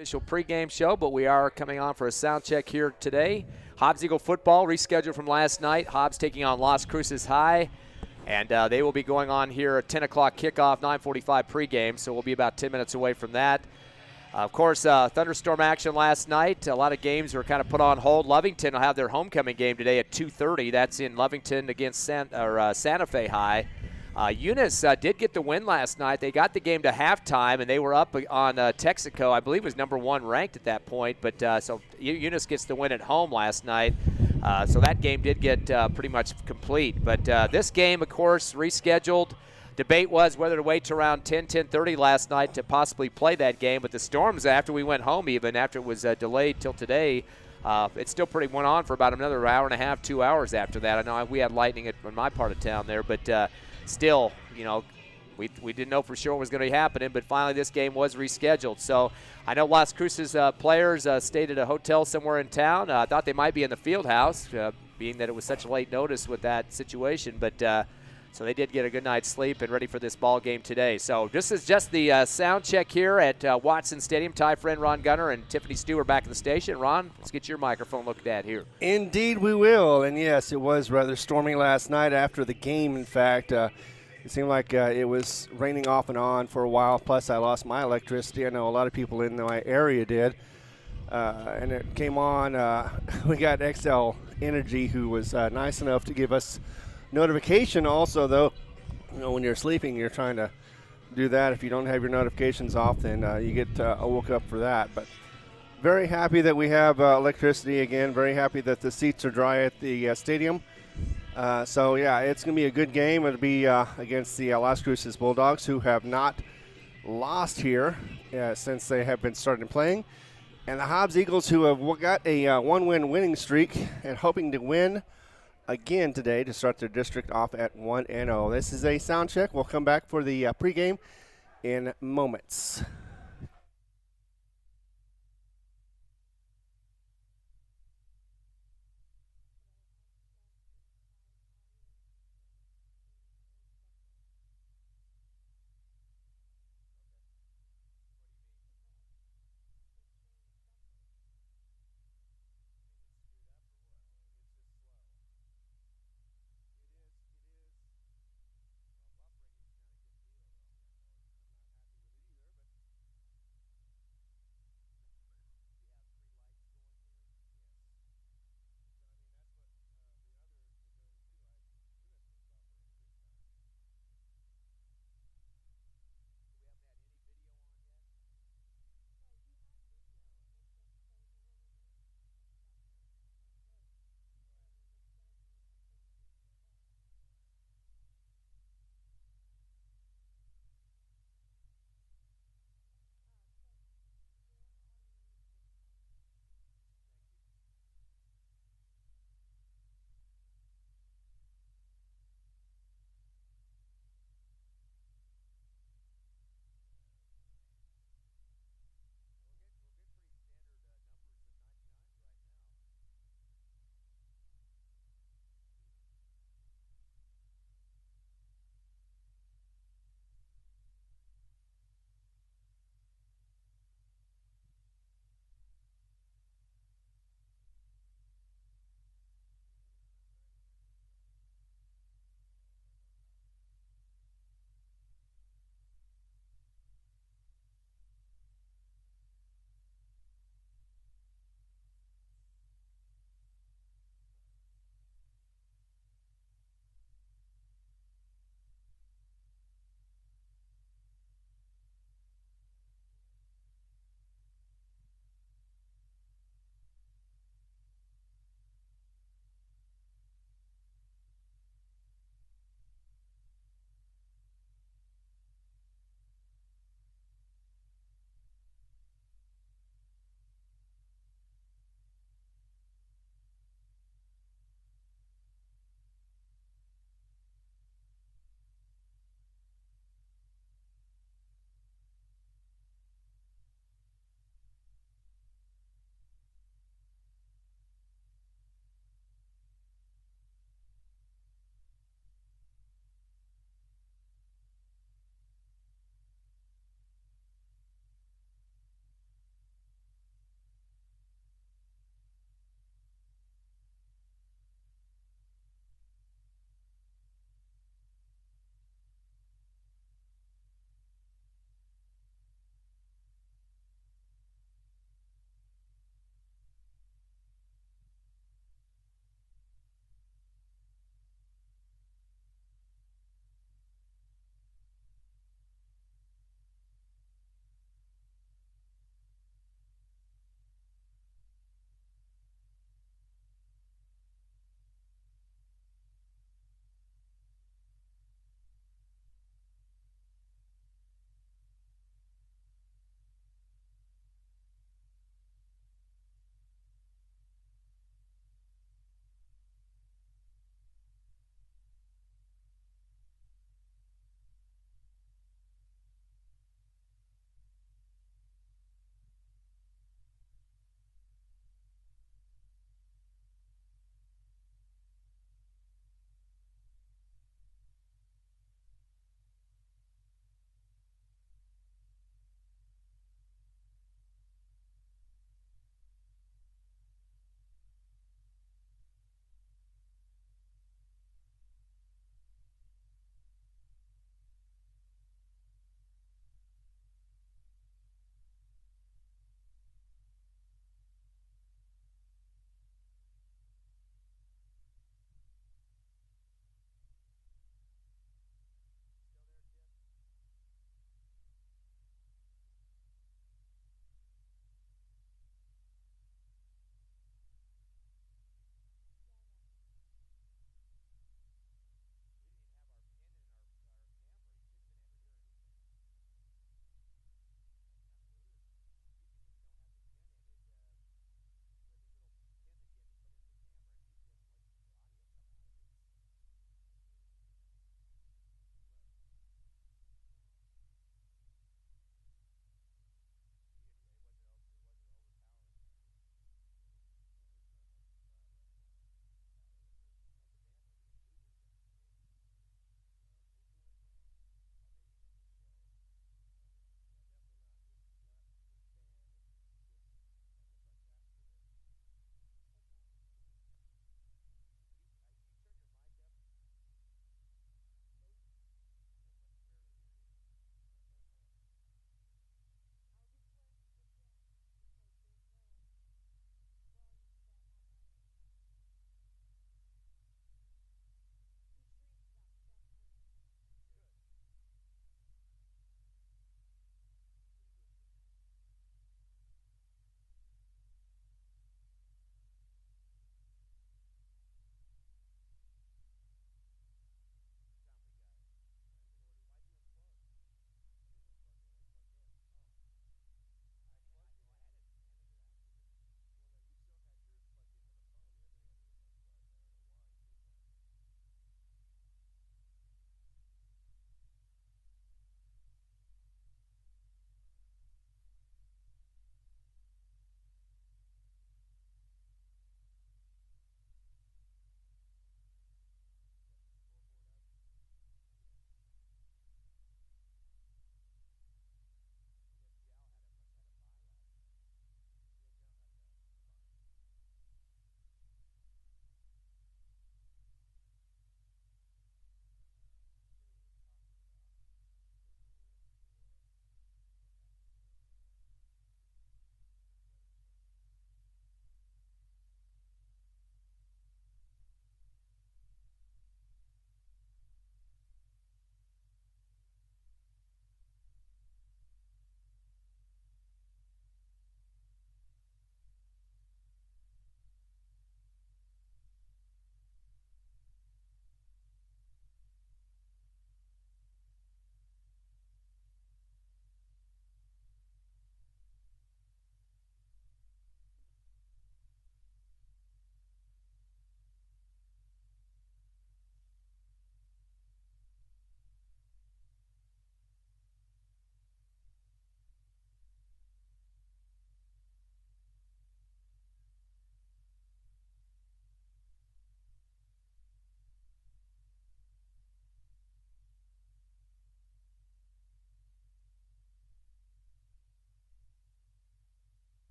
Official pregame show, but we are coming on for a sound check here today. Hobbs Eagle football rescheduled from last night. Hobbs taking on Cruces High, and they will be going on here at 10 o'clock kickoff, 9:45 pregame, so we'll be about 10 minutes away from that. Of course, thunderstorm action last night. A lot of games were kind of put on hold. Lovington will have their homecoming game today at 2:30. That's in Lovington against Santa Fe High. Eunice did get the win last night. They got the game to halftime, and they were up on Texaco. I believe was number 1 ranked at that point. But so Eunice gets the win at home last night. So that game did get pretty much complete. But this game, of course, rescheduled. Debate was whether to wait to around 10:30 last night to possibly play that game. But the storms, after we went home, even after it was delayed till today, it still pretty went on for about another hour and a half, 2 hours after that. I know we had lightning in my part of town there, but still, you know, we didn't know for sure what was going to be happening, but finally this game was rescheduled. So I know Las Cruces players stayed at a hotel somewhere in town. I thought they might be in the field house, being that it was such late notice with that situation. But so they did get a good night's sleep and ready for this ball game today. So this is just the sound check here at Watson Stadium. Ty friend Ron Gunner and Tiffany Stewart back in the station. Ron, let's get your microphone looked at here. Indeed we will. And yes, it was rather stormy last night after the game. In fact, it seemed like it was raining off and on for a while. Plus, I lost my electricity. I know a lot of people in my area did. And it came on. We got XL Energy, who was nice enough to give us notification. Also, though, you know, when you're sleeping, you're trying to do that. If you don't have your notifications off, then you get woke up for that. But very happy that we have electricity again. Very happy that the seats are dry at the stadium. So, yeah, it's going to be a good game. It'll be against the Las Cruces Bulldogs, who have not lost here since they have been started playing. And the Hobbs Eagles, who have got a one-win winning streak and hoping to win again today to start their district off at 1-0. This is a sound check. We'll come back for the pregame in moments.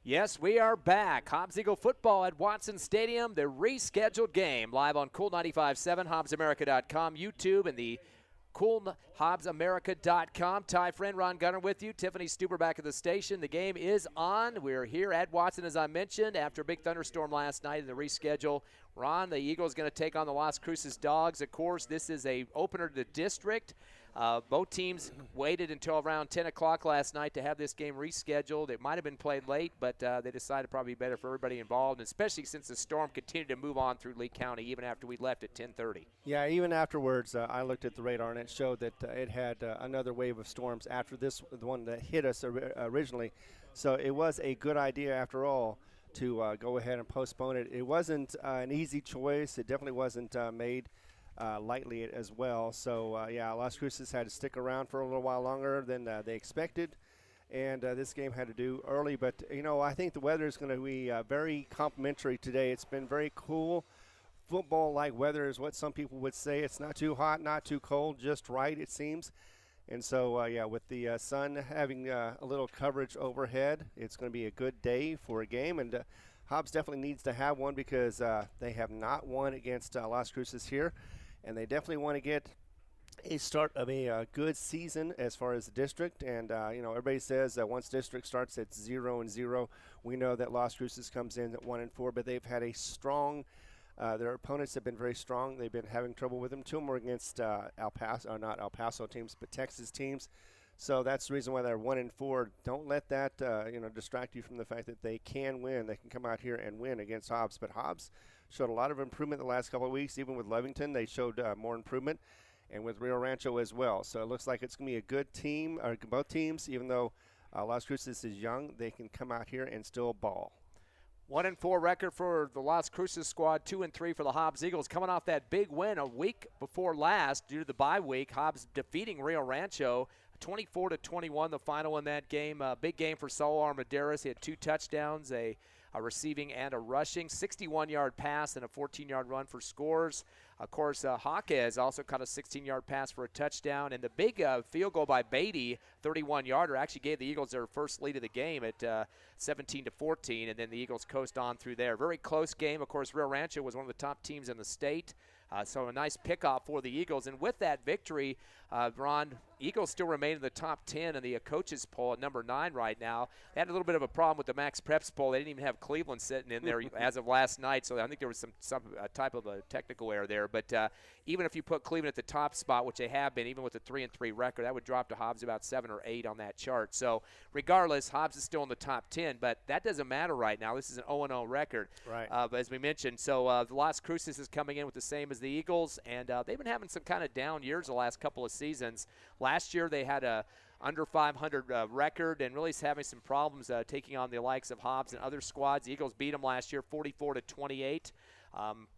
Yes, we are back. Hobbs Eagle football at Watson Stadium, the rescheduled game, live on Cool 95.7, HobbsAmerica.com, YouTube, and the CoolHobbsAmerica.com. Ty Friend, Ron Gunner with you. Tiffany Stuber back at the station. The game is on. We're here at Watson, as I mentioned, after a big thunderstorm last night in the reschedule. Ron, the Eagles going to take on the Las Cruces Dawgs. Of course, this is a opener to the district. Both teams waited until around 10 o'clock last night to have this game rescheduled. It might have been played late, but they decided probably better for everybody involved, and especially since the storm continued to move on through Lee County even after we left at 10:30. Yeah, even afterwards, I looked at the radar, and it showed that it had another wave of storms after this, the one that hit us originally. So it was a good idea, after all, to go ahead and postpone it. It wasn't an easy choice. It definitely wasn't made lightly as well. So, yeah, Las Cruces had to stick around for a little while longer than they expected. And this game had to do early. But, you know, I think the weather is going to be very complimentary today. It's been very cool. Football-like weather is what some people would say. It's not too hot, not too cold, just right, it seems. And so, yeah, with the sun having a little coverage overhead, it's going to be a good day for a game. And Hobbs definitely needs to have one because they have not won against Las Cruces here. And they definitely want to get a start of a good season as far as the district. And, you know, everybody says that once district starts at 0-0, we know that Las Cruces comes in at 1-4, but they've had a strong their opponents have been very strong. They've been having trouble with them. Two of them were against not El Paso teams, but Texas teams. So that's the reason why they're 1-4. Don't let that distract you from the fact that they can win. They can come out here and win against Hobbs. But Hobbs showed a lot of improvement the last couple of weeks. Even with Lovington, they showed more improvement, and with Rio Rancho as well. So it looks like it's going to be a good team, or both teams. Even though Las Cruces is young, they can come out here and still ball. 1-4 record for the Las Cruces squad, 2-3 for the Hobbs Eagles. Coming off that big win a week before last due to the bye week, Hobbs defeating Rio Rancho 24-21, the final in that game. Big game for Saul Armendariz. He had 2 touchdowns, a receiving and a rushing, 61-yard pass and a 14-yard run for scores. Of course, Jaquez also caught a 16-yard pass for a touchdown. And the big field goal by Beatty, 31-yarder, actually gave the Eagles their first lead of the game at 17-14, and then the Eagles coast on through there. Very close game. Of course, Rio Rancho was one of the top teams in the state. So a nice pickoff for the Eagles. And with that victory, Ron, Eagles still remain in the top 10 in the coaches poll at number 9 right now. They had a little bit of a problem with the Max Preps poll. They didn't even have Cleveland sitting in there as of last night, so I think there was some type of a technical error there. But even if you put Cleveland at the top spot, which they have been, even with a 3-3 record, that would drop to Hobbs about 7 or 8 on that chart. So regardless, Hobbs is still in the top 10, but that doesn't matter right now. This is an 0-0 record, right? But as we mentioned, so the Las Cruces is coming in with the same as the Eagles, and they've been having some kind of down years the last couple of seasons. Last year they had a under 500 record and really is having some problems taking on the likes of Hobbs and other squads. The Eagles beat them last year 44-28.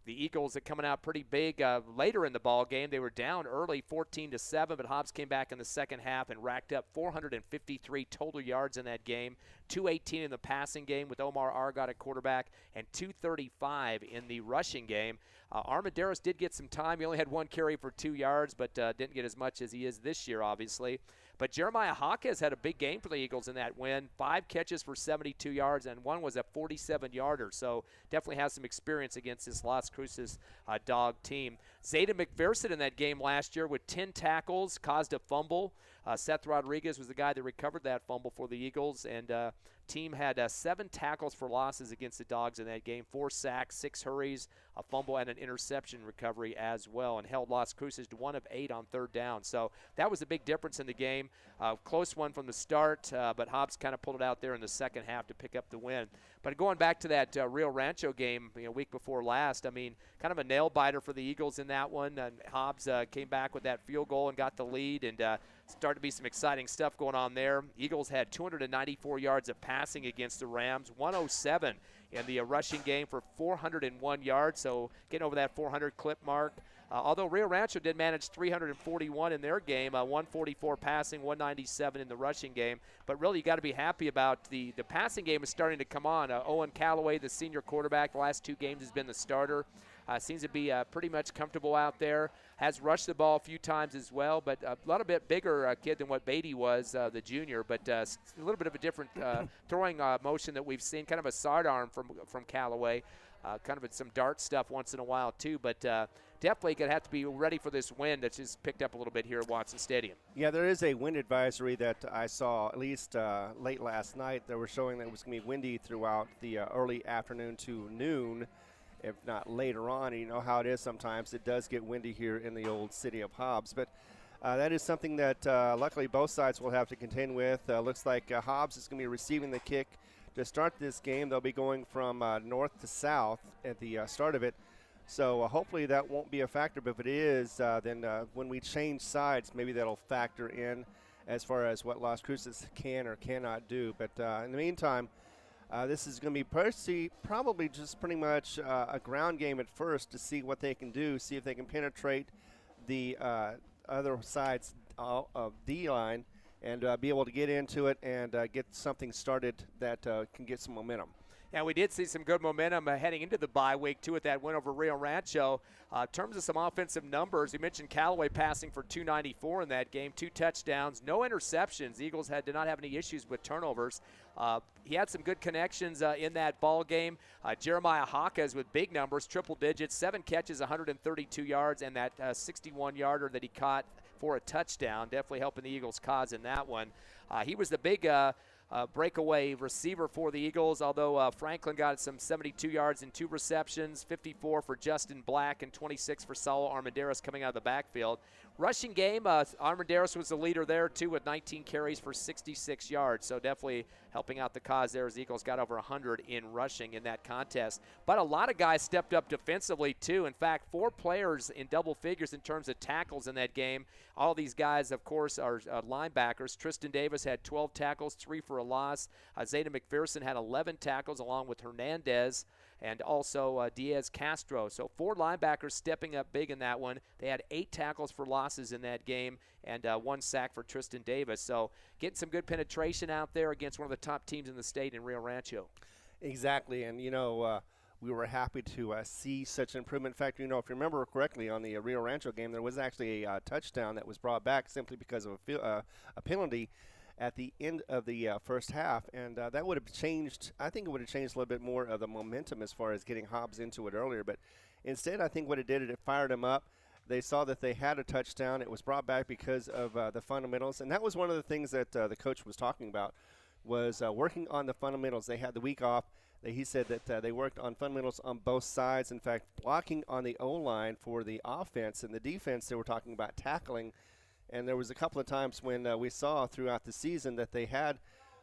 The Eagles are coming out pretty big later in the ball game. They were down early 14-7, but Hobbs came back in the second half and racked up 453 total yards in that game, 218 in the passing game with Omar Argot at quarterback, and 235 in the rushing game. Armendariz did get some time. He only had 1 carry for 2 yards, but didn't get as much as he is this year, obviously. But Jeremiah Jaquez had a big game for the Eagles in that win. 5 catches for 72 yards, and one was a 47-yarder. So definitely has some experience against this Las Cruces Dog team. Zayden McPherson in that game last year with 10 tackles, caused a fumble. Seth Rodriguez was the guy that recovered that fumble for the Eagles, and team had 7 tackles for losses against the Dogs in that game, 4 sacks, 6 hurries, a fumble, and an interception recovery as well, and held Las Cruces to 1 of 8 on 3rd down. So that was a big difference in the game. Close one from the start, but Hobbs kind of pulled it out there in the second half to pick up the win. But going back to that Rio Rancho game, week before last, I mean, kind of a nail-biter for the Eagles in that one. And Hobbs came back with that field goal and got the lead, and started to be some exciting stuff going on there. Eagles had 294 yards of passing against the Rams, 107 in the rushing game for 401 yards, so getting over that 400 clip mark. Although Rio Rancho did manage 341 in their game, 144 passing, 197 in the rushing game. But really, you got to be happy about the passing game is starting to come on. Owen Callaway, the senior quarterback, the last 2 games has been the starter. Seems to be pretty much comfortable out there. has rushed the ball a few times as well, but a little bit bigger kid than what Beatty was, the junior, but a little bit of a different throwing motion that we've seen, kind of a sidearm from Callaway. Kind of some dart stuff once in a while too, but definitely going to have to be ready for this wind that's just picked up a little bit here at Watson Stadium. Yeah, there is a wind advisory that I saw at least late last night. They were showing that it was going to be windy throughout the early afternoon to noon, if not later on. And you know how it is sometimes. It does get windy here in the old city of Hobbs, but that is something that luckily both sides will have to contend with. Looks like Hobbs is going to be receiving the kick to start this game. They'll be going from north to south at the start of it. So hopefully that won't be a factor. But if it is, then when we change sides, maybe that'll factor in as far as what Las Cruces can or cannot do. But in the meantime, this is going to be probably just pretty much a ground game at first to see what they can do, see if they can penetrate the other side's D-line and be able to get into it and get something started that can get some momentum. And we did see some good momentum heading into the bye week, too, with that win over Rio Rancho. In terms of some offensive numbers, you mentioned Callaway passing for 294 in that game, 2 touchdowns, no interceptions. The Eagles did not have any issues with turnovers. He had some good connections in that ball game. Jeremiah Hawkes with big numbers, triple digits, 7 catches, 132 yards, and that 61-yarder that he caught for a touchdown, definitely helping the Eagles' cause in that one. He was the big breakaway receiver for the Eagles, although Franklin got some 72 yards and 2 receptions, 54 for Justin Black and 26 for Saul Armendariz coming out of the backfield. Rushing game, Armendariz was the leader there too with 19 carries for 66 yards, so definitely helping out the cause there as the Eagles got over 100 in rushing in that contest. But a lot of guys stepped up defensively too. In fact, 4 players in double figures in terms of tackles in that game. All these guys, of course, are linebackers. Tristan Davis had 12 tackles, 3 for a loss. Zeta McPherson had 11 tackles along with Hernandez and also Diaz Castro. So 4 linebackers stepping up big in that one. They had 8 tackles for losses in that game and 1 sack for Tristan Davis. So getting some good penetration out there against one of the top teams in the state in Rio Rancho. Exactly, and we were happy to see such improvement. In fact, if you remember correctly, on the Rio Rancho game, there was actually a touchdown that was brought back simply because of a penalty at the end of the first half, and that would have changed. I think it would have changed a little bit more of the momentum as far as getting Hobbs into it earlier. But instead, I think what it did, it fired them up. They saw that they had a touchdown. It was brought back because of the fundamentals, and that was one of the things that the coach was talking about, was working on the fundamentals. They had the week off. He said that they worked on fundamentals on both sides. In fact, blocking on the O-line for the offense and the defense, they were talking about tackling. And there was a couple of times when we saw throughout the season that they had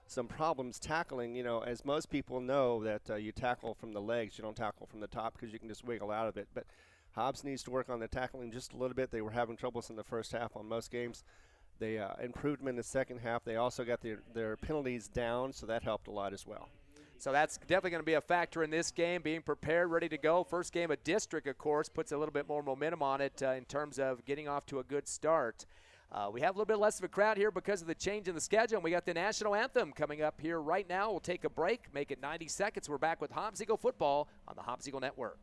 some problems tackling. As most people know that you tackle from the legs, you don't tackle from the top because you can just wiggle out of it. But Hobbs needs to work on the tackling just a little bit. They were having troubles in the first half on most games. They improved them in the second half. They also got their penalties down, so that helped a lot as well. So that's definitely going to be a factor in this game, being prepared, ready to go. First game of district, of course, puts a little bit more momentum on it in terms of getting off to a good start. We have a little bit less of a crowd here because of the change in the schedule, and we got the national anthem coming up here right now. We'll take a break, make it 90 seconds. We're back with Hobbs Eagle football on the Hobbs Eagle Network.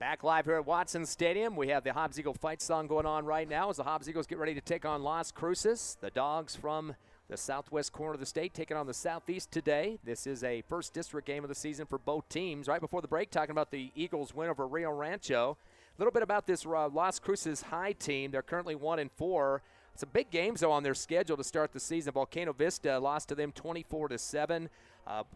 Back live here at Watson Stadium. We have the Hobbs Eagle fight song going on right now as the Hobbs Eagles get ready to take on Las Cruces. The Dawgs from the southwest corner of the state taking on the southeast today. This is a first district game of the season for both teams. Right before the break, talking about the Eagles' win over Rio Rancho. A little bit about this Las Cruces High team. They're currently 1-4. Some big games, though, on their schedule to start the season. Volcano Vista lost to them 24-7.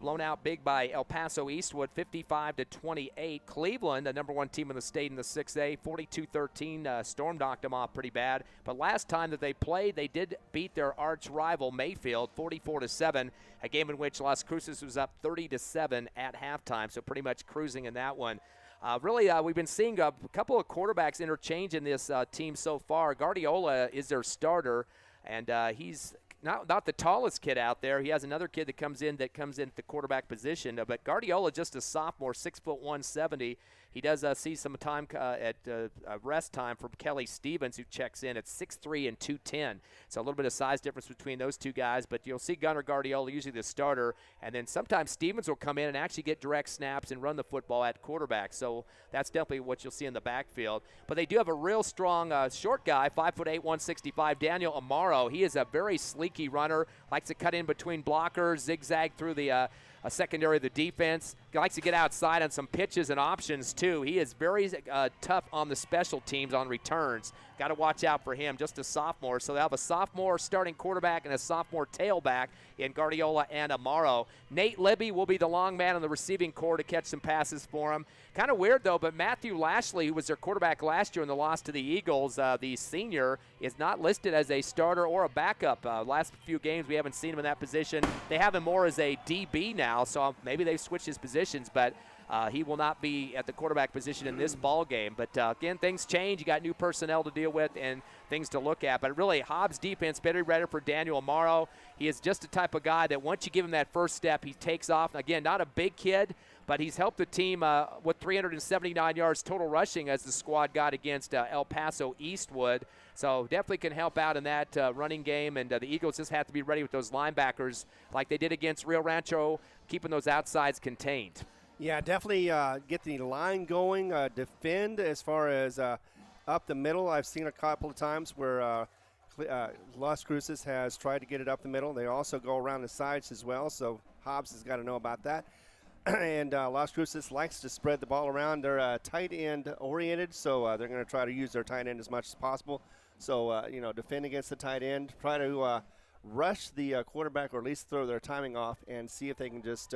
Blown out big by El Paso Eastwood, 55-28. Cleveland, the number one team in the state in the 6A, 42-13. Storm knocked them off pretty bad. But last time that they played, they did beat their arch rival Mayfield, 44-7. A game in which Las Cruces was up 30-7 at halftime. So pretty much cruising in that one. We've been seeing a couple of quarterbacks interchange in this team so far. Guardiola is their starter, and he's not the tallest kid out there. He has another kid that comes in at the quarterback position. But Guardiola, just a sophomore, 6'1", 170. He does see some time at rest time from Kelly Stevens, who checks in at 6'3" and 210. So a little bit of size difference between those two guys. But you'll see Gunnar Guardiola, usually the starter, and then sometimes Stevens will come in and actually get direct snaps and run the football at quarterback. So that's definitely what you'll see in the backfield. But they do have a real strong short guy, 5'8", 165, Daniel Amaro. He is a very sleeky runner, likes to cut in between blockers, zigzag through the secondary of the defense. He likes to get outside on some pitches and options, too. He is very tough on the special teams on returns. Got to watch out for him, just a sophomore. So they'll have a sophomore starting quarterback and a sophomore tailback in Guardiola and Amaro. Nate Libby will be the long man on the receiving core to catch some passes for him. Kind of weird, though, but Matthew Lashley, who was their quarterback last year in the loss to the Eagles, the senior, is not listed as a starter or a backup. Last few games, we haven't seen him in that position. They have him more as a DB now, so maybe they've switched his positions, but he will not be at the quarterback position in this ball game. But again, things change. You got new personnel to deal with and things to look at. But really, Hobbs defense better ready for Daniel Amaro. He is just the type of guy that once you give him that first step, he takes off. Again, not a big kid, but he's helped the team with 379 yards total rushing as the squad got against El Paso Eastwood. So definitely can help out in that running game. And the Eagles just have to be ready with those linebackers like they did against Rio Rancho, keeping those outsides contained. Yeah, definitely get the line going, defend as far as up the middle. I've seen a couple of times where Las Cruces has tried to get it up the middle. They also go around the sides as well, so Hobbs has got to know about that. And Las Cruces likes to spread the ball around. They're tight end oriented, so they're going to try to use their tight end as much as possible. So, defend against the tight end, try to rush the quarterback or at least throw their timing off and see if they can just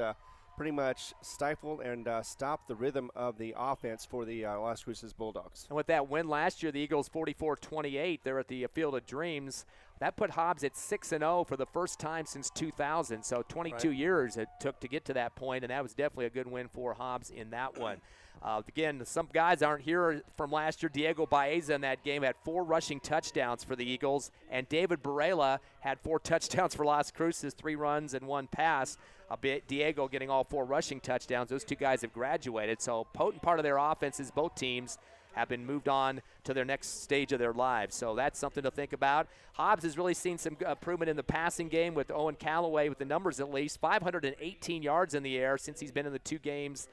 pretty much stifle and stop the rhythm of the offense for the Las Cruces Bulldogs. And with that win last year, the Eagles 44-28, they're at the Field of Dreams. That put Hobbs at 6-0 for the first time since 2000. So 22 years it took to get to that point, and that was definitely a good win for Hobbs in that one. Again, some guys aren't here from last year. Diego Baeza in that game had 4 rushing touchdowns for the Eagles, and David Barela had 4 touchdowns for Las Cruces, 3 runs and 1 pass. Diego getting all 4 rushing touchdowns. Those 2 guys have graduated, so potent part of their offenses, both teams have been moved on to their next stage of their lives. So that's something to think about. Hobbs has really seen some improvement in the passing game with Owen Callaway, with the numbers at least. 518 yards in the air since he's been in the 2 games,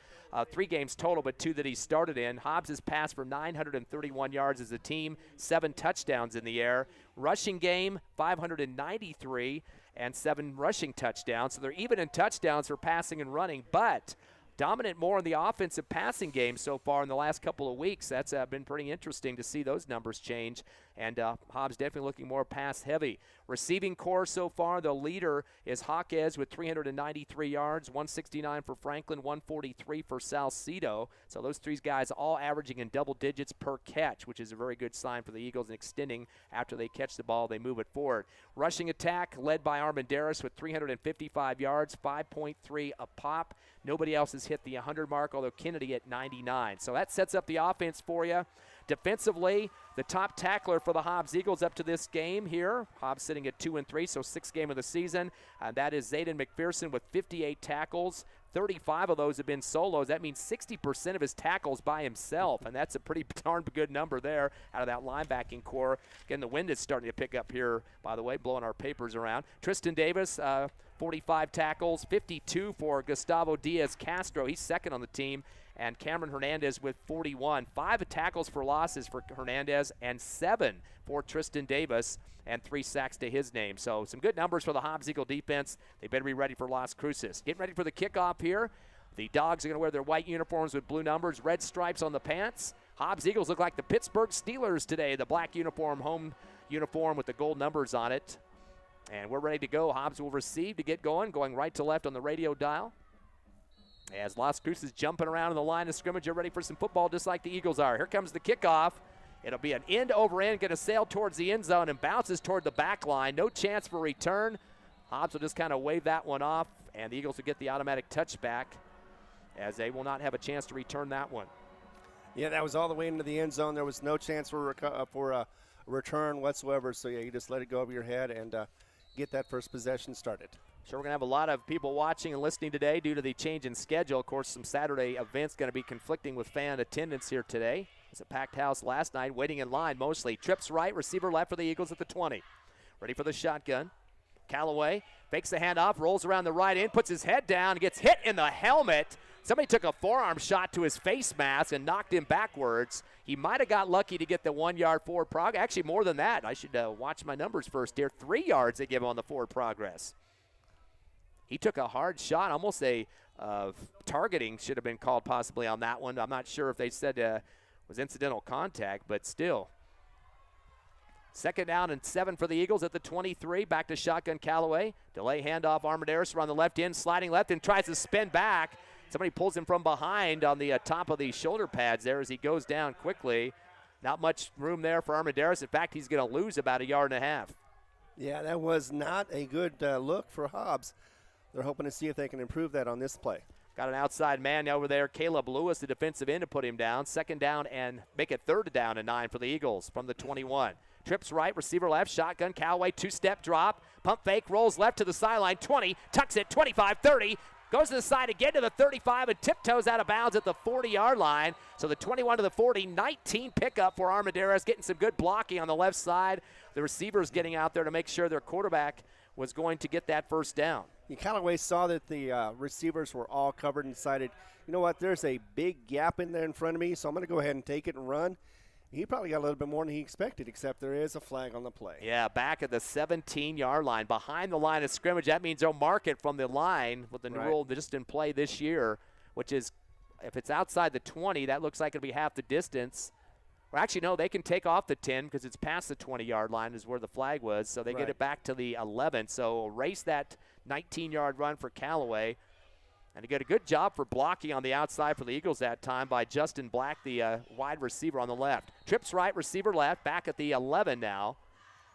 3 games total, but 2 that he started in. Hobbs has passed for 931 yards as a team, 7 touchdowns in the air. Rushing game, 593 and 7 rushing touchdowns. So they're even in touchdowns for passing and running, but dominant more in the offensive passing game so far in the last couple of weeks. That's been pretty interesting to see those numbers change. And Hobbs definitely looking more pass heavy. Receiving core so far, the leader is Jaquez with 393 yards, 169 for Franklin, 143 for Salcedo. So those 3 guys all averaging in double digits per catch, which is a very good sign for the Eagles and extending after they catch the ball, they move it forward. Rushing attack led by Armandaris with 355 yards, 5.3 a pop. Nobody else has hit the 100 mark, although Kennedy at 99. So that sets up the offense for you. Defensively, the top tackler for the Hobbs Eagles up to this game here. Hobbs sitting at 2-3, so 6th game of the season. That is Zayden McPherson with 58 tackles. 35 of those have been solos. That means 60% of his tackles by himself, and that's a pretty darn good number there out of that linebacking core. Again, the wind is starting to pick up here, by the way, blowing our papers around. Tristan Davis, 45 tackles, 52 for Gustavo Diaz Castro. He's second on the team. and Cameron Hernandez with 41. 5 tackles for losses for Hernandez and 7 for Tristan Davis, and 3 sacks to his name. So some good numbers for the Hobbs Eagle defense. They better be ready for Las Cruces. Getting ready for the kickoff here. The Dawgs are going to wear their white uniforms with blue numbers, red stripes on the pants. Hobbs Eagles look like the Pittsburgh Steelers today. The black uniform, home uniform with the gold numbers on it. And we're ready to go. Hobbs will receive to get going right to left on the radio dial. As Las Cruces jumping around in the line of scrimmage, you're ready for some football just like the Eagles are. Here comes the kickoff. It'll be an end over end, going to sail towards the end zone and bounces toward the back line. No chance for return. Hobbs will just kind of wave that one off, and the Eagles will get the automatic touchback as they will not have a chance to return that one. Yeah, that was all the way into the end zone. There was no chance for a return whatsoever. So, yeah, you just let it go over your head and get that first possession started. Sure, we're going to have a lot of people watching and listening today due to the change in schedule. Of course, some Saturday events going to be conflicting with fan attendance here today. It's a packed house last night, waiting in line mostly. Trips right, receiver left for the Eagles at the 20. Ready for the shotgun. Callaway fakes the handoff, rolls around the right end, puts his head down, gets hit in the helmet. Somebody took a forearm shot to his face mask and knocked him backwards. He might have got lucky to get the 1 yard forward progress. Actually, more than that. I should watch my numbers first here. 3 yards they give him on the forward progress. He took a hard shot, almost a targeting should have been called possibly on that one. I'm not sure if they said it was incidental contact, but still. 2nd down and 7 for the Eagles at the 23. Back to shotgun Callaway. Delay handoff, Armendariz around the left end, sliding left and tries to spin back. Somebody pulls him from behind on the top of the shoulder pads there as he goes down quickly. Not much room there for Armendariz. In fact, he's going to lose about 1.5 yards. Yeah, that was not a good look for Hobbs. They're hoping to see if they can improve that on this play. Got an outside man over there, Caleb Lewis, the defensive end, to put him down. 2nd down and make it 3rd down and 9 for the Eagles from the 21. Trips right, receiver left, shotgun, Callaway, 2-step drop. Pump fake, rolls left to the sideline, 20, tucks it, 25, 30. Goes to the side again to the 35 and tiptoes out of bounds at the 40-yard line. So the 21 to the 40, 19 pickup for Armendariz, getting some good blocking on the left side. The receivers getting out there to make sure their quarterback was going to get that 1st down. Callaway saw that the receivers were all covered and decided, you know what, there's a big gap in there in front of me, so I'm going to go ahead and take it and run. He probably got a little bit more than he expected, except there is a flag on the play. Yeah, back at the 17-yard line, behind the line of scrimmage. That means they'll mark it from the line with the new rule just in play this year, which is if it's outside the 20, that looks like it'll be half the distance. Or actually, no, they can take off the 10 because it's past the 20-yard line is where the flag was, so they get it back to the 11. So erase that 19-yard run for Callaway. And he got a good job for blocking on the outside for the Eagles that time by Justin Black, the wide receiver on the left. Trips right, receiver left, back at the 11 now.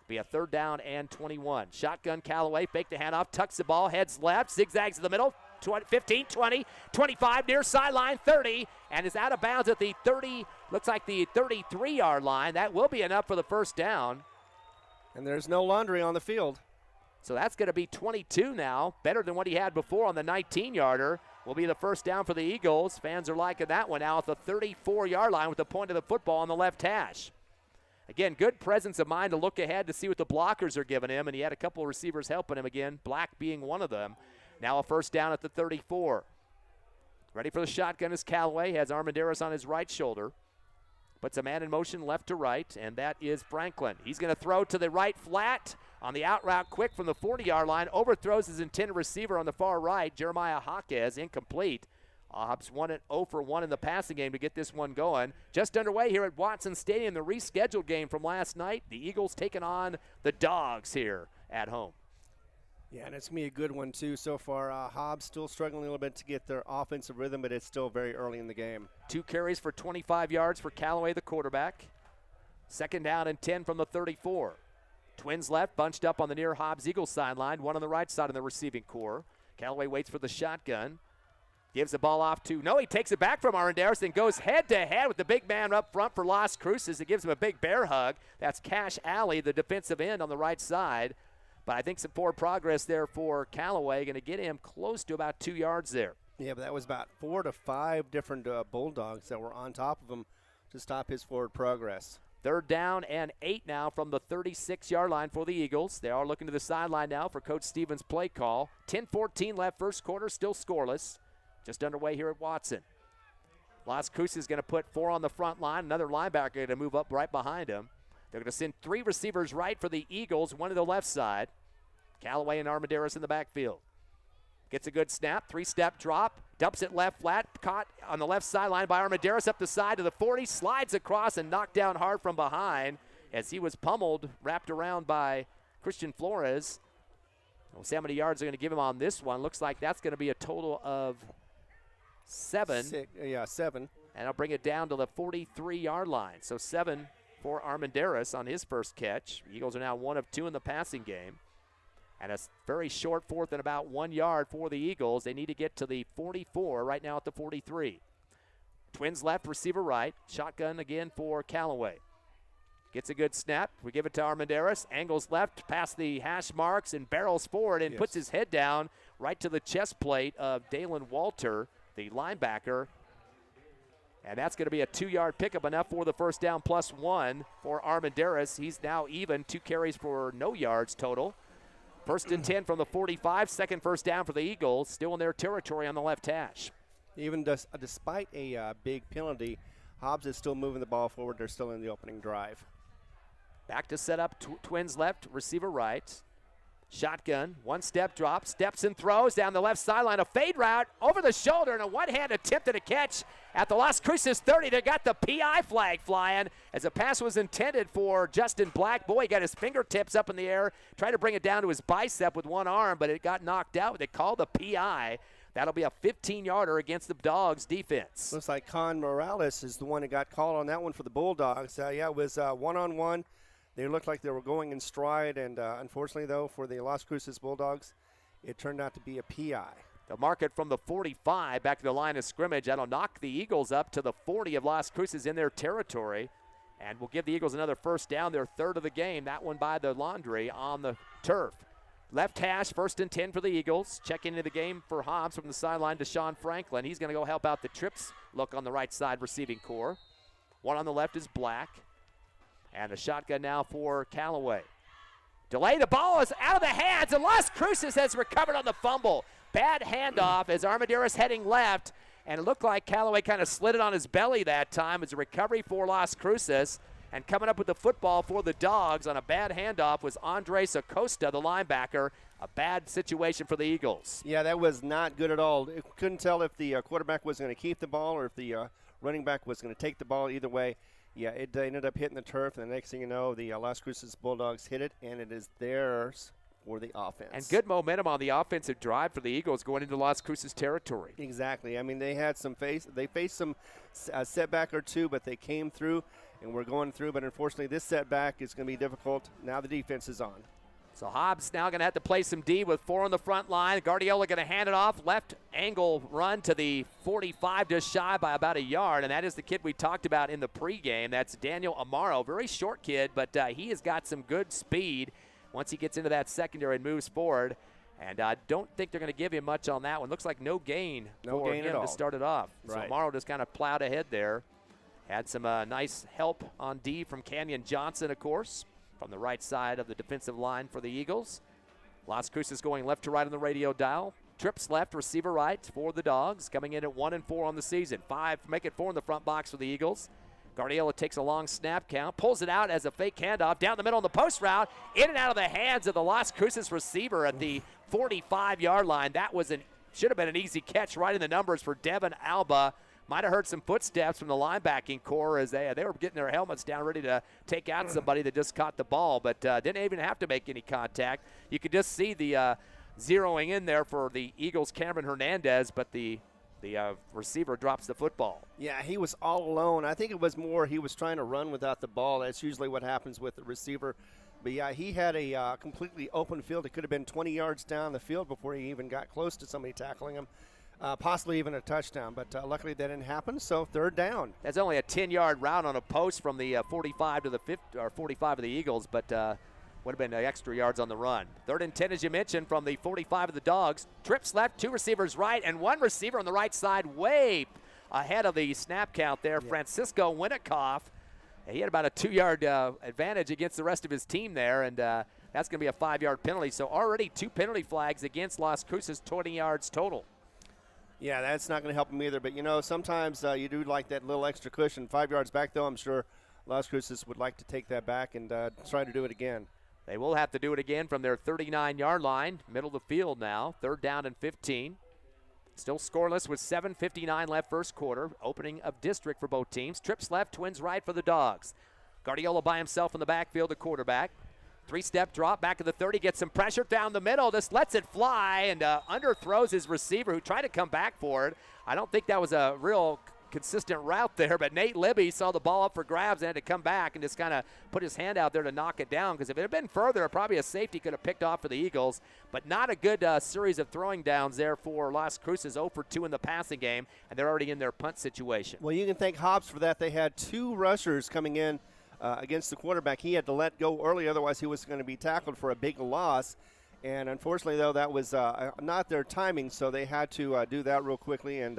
Be a 3rd down and 21. Shotgun Callaway, fake the handoff, tucks the ball, heads left, zigzags to the middle. 20, 15, 20, 25, near sideline, 30, and is out of bounds at the 30, looks like the 33-yard line. That will be enough for the 1st down. And there's no laundry on the field. So that's going to be 22 now, better than what he had before on the 19-yarder. Will be the 1st down for the Eagles. Fans are liking that one now at the 34-yard line with the point of the football on the left hash. Again, good presence of mind to look ahead to see what the blockers are giving him, and he had a couple of receivers helping him again, Black being one of them. Now a 1st down at the 34. Ready for the shotgun is Callaway. Has Armendariz on his right shoulder. Puts a man in motion left to right, and that is Franklin. He's going to throw to the right flat on the out route quick from the 40-yard line. Overthrows his intended receiver on the far right, Jeremiah Jaquez, incomplete. Hobbs won it 0 for 1 in the passing game to get this one going. Just underway here at Watson Stadium, the rescheduled game from last night. The Eagles taking on the Dawgs here at home. Yeah, and it's going to be a good one, too, so far. Hobbs still struggling a little bit to get their offensive rhythm, but it's still very early in the game. 2 carries for 25 yards for Callaway, the quarterback. 2nd down and 10 from the 34. Twins left, bunched up on the near Hobbs Eagles sideline, one on the right side of the receiving core. Callaway waits for the shotgun. Gives the ball off to, he takes it back from Armendariz and goes head-to-head with the big man up front for Las Cruces. It gives him a big bear hug. That's Cash Alley, the defensive end on the right side. But I think some forward progress there for Callaway, going to get him close to about 2 yards there. Yeah, but that was about 4 to 5 different Bulldogs that were on top of him to stop his forward progress. 3rd down and 8 now from the 36-yard line for the Eagles. They are looking to the sideline now for Coach Stevens' play call. 10-14 left, 1st quarter, still scoreless. Just underway here at Watson. Las Cruces is going to put 4 on the front line. Another linebacker going to move up right behind him. They're going to send 3 receivers right for the Eagles, 1 to the left side. Callaway and Armendariz in the backfield. Gets a good snap, 3-step drop, dumps it left flat, caught on the left sideline by Armendariz up the side to the 40, slides across and knocked down hard from behind as he was pummeled, wrapped around by Christian Flores. We'll see how many yards they're going to give him on this one. Looks like that's going to be a total of 7. 7. And I'll bring it down to the 43-yard line. So 7 for Armendariz on his first catch. Eagles are now 1 of 2 in the passing game. And a very short 4th and about 1 yard for the Eagles. They need to get to the 44, right now at the 43. Twins left, receiver right. Shotgun again for Callaway. Gets a good snap. We give it to Armendariz. Angles left past the hash marks and barrels forward and puts his head down right to the chest plate of Dalen Walter, the linebacker. And that's going to be a 2-yard pickup, enough for the first down, +1 for Armendariz. He's now even, 2 carries for no yards total. First and 10 from the 45, second first down for the Eagles, still in their territory on the left hash. Even despite a big penalty, Hobbs is still moving the ball forward. They're still in the opening drive. Back to set up, Twins left, receiver right. Shotgun, 1-step drop, steps and throws down the left sideline. A fade route over the shoulder and a one-hand attempt at a catch at the Las Cruces 30. They got the PI flag flying as a pass was intended for Justin Black. Boy, he got his fingertips up in the air, tried to bring it down to his bicep with one arm, but it got knocked out. They called the PI. That'll be a 15-yarder against the Dawgs defense. Looks like Con Morales is the one that got called on that one for the Bulldogs. It was one-on-one. They looked like they were going in stride, and unfortunately, though, for the Las Cruces Bulldogs, it turned out to be a PI. They'll mark it from the 45 back to the line of scrimmage. That'll knock the Eagles up to the 40 of Las Cruces in their territory, and will give the Eagles another first down, their 3rd of the game, that one by the Laundry on the turf. Left hash, 1st and 10 for the Eagles. Checking into the game for Hobbs from the sideline to Sean Franklin. He's going to go help out the trips look on the right side receiving core. One on the left is Black. And a shotgun now for Callaway. Delay, the ball is out of the hands, and Las Cruces has recovered on the fumble. Bad handoff as Armendariz heading left, and it looked like Callaway kind of slid it on his belly that time. It's a recovery for Las Cruces, and coming up with the football for the Dawgs on a bad handoff was Andres Acosta, the linebacker. A bad situation for the Eagles. Yeah, that was not good at all. Couldn't tell if the quarterback was going to keep the ball or if the running back was going to take the ball. Either way, yeah, it ended up hitting the turf, and the next thing you know, the Las Cruces Bulldogs hit it, and it is theirs for the offense. And good momentum on the offensive drive for the Eagles going into Las Cruces territory. Exactly. I mean, they had they faced some setback or two, but they came through, and we're going through. But unfortunately, this setback is going to be difficult. Now the defense is on. So Hobbs now going to have to play some D with 4 on the front line. Guardiola going to hand it off. Left angle run to the 45, just shy by about a yard. And that is the kid we talked about in the pregame. That's Daniel Amaro. Very short kid, but he has got some good speed once he gets into that secondary and moves forward. And I don't think they're going to give him much on that one. Looks like no gain for him to start it off. Right. So Amaro just kind of plowed ahead there. Had some nice help on D from Kenyon Johnson, of course, from the right side of the defensive line for the Eagles. Las Cruces going left to right on the radio dial. Trips left, receiver right for the Dawgs. Coming in at 1-4 on the season. 5, make it 4 in the front box for the Eagles. Guardiola takes a long snap count, pulls it out as a fake handoff down the middle on the post route, in and out of the hands of the Las Cruces receiver at the 45-yard line. That was should have been an easy catch right in the numbers for Devin Alba. Might have heard some footsteps from the linebacking core as they were getting their helmets down ready to take out somebody that just caught the ball, but didn't even have to make any contact. You could just see the zeroing in there for the Eagles' Cameron Hernandez, but the receiver drops the football. Yeah, he was all alone. I think it was more he was trying to run without the ball. That's usually what happens with the receiver. But, yeah, he had a completely open field. It could have been 20 yards down the field before he even got close to somebody tackling him. Possibly even a touchdown, but luckily that didn't happen, so 3rd down. That's only a 10-yard route on a post from the 45 to the 50, or 45 of the Eagles, but would have been extra yards on the run. 3rd and 10, as you mentioned, from the 45 of the Dawgs. Trips left, 2 receivers right, and 1 receiver on the right side way ahead of the snap count there. Yeah. Francisco Winnikoff. He had about a 2-yard advantage against the rest of his team there, and that's going to be a 5-yard penalty. So already 2 penalty flags against Las Cruces, 20 yards total. Yeah, that's not going to help him either. But, sometimes you do like that little extra cushion. 5 yards back, though, I'm sure Las Cruces would like to take that back and try to do it again. They will have to do it again from their 39-yard line, middle of the field now, 3rd down and 15. Still scoreless with 7:59 left first quarter. Opening of district for both teams. Trips left, twins right for the Dawgs. Guardiola by himself in the backfield, the quarterback. 3-step drop back to the 30, gets some pressure down the middle, just lets it fly and underthrows his receiver who tried to come back for it. I don't think that was a real consistent route there, but Nate Libby saw the ball up for grabs and had to come back and just kind of put his hand out there to knock it down, because if it had been further, probably a safety could have picked off for the Eagles, but not a good series of throwing downs there for Las Cruces. 0 for 2 in the passing game, and they're already in their punt situation. Well, you can thank Hobbs for that. They had 2 rushers coming in against the quarterback. He had to let go early, otherwise he was going to be tackled for a big loss. And unfortunately, though, that was not their timing, so they had to do that real quickly and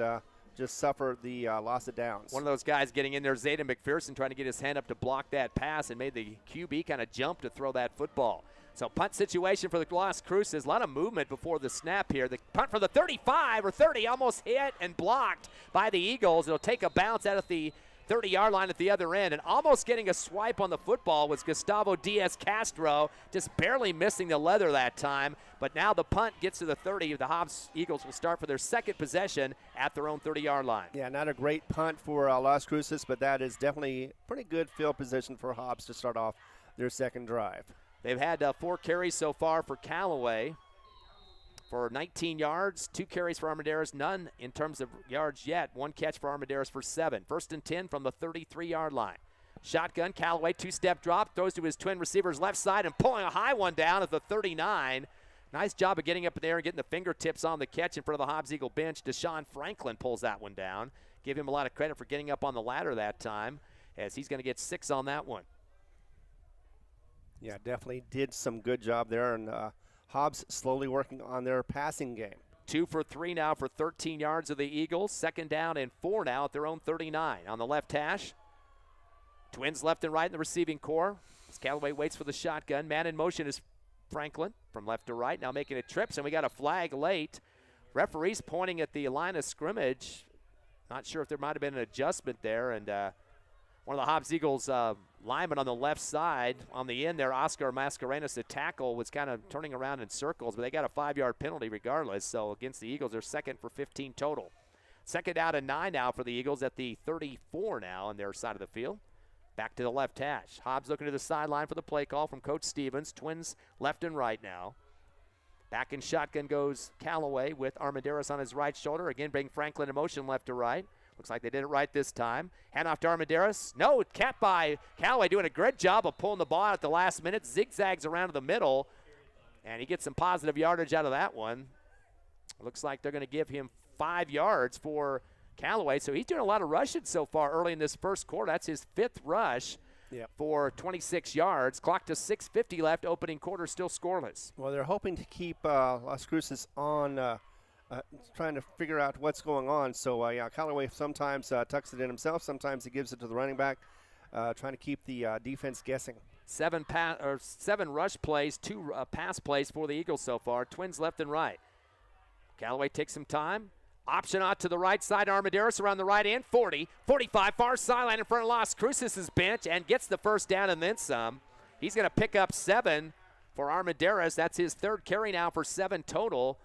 just suffer the loss of downs. One of those guys getting in there, Zayden McPherson, trying to get his hand up to block that pass and made the QB kind of jump to throw that football. So punt situation for the Las Cruces. A lot of movement before the snap here. The punt for the 35 or 30 almost hit and blocked by the Eagles. It'll take a bounce out of the 30-yard line at the other end, and almost getting a swipe on the football was Gustavo Diaz-Castro, just barely missing the leather that time. But now the punt gets to the 30. The Hobbs Eagles will start for their second possession at their own 30-yard line. Yeah, not a great punt for Las Cruces, but that is definitely pretty good field position for Hobbs to start off their second drive. They've had 4 carries so far for Callaway for 19 yards, 2 carries for Armendariz, none in terms of yards yet. 1 catch for Armendariz for 7. 1st and 10 from the 33-yard line. Shotgun, Callaway, 2-step drop, throws to his twin receivers left side and pulling a high one down at the 39. Nice job of getting up in there and getting the fingertips on the catch in front of the Hobbs Eagle bench. Deshaun Franklin pulls that one down. Give him a lot of credit for getting up on the ladder that time, as he's going to get 6 on that one. Yeah, definitely did some good job there, and Hobbs slowly working on their passing game. 2 for 3 now for 13 yards of the Eagles. 2nd down and 4 now at their own 39. On the left hash, twins left and right in the receiving core. As Callaway waits for the shotgun. Man in motion is Franklin from left to right, now making it trips, and we got a flag late. Referees pointing at the line of scrimmage. Not sure if there might have been an adjustment there, and one of the Hobbs Eagles linemen on the left side on the end there, Oscar Mascarenas, the tackle, was kind of turning around in circles, but they got a 5-yard penalty regardless. So against the Eagles, they're 2nd for 15 total. 2nd down and 9 now for the Eagles at the 34 now on their side of the field. Back to the left hash. Hobbs looking to the sideline for the play call from Coach Stevens. Twins left and right now. Back in shotgun goes Callaway with Armendariz on his right shoulder. Again, bring Franklin in motion left to right. Looks like they did it right this time. Hand off to Armendariz. No, kept by Callaway, doing a great job of pulling the ball out at the last minute. Zigzags around to the middle, and he gets some positive yardage out of that one. Looks like they're going to give him 5 yards for Callaway. So he's doing a lot of rushing so far early in this first quarter. That's his 5th rush for 26 yards. Clock to 6:50 left. Opening quarter still scoreless. Well, they're hoping to keep Las Cruces on trying to figure out what's going on. So, Callaway sometimes tucks it in himself. Sometimes he gives it to the running back, trying to keep the defense guessing. 7 rush plays, 2 pass plays for the Eagles so far. Twins left and right. Callaway takes some time. Option out to the right side. Armendariz around the right end. 40, 45, far sideline in front of Las Cruces' bench, and gets the first down and then some. He's going to pick up 7 for Armendariz. That's his 3rd carry now for 7 total.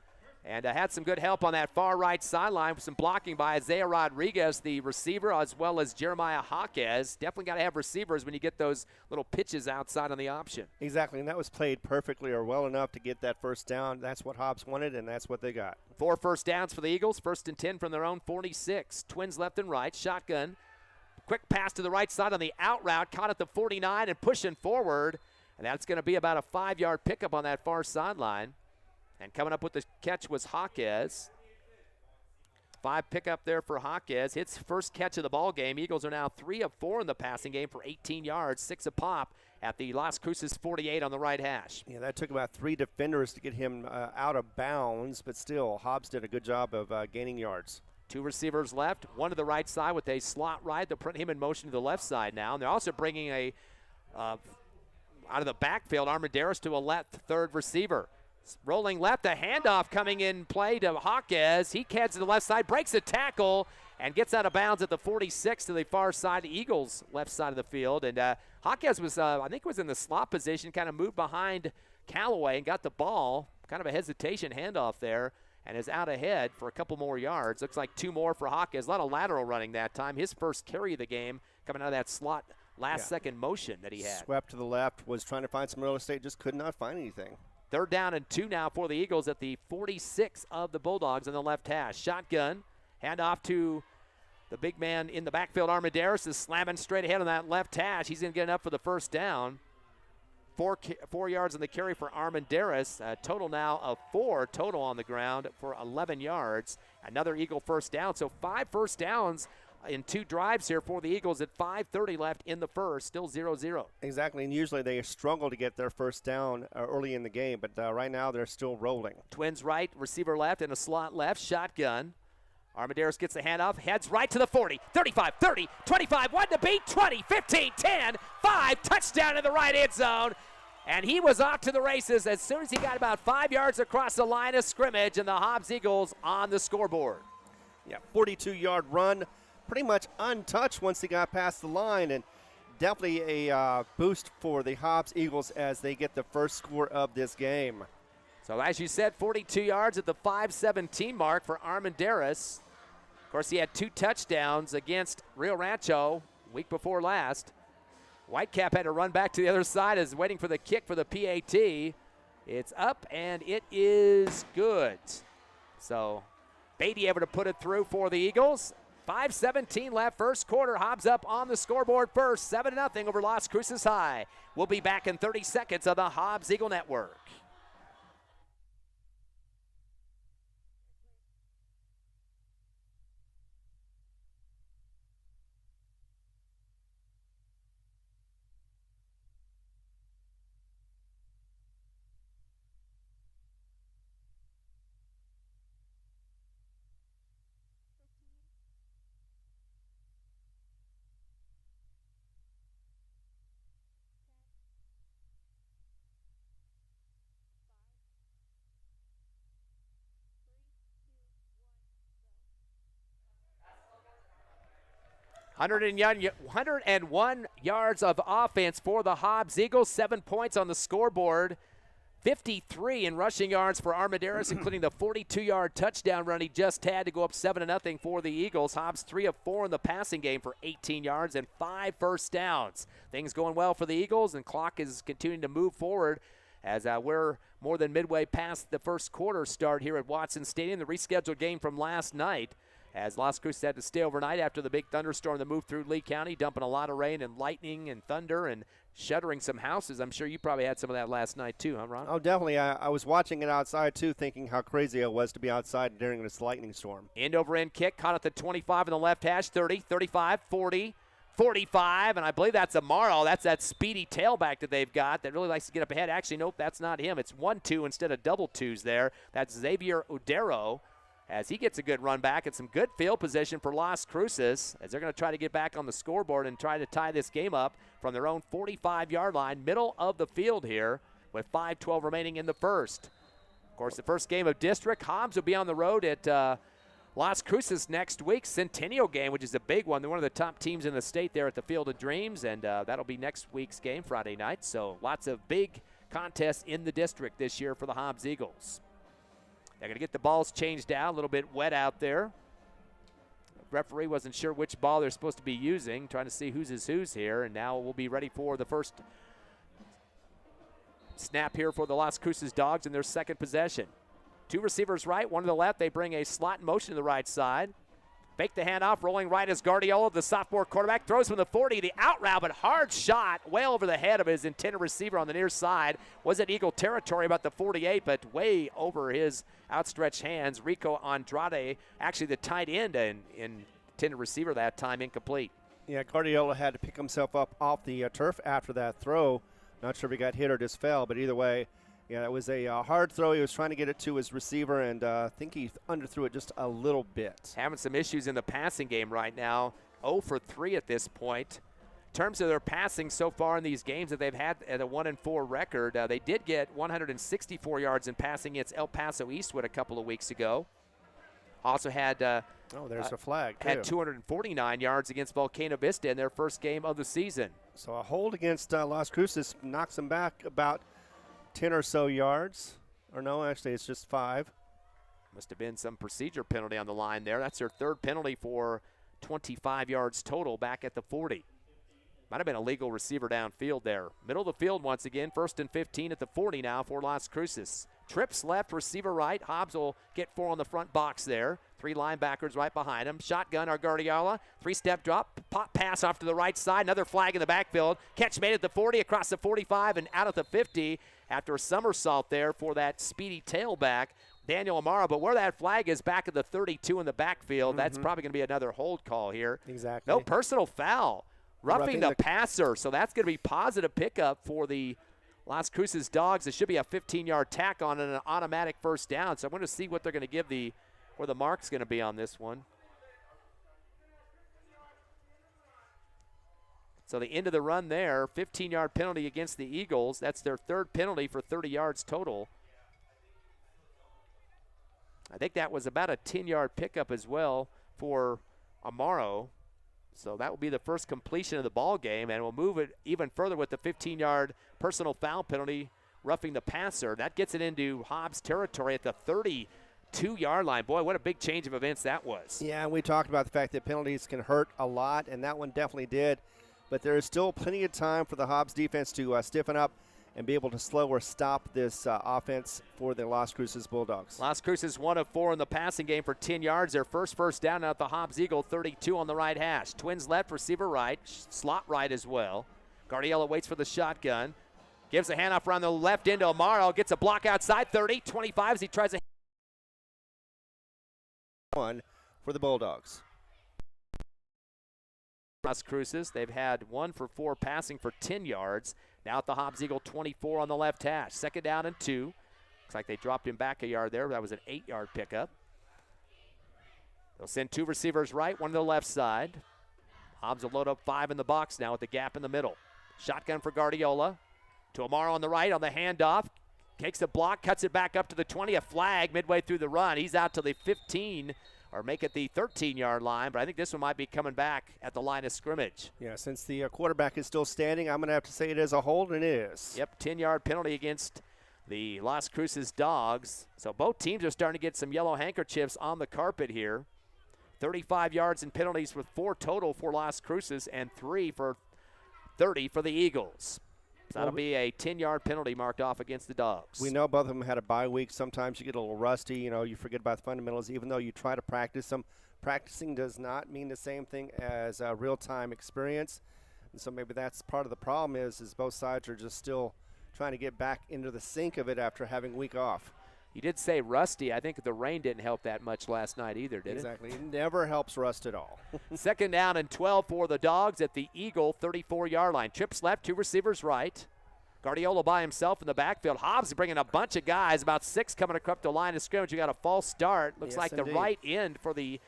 And had some good help on that far right sideline with some blocking by Isaiah Rodriguez, the receiver, as well as Jeremiah Hawkes. Definitely got to have receivers when you get those little pitches outside on the option. Exactly, and that was played perfectly or well enough to get that first down. That's what Hobbs wanted, and that's what they got. 4 first downs for the Eagles. 1st and 10 from their own 46. Twins left and right. Shotgun. Quick pass to the right side on the out route. Caught at the 49 and pushing forward. And that's going to be about a 5-yard pickup on that far sideline. And coming up with the catch was Hawkes. 5 pickup there for Hawkes. Hits first catch of the ball game. Eagles are now 3 of 4 in the passing game for 18 yards, 6 a pop at the Las Cruces 48 on the right hash. Yeah, that took about 3 defenders to get him out of bounds, but still, Hobbs did a good job of gaining yards. 2 receivers left, 1 to the right side with a slot right. They'll put him in motion to the left side now. And they're also bringing out of the backfield, Armendariz to a left 3rd receiver. Rolling left, a handoff coming in play to Hawkes. He heads to the left side, breaks a tackle, and gets out of bounds at the 46 to the far side, Eagles' left side of the field. And Hawkes was, I think, was in the slot position, kind of moved behind Callaway and got the ball. Kind of a hesitation handoff there, and is out ahead for a couple more yards. Looks like 2 more for Hawkes. A lot of lateral running that time. His first carry of the game coming out of that slot last-second motion that he had. Swept to the left, was trying to find some real estate, just could not find anything. 3rd down and 2 now for the Eagles at the 46 of the Bulldogs on the left hash. Shotgun, handoff to the big man in the backfield. Armendariz is slamming straight ahead on that left hash. He's going to get enough for the first down. 4 yards on the carry for Armendariz. A total now of 4 total on the ground for 11 yards. Another Eagle first down. So 5 first downs in 2 drives here for the Eagles at 5:30 left in the first. Still 0-0. Exactly, and usually they struggle to get their first down early in the game, but right now they're still rolling. Twins right, receiver left, and a slot left. Shotgun. Armendariz gets the handoff, heads right to the 40, 35, 30, 25, 1 to beat, 20, 15, 10, 5, touchdown in the right end zone. And he was off to the races as soon as he got about 5 yards across the line of scrimmage, and the Hobbs Eagles on the scoreboard. Yeah, 42-yard run, pretty much untouched once he got past the line, and definitely a boost for the Hobbs Eagles as they get the first score of this game. So as you said, 42 yards at the 5:17 mark for Armendariz. Of course, he had 2 touchdowns against Rio Rancho week before last. Whitecap had to run back to the other side as waiting for the kick for the PAT. It's up, and it is good. So Beatty able to put it through for the Eagles. 5:17 left, first quarter. Hobbs up on the scoreboard first, 7-0 over Las Cruces High. We'll be back in 30 seconds on the Hobbs Eagle Network. .101 yards of offense for the Hobbs Eagles, 7 points on the scoreboard. 53 in rushing yards for Armendariz, including the 42-yard touchdown run he just had to go up 7-0 for the Eagles. Hobbs 3 of 4 in the passing game for 18 yards and 5 first downs. Things going well for the Eagles, and clock is continuing to move forward as we're more than midway past the first quarter start here at Watson Stadium, the rescheduled game from last night, as Las Cruces had to stay overnight after the big thunderstorm that moved through Lee County, dumping a lot of rain and lightning and thunder and shuttering some houses. I'm sure you probably had some of that last night too, huh, Ron? Oh, definitely. I was watching it outside too, thinking how crazy it was to be outside during this lightning storm. End-over-end kick, caught at the 25 on the left hash, 30, 35, 40, 45, and I believe that's Amaro. That's that speedy tailback that they've got that really likes to get up ahead. Actually, nope, that's not him. It's 1-2 instead of double twos there. That's Xavier Udero, as he gets a good run back and some good field position for Las Cruces, as they're going to try to get back on the scoreboard and try to tie this game up from their own 45-yard line, middle of the field here, with 5:12 remaining in the first. Of course, the first game of district, Hobbs will be on the road at Las Cruces next week. Centennial game, which is a big one. They're one of the top teams in the state there at the Field of Dreams, and that'll be next week's game, Friday night. So lots of big contests in the district this year for the Hobbs Eagles. They're going to get the balls changed out, a little bit wet out there. The referee wasn't sure which ball they're supposed to be using, trying to see whose is whose here, and now we'll be ready for the first snap here for the Las Cruces Dogs in their second possession. 2 receivers right, 1 to the left. They bring a slot in motion to the right side. Fake the handoff, rolling right is Guardiola, the sophomore quarterback. Throws from the 40, the out route, but hard shot, way over the head of his intended receiver on the near side. Was at Eagle territory, about the 48, but way over his outstretched hands. Rico Andrade, actually the tight end and intended receiver that time, incomplete. Yeah, Guardiola had to pick himself up off the turf after that throw. Not sure if he got hit or just fell, but either way, yeah, it was a hard throw. He was trying to get it to his receiver, and I think he underthrew it just a little bit. Having some issues in the passing game right now. 0 for 3 at this point. In terms of their passing so far in these games that they've had at a 1-4 record, they did get 164 yards in passing against El Paso Eastwood a couple of weeks ago. Also had there's a flag too. Had 249 yards against Volcano Vista in their first game of the season. So a hold against Las Cruces knocks them back about 10 or so yards. Or no, actually it's just 5. Must have been some procedure penalty on the line there. That's their third penalty for 25 yards total back at the 40. Might have been a legal receiver downfield there. Middle of the field once again, 1st and 15 at the 40 now for Las Cruces. Trips left, receiver right. Hobbs will get 4 on the front box there. 3 linebackers right behind him. Shotgun or Guardiola. 3-step drop. Pop pass off to the right side. Another flag in the backfield. Catch made at the 40, across the 45, and out at the 50 after a somersault there for that speedy tailback, Daniel Amaro. But where that flag is back at the 32 in the backfield, that's probably going to be another hold call here. Exactly. No personal foul. Roughing the passer, so that's going to be positive pickup for the Las Cruces Dawgs. It should be a 15-yard tack on an automatic first down. So I'm going to see what they're going to give where the mark's going to be on this one. So the end of the run there, 15-yard penalty against the Eagles. That's their third penalty for 30 yards total. I think that was about a 10-yard pickup as well for Amaro. So that will be the first completion of the ball game, and we'll move it even further with the 15-yard personal foul penalty, roughing the passer. That gets it into Hobbs territory at the 32-yard line. Boy, what a big change of events that was. Yeah, and we talked about the fact that penalties can hurt a lot, and that one definitely did. But there is still plenty of time for the Hobbs defense to stiffen up and be able to slow or stop this offense for the Las Cruces Bulldogs. Las Cruces 1 of 4 in the passing game for 10 yards. Their first down at the Hobbs Eagle, 32 on the right hash. Twins left, receiver right, slot right as well. Guardiola waits for the shotgun. Gives a handoff around the left end to Amaro. Gets a block outside, 30, 25 as he tries to. One for the Bulldogs. Las Cruces, they've had 1 for 4 passing for 10 yards. Now at the Hobbs Eagle, 24 on the left hash. 2nd down and 2. Looks like they dropped him back a yard there. That was an 8-yard pickup. They'll send 2 receivers right, 1 to the left side. Hobbs will load up 5 in the box now with the gap in the middle. Shotgun for Guardiola. To Amaro on the right on the handoff. Takes the block, cuts it back up to the 20. A flag midway through the run. He's out to the 15, or make it the 13-yard line, but I think this one might be coming back at the line of scrimmage. Yeah, since the quarterback is still standing, I'm going to have to say it is a hold, and it is. Yep, 10-yard penalty against the Las Cruces Dawgs. So both teams are starting to get some yellow handkerchiefs on the carpet here. 35 yards in penalties with 4 total for Las Cruces and 3 for 30 for the Eagles. So that'll be a 10-yard penalty marked off against the Dawgs. We know both of them had a bye week. Sometimes you get a little rusty. You forget about the fundamentals, even though you try to practice them. Practicing does not mean the same thing as real-time experience. And so maybe that's part of the problem is both sides are just still trying to get back into the sync of it after having week off. You did say rusty. I think the rain didn't help that much last night either, did it? Exactly. It never helps rust at all. 2nd down and 12 for the Dawgs at the Eagle 34-yard line. Trips left, 2 receivers right. Guardiola by himself in the backfield. Hobbs bringing a bunch of guys, about 6 coming across the line of scrimmage. You got a false start. Looks like indeed. The right end for the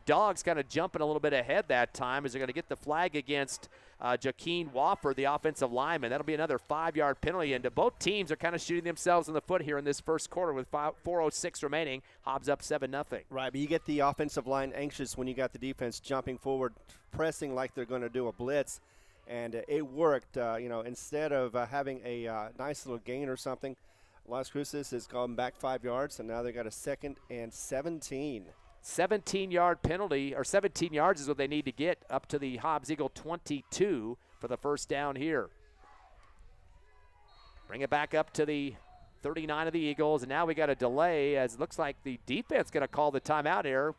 Dawgs kind of jumping a little bit ahead that time as they're going to get the flag against Joaquin Wofford, the offensive lineman. That'll be another 5-yard penalty. And both teams are kind of shooting themselves in the foot here in this first quarter with 4:06 remaining. Hobbs up 7-0. Right, but you get the offensive line anxious when you got the defense jumping forward, pressing like they're going to do a blitz. And it worked. Instead of having a nice little gain or something, Las Cruces has gone back 5 yards, and now they got a 2nd and 17. 17-yard penalty, or 17 yards is what they need to get up to the Hobbs Eagle 22 for the first down here. Bring it back up to the 39 of the Eagles, and now we got a delay as it looks like the defense going to call the timeout here.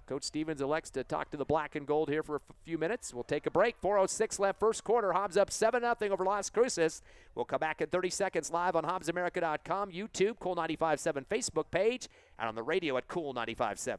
Coach Stevens elects to talk to the black and gold here for a few minutes. We'll take a break. 4:06 left first quarter. Hobbs up 7-0 over Las Cruces. We'll come back in 30 seconds live on HobbsAmerica.com, YouTube, Cool 95.7 Facebook page, and on the radio at Cool 95.7.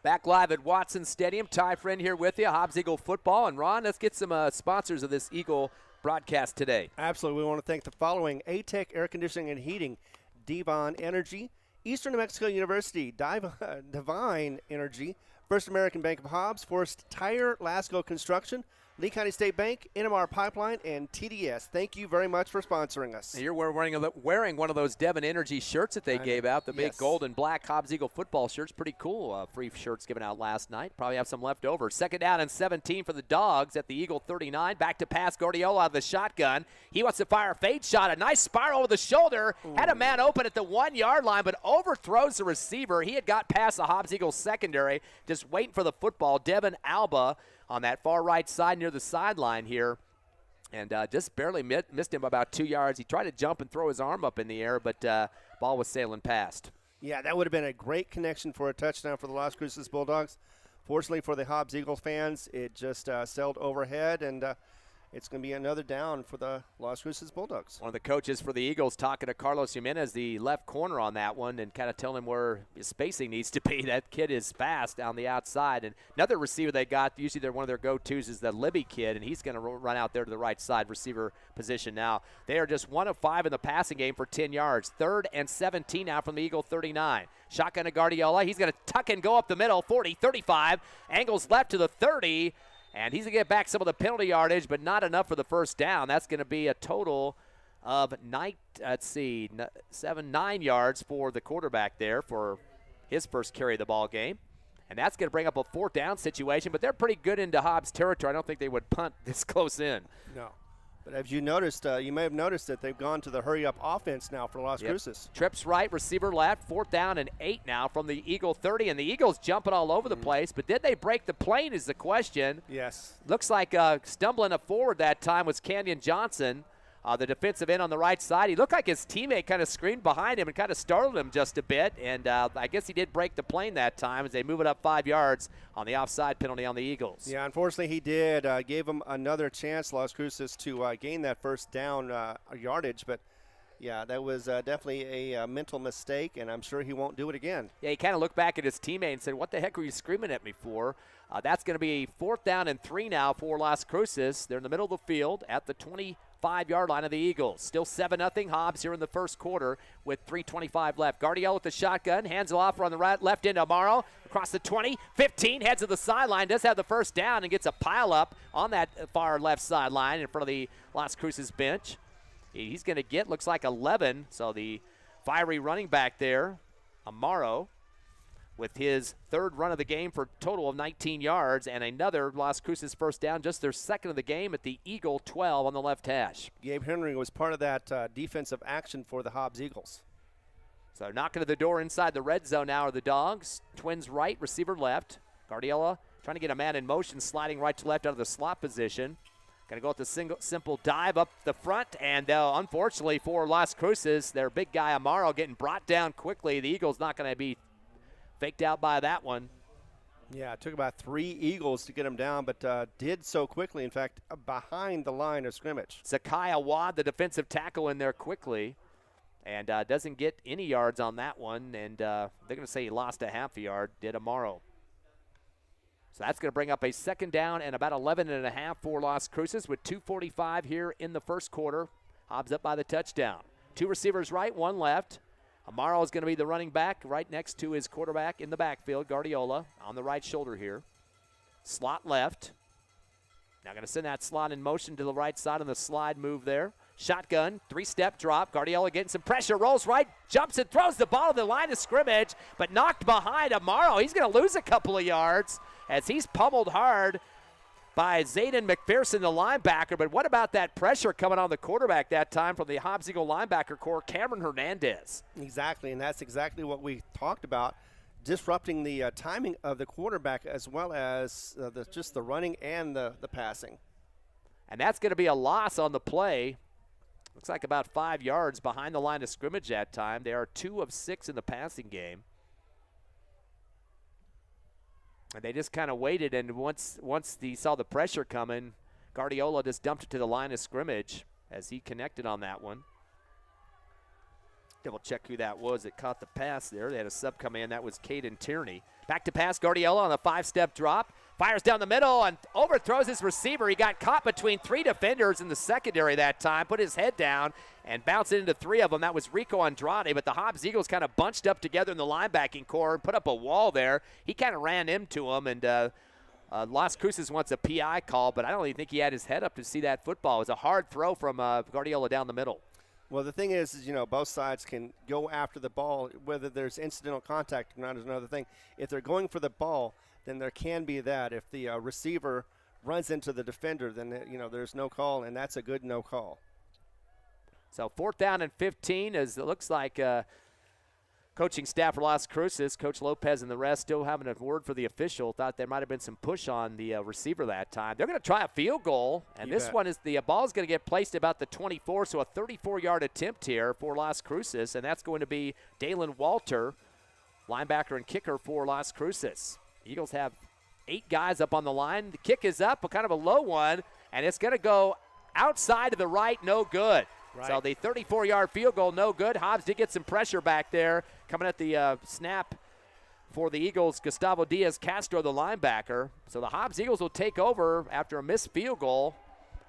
Back live at Watson Stadium. Ty Friend here with you, Hobbs Eagle Football. And Ron, let's get some sponsors of this Eagle broadcast today. Absolutely. We want to thank the following: A-Tech Air Conditioning and Heating, Devon Energy, Eastern New Mexico University, Divine Energy, First American Bank of Hobbs, Forest Tire, Lasco Construction, Lee County State Bank, NMR Pipeline, and TDS. Thank you very much for sponsoring us. You're wearing one of those Devon Energy shirts that they gave out, the big gold and black Hobbs Eagle football shirts. Pretty cool. Free shirts given out last night. Probably have some left over. Second down and 17 for the Dawgs at the Eagle 39. Back to pass, Guardiola out of the shotgun. He wants to fire a fade shot. A nice spiral over the shoulder. Ooh. Had a man open at the 1-yard line, but overthrows the receiver. He had got past the Hobbs Eagle secondary, just waiting for the football. Devin Alba on that far right side near the sideline here, and just barely missed him by about 2 yards. He tried to jump and throw his arm up in the air, but ball was sailing past. Yeah, that would have been a great connection for a touchdown for the Las Cruces Bulldogs. Fortunately for the Hobbs Eagle fans, it just sailed overhead, and it's going to be another down for the Las Cruces Bulldogs. One of the coaches for the Eagles talking to Carlos Jimenez, the left corner on that one, and kind of telling him where his spacing needs to be. That kid is fast down the outside. And another receiver they got, usually they're one of their go-tos, is the Libby kid, and he's going to run out there to the right side receiver position now. They are just 1 of 5 in the passing game for 10 yards. 3rd and 17 now from the Eagle 39. Shotgun to Guardiola. He's going to tuck and go up the middle, 40, 35. Angles left to the 30. And he's going to get back some of the penalty yardage, but not enough for the first down. That's going to be a total of 9 yards for the quarterback there for his first carry of the ball game. And that's going to bring up a 4th down situation, but they're pretty good into Hobbs territory. I don't think they would punt this close in. No. But as you noticed, you may have noticed that they've gone to the hurry-up offense now for Las Cruces. Trips right, receiver left, 4th down and 8 now from the Eagle 30. And the Eagles jumping all over the place, but did they break the plane is the question. Yes. Looks like stumbling up forward that time was Canyon Johnson, the defensive end on the right side. He looked like his teammate kind of screamed behind him and kind of startled him just a bit. And I guess he did break the plane that time as they move it up 5 yards on the offside penalty on the Eagles. Yeah, unfortunately he did. Gave him another chance, Las Cruces, to gain that first down yardage. But, yeah, that was definitely a mental mistake, and I'm sure he won't do it again. Yeah, he kind of looked back at his teammate and said, what the heck were you screaming at me for? That's going to be 4th down and 3 now for Las Cruces. They're in the middle of the field at the 25-yard line of the Eagles. Still 7-0 Hobbs here in the first quarter with 3:25 left. Guardiola with the shotgun, hands it off on the right, left into Amaro, across the 20, 15, heads to the sideline, does have the first down and gets a pile up on that far left sideline in front of the Las Cruces bench. He's going to get, looks like 11, so the fiery running back there, Amaro, with his 3rd run of the game for a total of 19 yards, and another Las Cruces first down, just their 2nd of the game at the Eagle 12 on the left hash. Gabe Henry was part of that defensive action for the Hobbs Eagles. So knocking to the door inside the red zone now are the Dawgs. Twins right, receiver left. Guardiola trying to get a man in motion, sliding right to left out of the slot position. Going to go with the simple dive up the front, and unfortunately for Las Cruces, their big guy Amaro getting brought down quickly. The Eagles not going to be faked out by that one. Yeah, it took about 3 Eagles to get him down, but did so quickly, in fact, behind the line of scrimmage. Zakai Awad, the defensive tackle, in there quickly, and doesn't get any yards on that one, and they're going to say he lost a half a yard, did Amaro. So that's going to bring up a 2nd down and about 11.5 for Las Cruces with 2:45 here in the first quarter. Hobbs up by the touchdown. 2 receivers right, 1 left. Amaro is going to be the running back right next to his quarterback in the backfield, Guardiola, on the right shoulder here. Slot left. Now going to send that slot in motion to the right side on the slide move there. Shotgun, 3-step drop. Guardiola getting some pressure, rolls right, jumps and throws the ball to the line of scrimmage, but knocked behind Amaro. He's going to lose a couple of yards as he's pummeled hard by Zayden McPherson, the linebacker. But what about that pressure coming on the quarterback that time from the Hobbs Eagle linebacker core, Cameron Hernandez? Exactly, and that's exactly what we talked about, disrupting the timing of the quarterback as well as just the running and the passing. And that's going to be a loss on the play. Looks like about 5 yards behind the line of scrimmage that time. They are 2 of 6 in the passing game. And they just kind of waited, and once he saw the pressure coming, Guardiola just dumped it to the line of scrimmage as he connected on that one. Double check who that was that caught the pass there. They had a sub come in. That was Caden Tierney. Back to pass, Guardiola on a 5-step drop. Fires down the middle and overthrows his receiver. He got caught between 3 defenders in the secondary that time, put his head down and bounced it into 3 of them. That was Rico Andrade, but the Hobbs Eagles kind of bunched up together in the linebacking core and put up a wall there. He kind of ran into him, and Las Cruces wants a PI call, but I don't even think he had his head up to see that football. It was a hard throw from Guardiola down the middle. Well, the thing is, both sides can go after the ball. Whether there's incidental contact or not is another thing. If they're going for the ball, then there can be that. If the receiver runs into the defender, then, there's no call, and that's a good no call. So 4th down and 15, as it looks like coaching staff for Las Cruces, Coach Lopez and the rest still having a word for the official. Thought there might have been some push on the receiver that time. They're going to try a field goal, and one is the ball is going to get placed about the 24, so a 34-yard attempt here for Las Cruces, and that's going to be Dalen Walter, linebacker and kicker for Las Cruces. Eagles have 8 guys up on the line. The kick is up, but kind of a low one, and it's going to go outside to the right, no good. Right. So the 34-yard field goal, no good. Hobbs did get some pressure back there. Coming at the snap for the Eagles, Gustavo Diaz-Castro, the linebacker. So the Hobbs Eagles will take over after a missed field goal.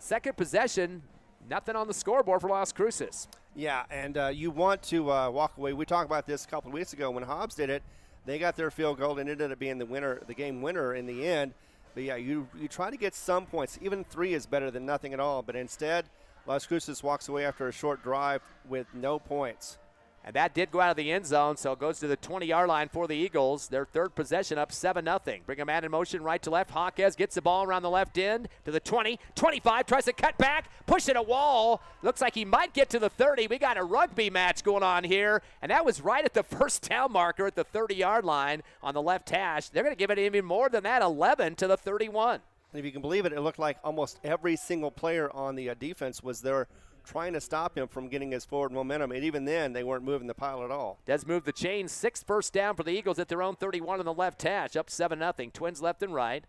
Second possession, nothing on the scoreboard for Las Cruces. Yeah, and you want to walk away. We talked about this a couple of weeks ago when Hobbs did it. They got their field goal and ended up being the game winner in the end. But, yeah, you try to get some points. Even 3 is better than nothing at all. But instead, Las Cruces walks away after a short drive with no points. And that did go out of the end zone, so it goes to the 20-yard line for the Eagles. Their third possession up 7-0. Bring a man in motion right to left. Hawkes gets the ball around the left end to the 20, 25, tries to cut back, push it a wall. Looks like he might get to the 30. We got a rugby match going on here, and that was right at the first down marker at the 30-yard line on the left hash. They're going to give it even more than that, 11 to the 31. And if you can believe it, it looked like almost every single player on the defense was there trying to stop him from getting his forward momentum. And even then, they weren't moving the pile at all. Does move the chain. 6th first down for the Eagles at their own 31 on the left hash. Up 7-0. Twins left and right.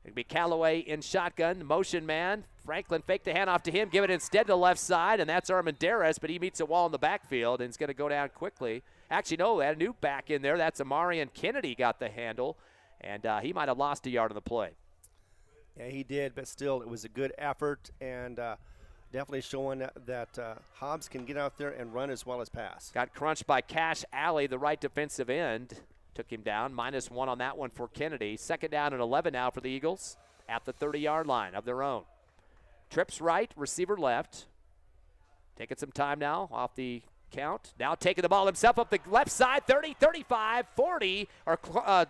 It'll be Callaway in shotgun. Motion man. Franklin faked the handoff to him. Give it instead to the left side, and that's Armendariz, but he meets a wall in the backfield, and it's going to go down quickly. Actually, no, they had a new back in there. That's Amarian Kennedy got the handle, and he might have lost a yard on the play. Yeah, he did, but still, it was a good effort, and definitely showing that Hobbs can get out there and run as well as pass. Got crunched by Cash Alley, the right defensive end. Took him down. -1 on that one for Kennedy. 2nd down and 11 now for the Eagles at the 30-yard line of their own. Trips right, receiver left. Taking some time now off the count. Now taking the ball himself up the left side, 30, 35, 40, or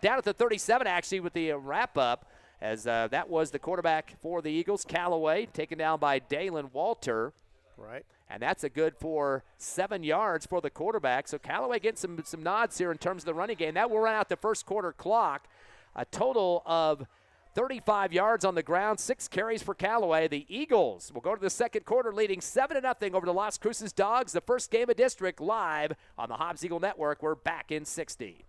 down at the 37 actually with the wrap-up. As that was the quarterback for the Eagles, Callaway, taken down by Dalen Walter. Right. And that's a good for 7 yards for the quarterback. So Callaway getting some nods here in terms of the running game. That will run out the first quarter clock. A total of 35 yards on the ground, 6 carries for Callaway. The Eagles will go to the second quarter leading 7-0 over the Las Cruces Dawgs. The first game of district live on the Hobbs Eagle Network. We're back in 60.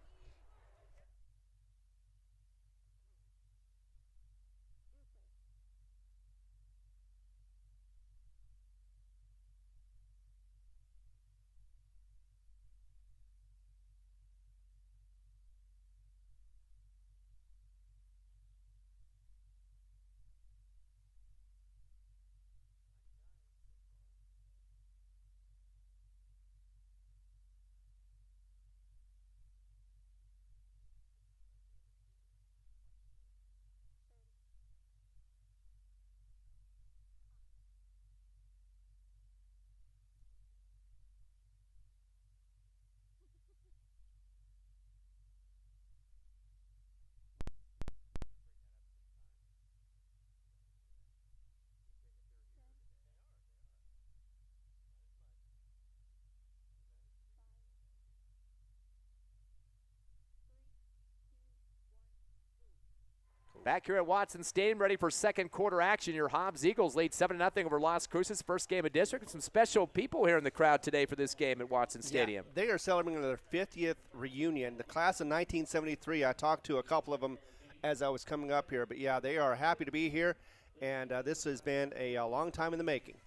Back here at Watson Stadium, ready for second quarter action. Your Hobbs Eagles lead 7-0 over Las Cruces, first game of district. Some special people here in the crowd today for this game at Watson Stadium. Yeah, they are celebrating their 50th reunion. The class of 1973, I talked to a couple of them as I was coming up here. But, yeah, they are happy to be here, and this has been a long time in the making.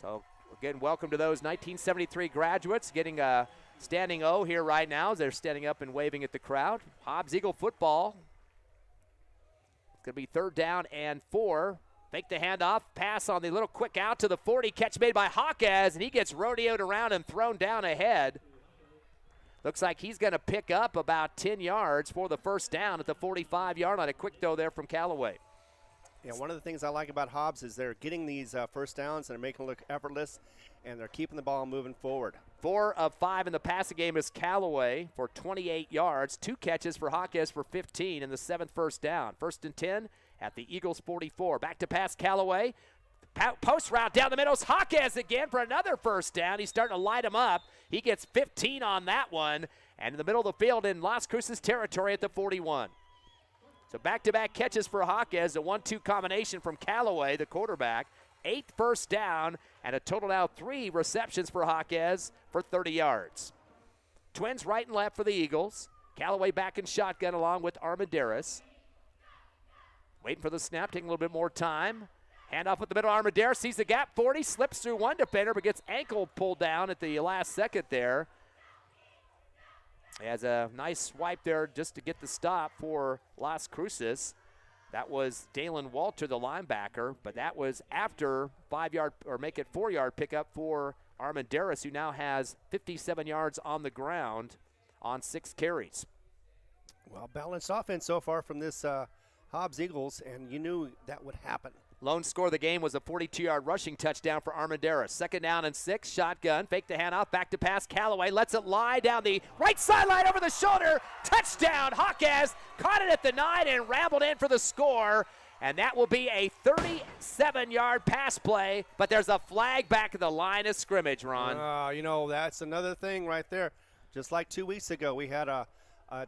So We're getting welcome to those 1973 graduates, getting a standing O here right now as they're standing up and waving at the crowd. Hobbs Eagle football. It's going to be 3rd down and 4. Fake the handoff, pass on the little quick out to the 40. Catch made by Hawkes, and he gets rodeoed around and thrown down ahead. Looks like he's going to pick up about 10 yards for the first down at the 45-yard line. A quick throw there from Callaway. Yeah, one of the things I like about Hobbs is they're getting these first downs and they're making it look effortless, and they're keeping the ball moving forward. 4 of 5 in the passing game is Callaway for 28 yards. 2 catches for Hawkes for 15 in the 7th first down. 1st and 10 at the Eagles' 44. Back to pass Callaway. Post route down the middle. Hawkes again for another first down. He's starting to light him up. He gets 15 on that one. And in the middle of the field in Las Cruces territory at the 41. So back-to-back catches for Hawkes. A 1-2 combination from Callaway, the quarterback. 8th first down, and a total now 3 receptions for Hawkes for 30 yards. Twins right and left for the Eagles. Callaway back in shotgun along with Armendariz. Waiting for the snap, taking a little bit more time. Handoff with the middle. Armendariz sees the gap. 40, slips through one defender, but gets ankle pulled down at the last second there. He has a nice swipe there just to get the stop for Las Cruces. That was Dalen Walter, the linebacker, but that was after 5-yard or make it 4-yard pickup for Armendariz, who now has 57 yards on the ground on 6 carries. Well, balanced offense so far from this Hobbs Eagles, and you knew that would happen. Lone score of the game was a 42-yard rushing touchdown for Armendariz. 2nd down and 6, shotgun, fake the handoff, back to pass. Callaway lets it lie down the right sideline over the shoulder. Touchdown, Hawkes caught it at the 9 and rambled in for the score. And that will be a 37-yard pass play, but there's a flag back at the line of scrimmage, Ron. You know, that's another thing right there. Just like 2 weeks ago, we had a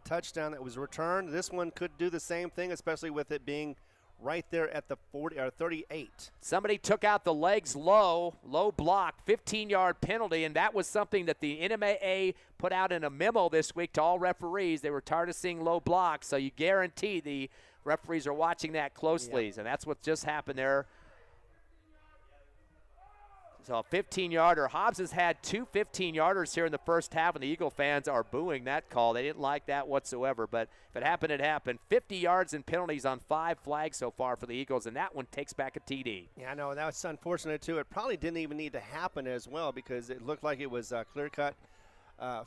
touchdown that was returned. This one could do the same thing, especially with it being right there at the 40 or 38. Somebody took out the legs low block, 15-yard penalty, and that was something that the NMAA put out in a memo this week to all referees. They were tired of seeing low blocks, so you guarantee the referees are watching that closely, and that's what just happened there. So a 15-yarder. Hobbs has had 2 15-yarders here in the first half, and the Eagle fans are booing that call. They didn't like that whatsoever, but if it happened, it happened. 50 yards and penalties on 5 flags so far for the Eagles, and that one takes back a TD. Yeah, I know. That's unfortunate, too. It probably didn't even need to happen as well because it looked like it was clear-cut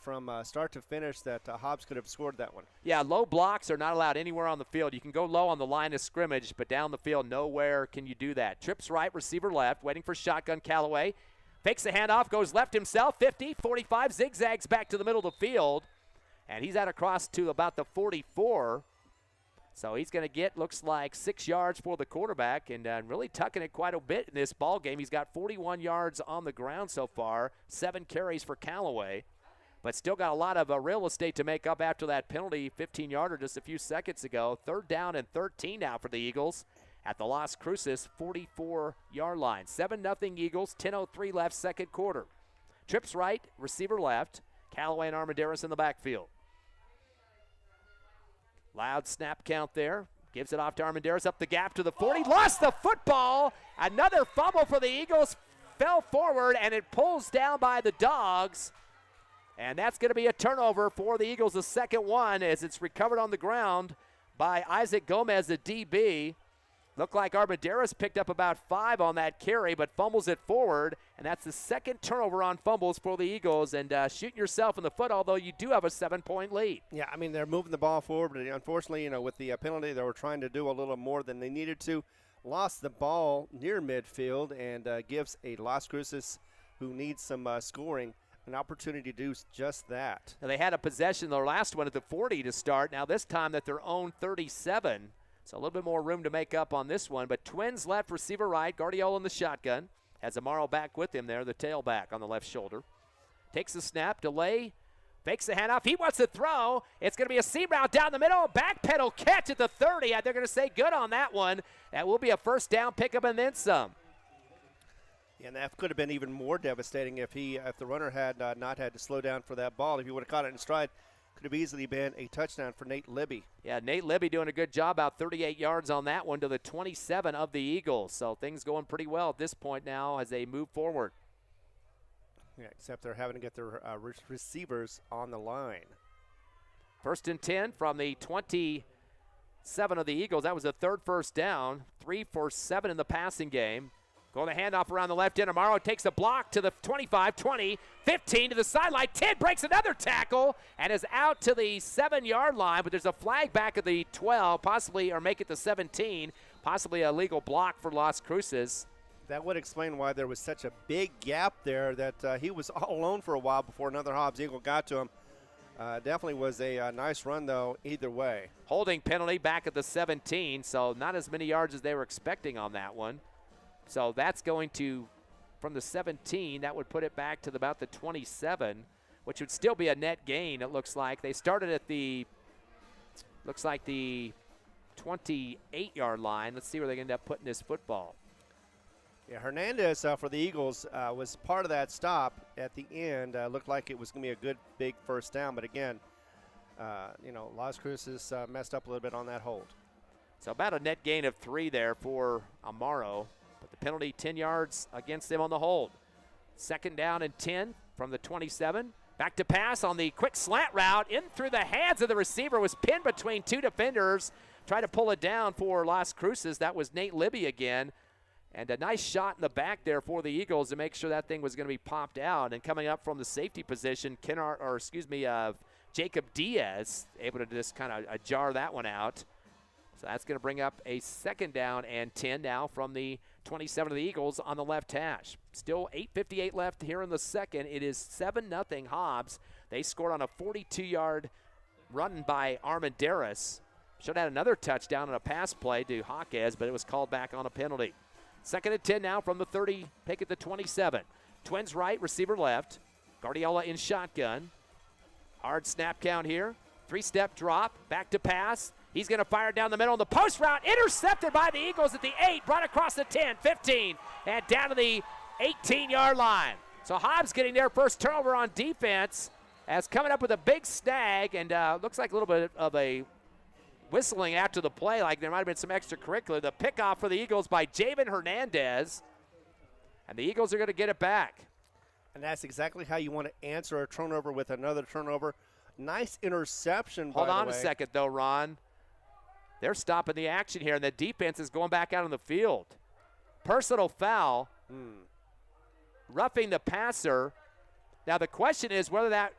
from start to finish that Hobbs could have scored that one. Yeah, low blocks are not allowed anywhere on the field. You can go low on the line of scrimmage, but down the field, nowhere can you do that. Trips right, receiver left, waiting for shotgun. Callaway fakes the handoff, goes left himself, 50, 45, zigzags back to the middle of the field, and he's out across to about the 44. So he's going to get, looks like, 6 yards for the quarterback, and really tucking it quite a bit in this ball game. He's got 41 yards on the ground so far, 7 carries for Callaway, but still got a lot of real estate to make up after that penalty, 15-yarder just a few seconds ago. 3rd down and 13 now for the Eagles at the Las Cruces 44-yard line. 7-0 Eagles, 10:03 left, second quarter. Trips right, receiver left. Callaway and Armendariz in the backfield. Loud snap count there. Gives it off to Armendariz up the gap to the 40. Lost the football. Another fumble for the Eagles. Fell forward, and it pulls down by the Dawgs. And that's going to be a turnover for the Eagles, the second one, as it's recovered on the ground by Isaac Gomez, the DB. Looked like Armendariz picked up about 5 on that carry, but fumbles it forward, and that's the second turnover on fumbles for the Eagles, and shooting yourself in the foot, although you do have a 7-point lead. Yeah, I mean, they're moving the ball forward, but unfortunately, with the penalty, they were trying to do a little more than they needed to. Lost the ball near midfield and gives a Las Cruces, who needs some scoring, an opportunity to do just that. Now they had a possession, their last one at the 40 to start. Now this time at their own 37. So a little bit more room to make up on this one. But Twins left, receiver right, Guardiola in the shotgun. Has Amaro back with him there, the tailback on the left shoulder. Takes the snap, delay, fakes the handoff. He wants to throw. It's going to be a seam route down the middle. Back pedal catch at the 30. They're going to say good on that one. That will be a first down pickup and then some. And that could have been even more devastating if the runner had not had to slow down for that ball. If he would have caught it in stride, could have easily been a touchdown for Nate Libby. Yeah, Nate Libby doing a good job, about 38 yards on that one to the 27 of the Eagles. So things going pretty well at this point now as they move forward. Yeah, except they're having to get their receivers on the line. 1st and 10 from the 27 of the Eagles. That was the third first down. 3 for 7 in the passing game. Going the handoff around the left end. Amaro takes a block to the 25, 20, 15 to the sideline. 10 breaks another tackle and is out to the 7-yard line, but there's a flag back at the 12, possibly, or make it the 17, possibly a legal block for Las Cruces. That would explain why there was such a big gap there, that he was all alone for a while before another Hobbs Eagle got to him. Definitely was a nice run, though, either way. Holding penalty back at the 17, so not as many yards as they were expecting on that one. So that's going to, from the 17, that would put it back to about the 27, which would still be a net gain, it looks like. They started at the 28-yard line. Let's see where they end up putting this football. Yeah, Hernandez for the Eagles was part of that stop at the end. Looked like it was going to be a good, big first down. But again, Las Cruces messed up a little bit on that hold. So about a net gain of 3 there for Amaro. But the penalty, 10 yards against them on the hold. 2nd down and 10 from the 27. Back to pass on the quick slant route. In through the hands of the receiver. Was pinned between 2 defenders. Tried to pull it down for Las Cruces. That was Nate Libby again. And a nice shot in the back there for the Eagles to make sure that thing was going to be popped out. And coming up from the safety position, Jacob Diaz, able to just kind of jar that one out. So that's going to bring up a 2nd down and 10 now from the 27 of the Eagles on the left hash. Still 8:58 left here in the second. It is 7-0 Hobbs. They scored on a 42-yard run by Armendariz. Should have had another touchdown on a pass play to Hawkes, but it was called back on a penalty. 2nd and 10 now from the 30, pick at the 27. Twins right, receiver left. Guardiola in shotgun. Hard snap count here. 3-step drop, back to pass. He's going to fire down the middle. The post route intercepted by the Eagles at the 8, brought across the 10, 15, and down to the 18-yard line. So Hobbs getting their first turnover on defense as coming up with a big snag, and looks like a little bit of a whistling after the play, like there might have been some extracurricular. The pickoff for the Eagles by Javen Hernandez, and the Eagles are going to get it back. And that's exactly how you want to answer a turnover with another turnover. Nice interception, by the way. Hold on a second, though, Ron. They're stopping the action here, and the defense is going back out on the field. Personal foul, roughing the passer. Now the question is whether that,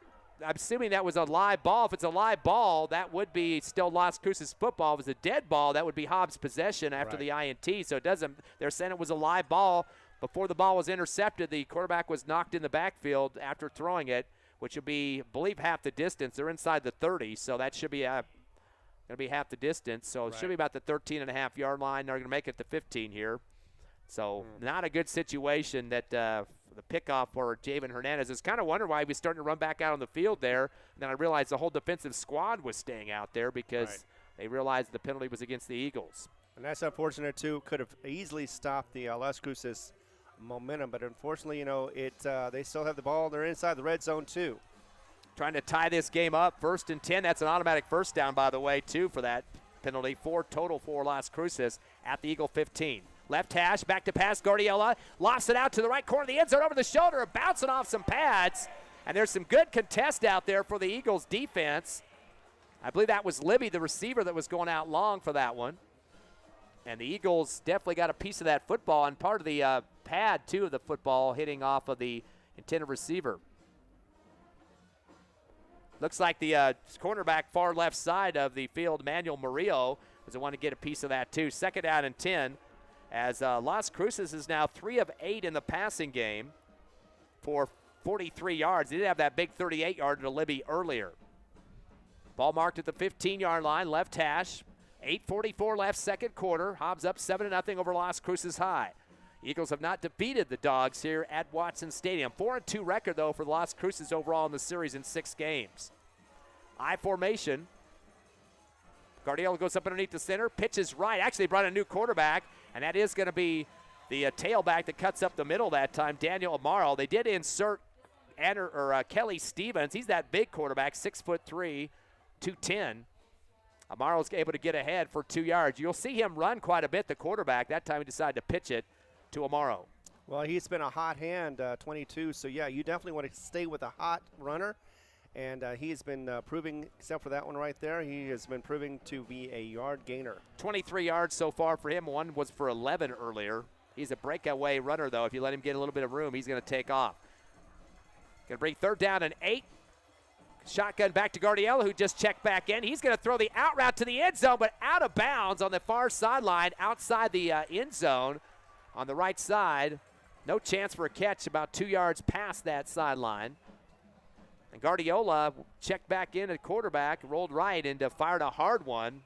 I'm assuming that was a live ball. If it's a live ball, that would be still Las Cruces football. If it was a dead ball, that would be Hobbs' possession after the INT. So it doesn't, they're saying it was a live ball. Before the ball was intercepted, the quarterback was knocked in the backfield after throwing it, which would be, I believe, half the distance. They're inside the 30, so that should be going to be half the distance. So it should be about the 13.5-yard line. They're going to make it to 15 here. So not a good situation that the pickoff for Javen Hernandez. I was kind of wondering why he was starting to run back out on the field there. And then I realized the whole defensive squad was staying out there because they realized the penalty was against the Eagles. And that's unfortunate, too. Could have easily stopped the Las Cruces momentum, but unfortunately, they still have the ball. They're inside the red zone, too. Trying to tie this game up. 1st and 10. That's an automatic first down, by the way, too, for that penalty. 4 total for Las Cruces at the Eagle 15. Left hash, back to pass. Guardiola lofts it out to the right corner of the end zone over the shoulder, bouncing off some pads. And there's some good contest out there for the Eagles defense. I believe that was Libby, the receiver, that was going out long for that one. And the Eagles definitely got a piece of that football, and part of the pad, too, of the football hitting off of the intended receiver. Looks like the cornerback far left side of the field, Manuel Murillo, was the one to get a piece of that, too. 2nd down and 10, as Las Cruces is now 3 of 8 in the passing game for 43 yards. They did have that big 38-yarder to Libby earlier. Ball marked at the 15-yard line, left hash. 8:44 left, second quarter. Hobbs up 7-0 over Las Cruces High. Eagles have not defeated the Dawgs here at Watson Stadium. 4-2 record, though, for Las Cruces overall in the series in 6 games. I formation. Guardiola goes up underneath the center, pitches right. Actually, brought a new quarterback, and that is going to be the tailback that cuts up the middle that time, Daniel Amaro. They did insert Kelly Stevens. He's that big quarterback, 6'3", 210. Amaro's able to get ahead for 2 yards. You'll see him run quite a bit, the quarterback. That time he decided to pitch it to Amaro. Well, he's been a hot hand, 22. So, yeah, you definitely want to stay with a hot runner. And he's been proving, except for that one right there, he has been proving to be a yard gainer. 23 yards so far for him. One was for 11 earlier. He's a breakaway runner, though. If you let him get a little bit of room, he's going to take off. Going to bring 3rd down and 8. Shotgun back to Guardiola, who just checked back in. He's going to throw the out route to the end zone, but out of bounds on the far sideline, outside the end zone on the right side. No chance for a catch about 2 yards past that sideline. And Guardiola checked back in at quarterback, rolled right, and fired a hard one.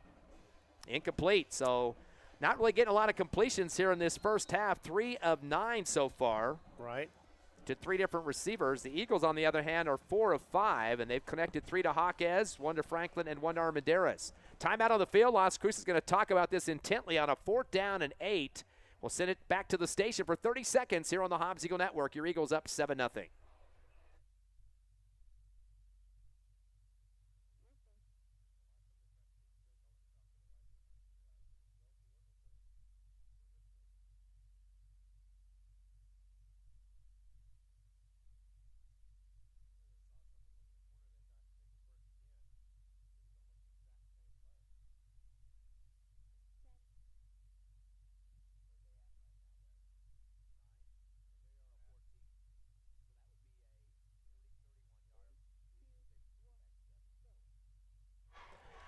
Incomplete. So not really getting a lot of completions here in this first half. 3 of 9 so far. Right. To 3 different receivers. The Eagles, on the other hand, are 4 of 5, and they've connected 3 to Hawkes, 1 to Franklin, and 1 to Armendariz. Timeout on the field. Las Cruces is going to talk about this intently on a 4th down and 8. We'll send it back to the station for 30 seconds here on the Hobbs Eagle Network. Your Eagles up 7-0.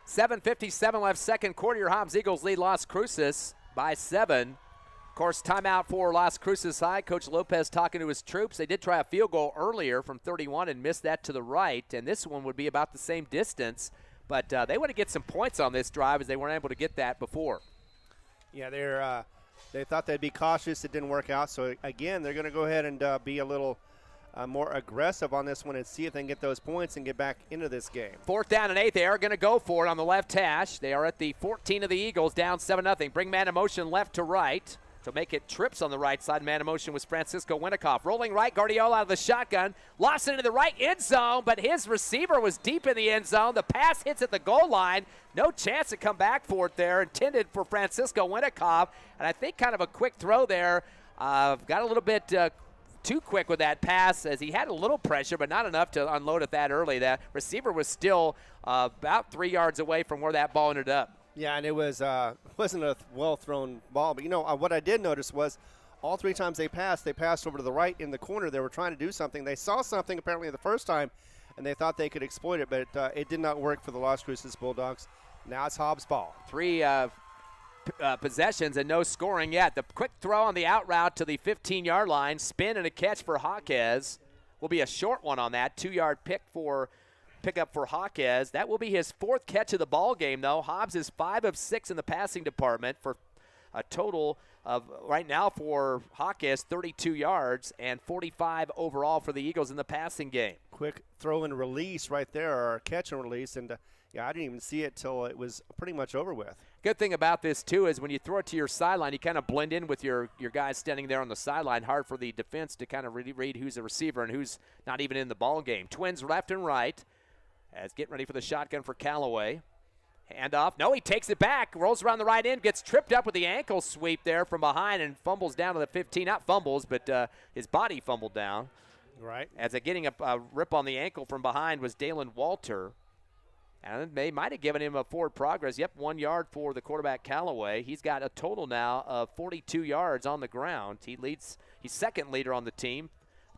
.7:57 left, second quarter. Your Hobbs Eagles lead Las Cruces by 7. Of course, timeout for Las Cruces High. Coach Lopez talking to his troops. They did try a field goal earlier from 31 and missed that to the right, and this one would be about the same distance, but they want to get some points on this drive as they weren't able to get that before. Yeah, they thought they'd be cautious. It didn't work out. So, again, they're going to go ahead and be a little more aggressive on this one and see if they can get those points and get back into this game. 4th down and 8. They are going to go for it on the left hash. They are at the 14 of the Eagles, down 7-0. Bring man in motion left to right to make it trips on the right side. Man in motion was Francisco Winikoff. Rolling right, Guardiola out of the shotgun. Lost it into the right end zone, but his receiver was deep in the end zone. The pass hits at the goal line. No chance to come back for it there. Intended for Francisco Winikoff. And I think kind of a quick throw there. Got a little bit too quick with that pass as he had a little pressure, but not enough to unload it that early. That receiver was still about 3 yards away from where that ball ended up. Yeah, and it wasn't a well-thrown ball. But, what I did notice was all 3 times they passed over to the right in the corner. They were trying to do something. They saw something apparently the first time, and they thought they could exploit it, but it did not work for the Las Cruces Bulldogs. Now it's Hobbs' ball. 3 possessions and no scoring yet. The quick throw on the out route to the 15-yard line, spin and a catch for Hawkes. Will be a short one on that. 2-yard pickup for Hawkes. That will be his 4th catch of the ball game, though. Hobbs is 5 of 6 in the passing department for a total of, right now for Hawkes, 32 yards and 45 overall for the Eagles in the passing game. Quick throw and release right there, or catch and release, and I didn't even see it till it was pretty much over with. Good thing about this, too, is when you throw it to your sideline, you kind of blend in with your guys standing there on the sideline. Hard for the defense to kind of read who's a receiver and who's not even in the ball game. Twins left and right as getting ready for the shotgun for Callaway. Handoff. No, he takes it back, rolls around the right end, gets tripped up with the ankle sweep there from behind and fumbles down to the 15. Not fumbles, but his body fumbled down. Right. As getting a rip on the ankle from behind was Dalen Walter. And they might have given him a forward progress. Yep, 1 yard for the quarterback Callaway. He's got a total now of 42 yards on the ground. He's second leader on the team.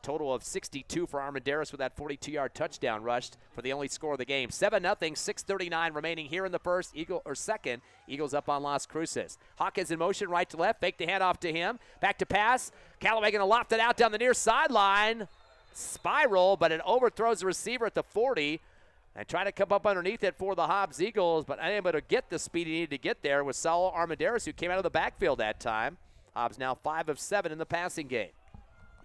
Total of 62 for Armendariz with that 42-yard touchdown rushed for the only score of the game. 7-0, 6:39 remaining here in the first. Second. Eagles up on Las Cruces. Hawkins in motion, right to left. Fake the handoff to him. Back to pass. Callaway going to loft it out down the near sideline. Spiral, but it overthrows the receiver at the 40. And trying to come up underneath it for the Hobbs Eagles, but unable to get the speed he needed to get there was Saul Armendariz, who came out of the backfield that time. Hobbs now 5 of 7 in the passing game.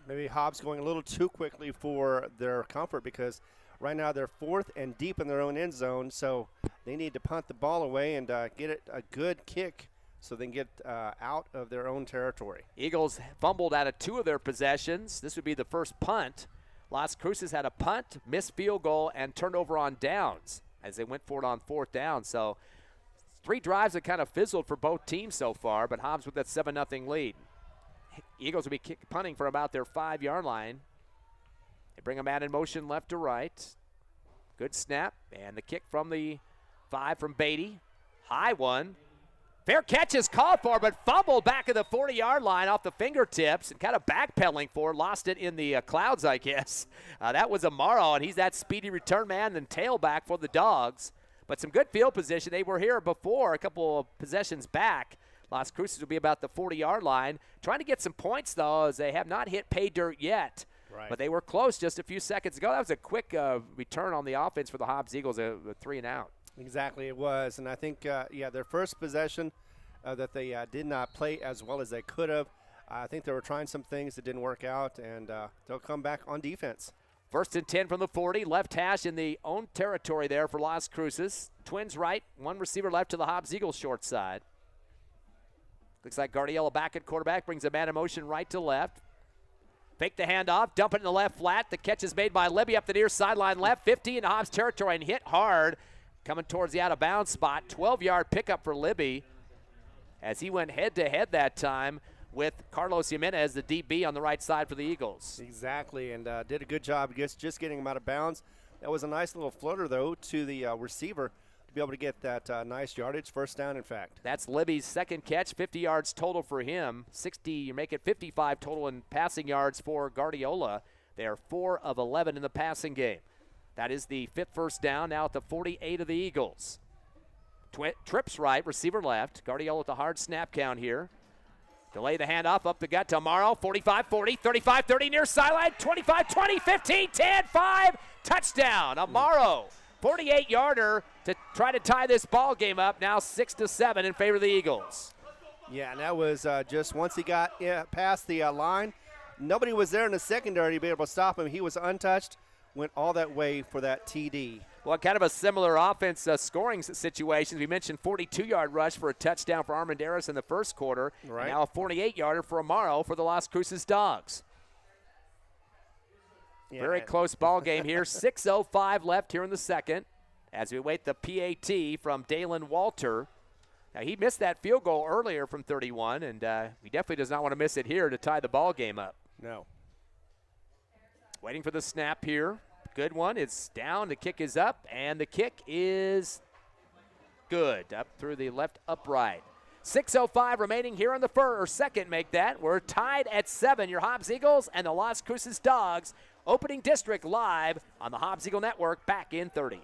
Maybe Hobbs going a little too quickly for their comfort, because right now they're 4th and deep in their own end zone, so they need to punt the ball away and get it a good kick so they can get out of their own territory. Eagles fumbled out of 2 of their possessions. This would be the first punt. Las Cruces had a punt, missed field goal, and turned over on downs as they went for it on 4th down. So 3 drives that kind of fizzled for both teams so far, but Hobbs with that 7-0 lead. Eagles will be punting for about their 5-yard line. They bring a man in motion left to right. Good snap, and the kick from the 5 from Beatty. High one. Fair catch is called for, but fumbled back at the 40-yard line off the fingertips and kind of backpedaling for it. Lost it in the clouds, I guess. That was Amaro, and he's that speedy return man and tailback for the Dawgs. But some good field position. They were here before, a couple of possessions back. Las Cruces will be about the 40-yard line. Trying to get some points, though, as they have not hit pay dirt yet. Right. But they were close just a few seconds ago. That was a quick return on the offense for the Hobbs Eagles, a 3-and-out. Exactly, it was. And I think, their first possession that they did not play as well as they could have. I think they were trying some things that didn't work out, and they'll come back on defense. 1st and 10 from the 40. Left hash in the own territory there for Las Cruces. Twins right, one receiver left to the Hobbs Eagles short side. Looks like Guardiola back at quarterback, brings a man in motion right to left. Fake the handoff, dump it in the left flat. The catch is made by Libby up the near sideline left, 50 in Hobbs territory, and hit hard. Coming towards the out-of-bounds spot. 12-yard pickup for Libby as he went head-to-head that time with Carlos Jimenez, the DB, on the right side for the Eagles. Exactly, and did a good job just getting him out of bounds. That was a nice little floater, though, to the receiver to be able to get that nice yardage. First down, in fact. That's Libby's second catch, 50 yards total for him. 60, you make it 55 total in passing yards for Guardiola. They are 4 of 11 in the passing game. That is the 5th first down, now at the 48 of the Eagles. Trips right, receiver left. Guardiola with the hard snap count here. Delay the handoff, up the gut to Amaro. 45-40, 35-30, near sideline. 25-20, 15, 10, 5. Touchdown, Amaro. 48-yarder to try to tie this ball game up. Now 6-7 in favor of the Eagles. Yeah, and that was just once he got past the line, nobody was there in the secondary to be able to stop him. He was untouched. Went all that way for that TD. Well, kind of a similar offense scoring situations. We mentioned 42-yard rush for a touchdown for Armendariz in the first quarter. Right. And now a 48-yarder for Amaro for the Las Cruces Dawgs. Yeah. Very close ball game here. 6:05 left here in the second as we wait the PAT from Dalen Walter. Now, he missed that field goal earlier from 31, and he definitely does not want to miss it here to tie the ball game up. No. Waiting for the snap here. Good one. It's down. The kick is up, and the kick is good. Up through the left upright. 6:05 remaining here in the second. Make that. We're tied at 7. Your Hobbs Eagles and the Las Cruces Dawgs. Opening district live on the Hobbs Eagle Network. Back in 30.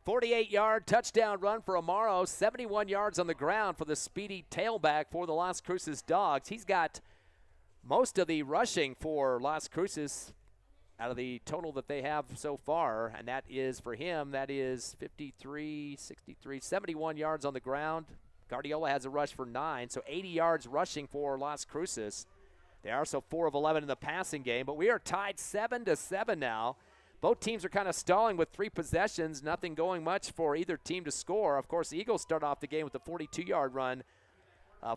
.48-yard touchdown run for Amaro. 71 yards on the ground for the speedy tailback for the Las Cruces Dawgs. He's got most of the rushing for Las Cruces out of the total that they have so far, and that is for him, that is 53, 63, 71 yards on the ground. Guardiola has a rush for 9, so 80 yards rushing for Las Cruces. They are so 4 of 11 in the passing game, but we are tied 7-7 now. Both teams are kind of stalling with 3 possessions, nothing going much for either team to score. Of course, the Eagles start off the game with a 42-yard run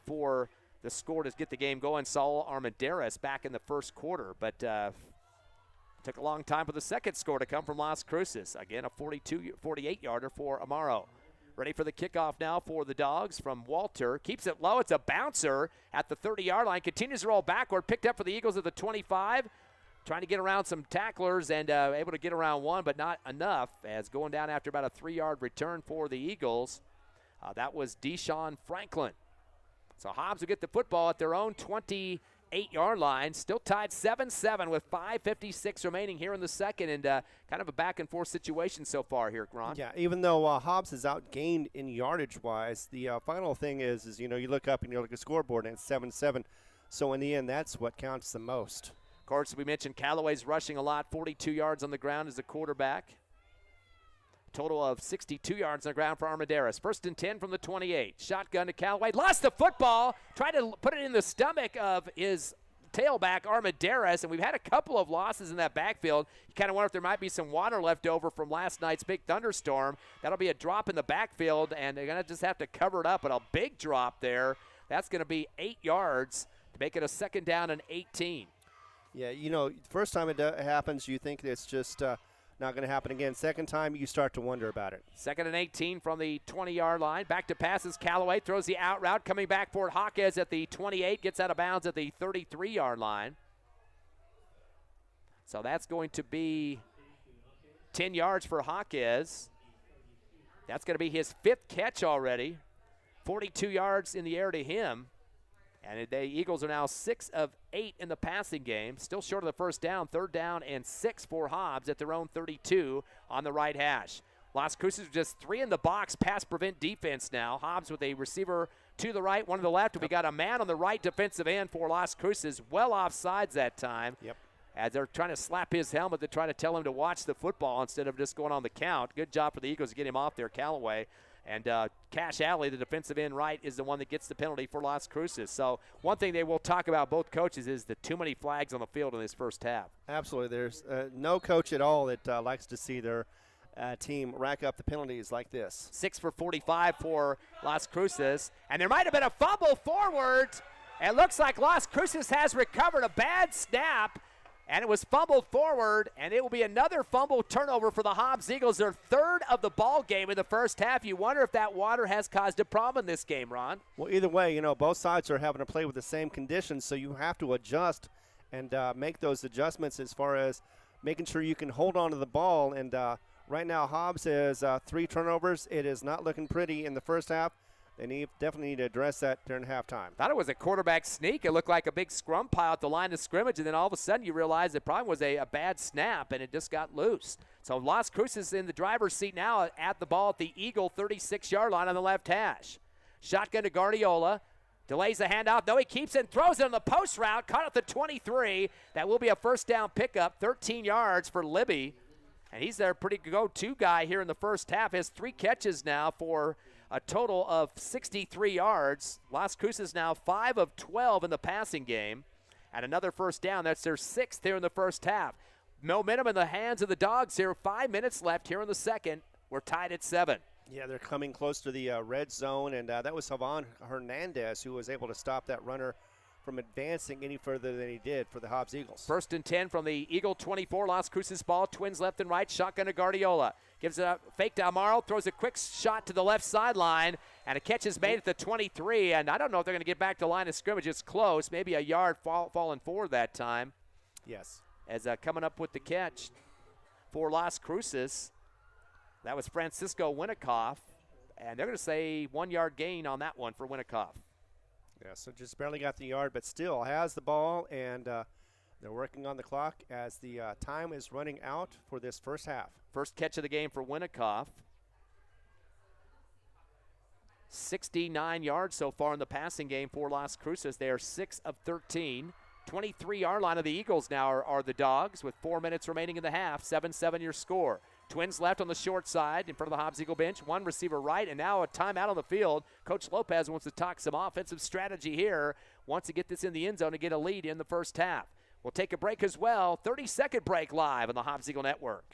for the score to get the game going. Saul Armendariz back in the first quarter, but took a long time for the second score to come from Las Cruces. Again, a 48-yarder for Amaro. Ready for the kickoff now for the Dawgs from Walter. Keeps it low. It's a bouncer at the 30-yard line. Continues to roll backward. Picked up for the Eagles at the 25. Trying to get around some tacklers and able to get around one, but not enough, as going down after about a 3-yard return for the Eagles. That was Deshaun Franklin. So Hobbs will get the football at their own 28-yard line. Still tied 7-7 with 5:56 remaining here in the second, and kind of a back-and-forth situation so far here, Ron. Yeah, even though Hobbs has outgained in yardage-wise, the final thing is you look up and you look at the scoreboard and it's 7-7. So in the end, that's what counts the most. Of course, we mentioned Callaway's rushing a lot, 42 yards on the ground as a quarterback. Total of 62 yards on the ground for Armendariz. 1st and 10 from the 28. Shotgun to Callaway. Lost the football. Tried to put it in the stomach of his tailback, Armendariz, and we've had a couple of losses in that backfield. You kind of wonder if there might be some water left over from last night's big thunderstorm. That'll be a drop in the backfield, and they're going to just have to cover it up. But a big drop there. That's going to be 8 yards to make it a 2nd down and 18. Yeah, you know, first time it happens, you think it's just not going to happen again. Second time, you start to wonder about it. 2nd and 18 from the 20-yard line. Back to passes. Callaway throws the out route. Coming back for it, Hawkes at the 28. Gets out of bounds at the 33-yard line. So that's going to be 10 yards for Hawkes. That's going to be his 5th catch already. 42 yards in the air to him. And the Eagles are now 6 of 8 in the passing game. Still short of the first down. 3rd down and 6 for Hobbs at their own 32 on the right hash. Las Cruces just 3 in the box, pass prevent defense now. Hobbs with a receiver to the right, one to the left. We got a man on the right defensive end for Las Cruces. Well off sides that time. Yep. As they're trying to slap his helmet, they're trying to tell him to watch the football instead of just going on the count. Good job for the Eagles to get him off there, Callaway. And Cash Alley, the defensive end right, is the one that gets the penalty for Las Cruces. So one thing they will talk about, both coaches, is the too many flags on the field in this first half. Absolutely. There's no coach at all that likes to see their team rack up the penalties like this. 6 for 45 for Las Cruces. And there might have been a fumble forward. It looks like Las Cruces has recovered a bad snap. And it was fumbled forward, and it will be another fumble turnover for the Hobbs Eagles, their 3rd of the ball game in the first half. You wonder if that water has caused a problem in this game, Ron. Well, either way, you know, both sides are having to play with the same conditions, so you have to adjust and make those adjustments as far as making sure you can hold on to the ball. And right now, Hobbs has 3 turnovers. It is not looking pretty in the first half. They definitely need to address that during halftime. Thought it was a quarterback sneak. It looked like a big scrum pile at the line of scrimmage, and then all of a sudden you realize it probably was a bad snap, and it just got loose. So Las Cruces in the driver's seat now at the ball at the Eagle 36-yard line on the left hash. Shotgun to Guardiola. Delays the handoff. No, he keeps it and throws it on the post route. Caught at the 23. That will be a first down pickup. 13 yards for Libby. And he's their pretty go-to guy here in the first half. Has 3 catches now for a total of 63 yards. Las Cruces now 5 of 12 in the passing game. And another first down. That's their 6th here in the first half. Momentum in the hands of the Dawgs here. 5 minutes left here in the second. We're tied at 7. Yeah, they're coming close to the red zone, and that was Javon Hernandez who was able to stop that runner from advancing any further than he did for the Hobbs Eagles. 1st and 10 from the Eagle 24. Las Cruces ball. Twins left and right. Shotgun to Guardiola. Gives it a fake to Amaro. Throws a quick shot to the left sideline. And a catch is made at the 23. And I don't know if they're going to get back to line of scrimmage. It's close. Maybe a yard falling forward that time. Yes. As coming up with the catch for Las Cruces. That was Francisco Winnikoff. And they're going to say 1-yard gain on that one for Winnikoff. Yeah, so just barely got the yard, but still has the ball, and they're working on the clock as the time is running out for this first half. First catch of the game for Winnikoff. 69 yards so far in the passing game for Las Cruces. They are 6 of 13. 23-yard line of the Eagles now are the Dawgs with 4 minutes remaining in the half. 7-7 your score. Twins left on the short side in front of the Hobbs Eagle bench. One receiver right, and now a timeout on the field. Coach Lopez wants to talk some offensive strategy here. Wants to get this in the end zone to get a lead in the first half. We'll take a break as well. 30-second break live on the Hobbs Eagle Network.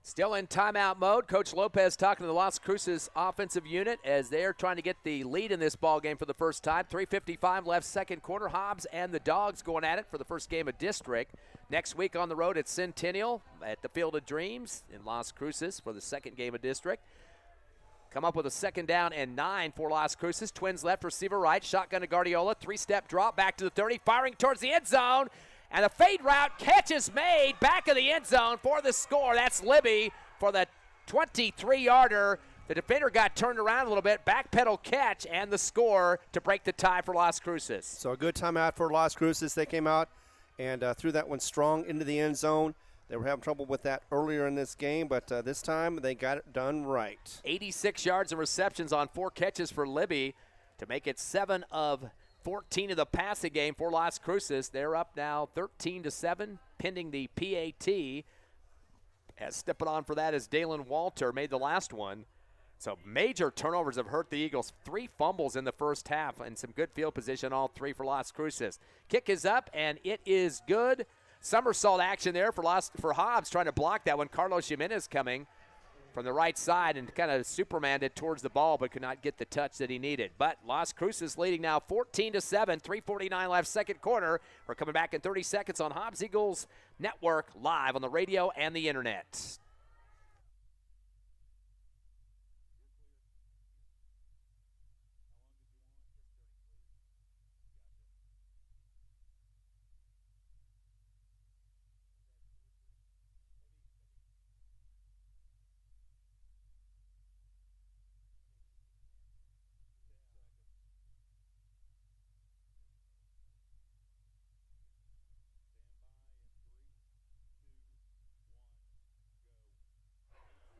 Still in timeout mode. Coach Lopez talking to the Las Cruces offensive unit as they're trying to get the lead in this ball game for the first time. 3:55 left, second quarter. Hobbs and the Dawgs going at it for the first game of district. Next week on the road at Centennial at the Field of Dreams in Las Cruces for the second game of district. Come up with a 2nd down and 9 for Las Cruces. Twins left, receiver right, shotgun to Guardiola. 3-step drop back to the 30, firing towards the end zone. And a fade route, catch is made, back of the end zone for the score. That's Libby for the 23-yarder. The defender got turned around a little bit, backpedal catch, and the score to break the tie for Las Cruces. So a good timeout for Las Cruces. They came out and threw that one strong into the end zone. They were having trouble with that earlier in this game, but this time they got it done right. 86 yards and receptions on 4 catches for Libby to make it 7 of 14 of the passing game for Las Cruces. They're up now 13-7, pending the PAT. As stepping on for that is Dalen Walter, made the last one. So major turnovers have hurt the Eagles. 3 fumbles in the first half and some good field position, all 3 for Las Cruces. Kick is up, and it is good. Somersault action there for Hobbs, trying to block that one. Carlos Jimenez coming from the right side and kind of Supermaned it towards the ball, but could not get the touch that he needed. But Las Cruces leading now 14-7, 3:49 left, second quarter. We're coming back in 30 seconds on Hobbs Eagles Network, live on the radio and the internet.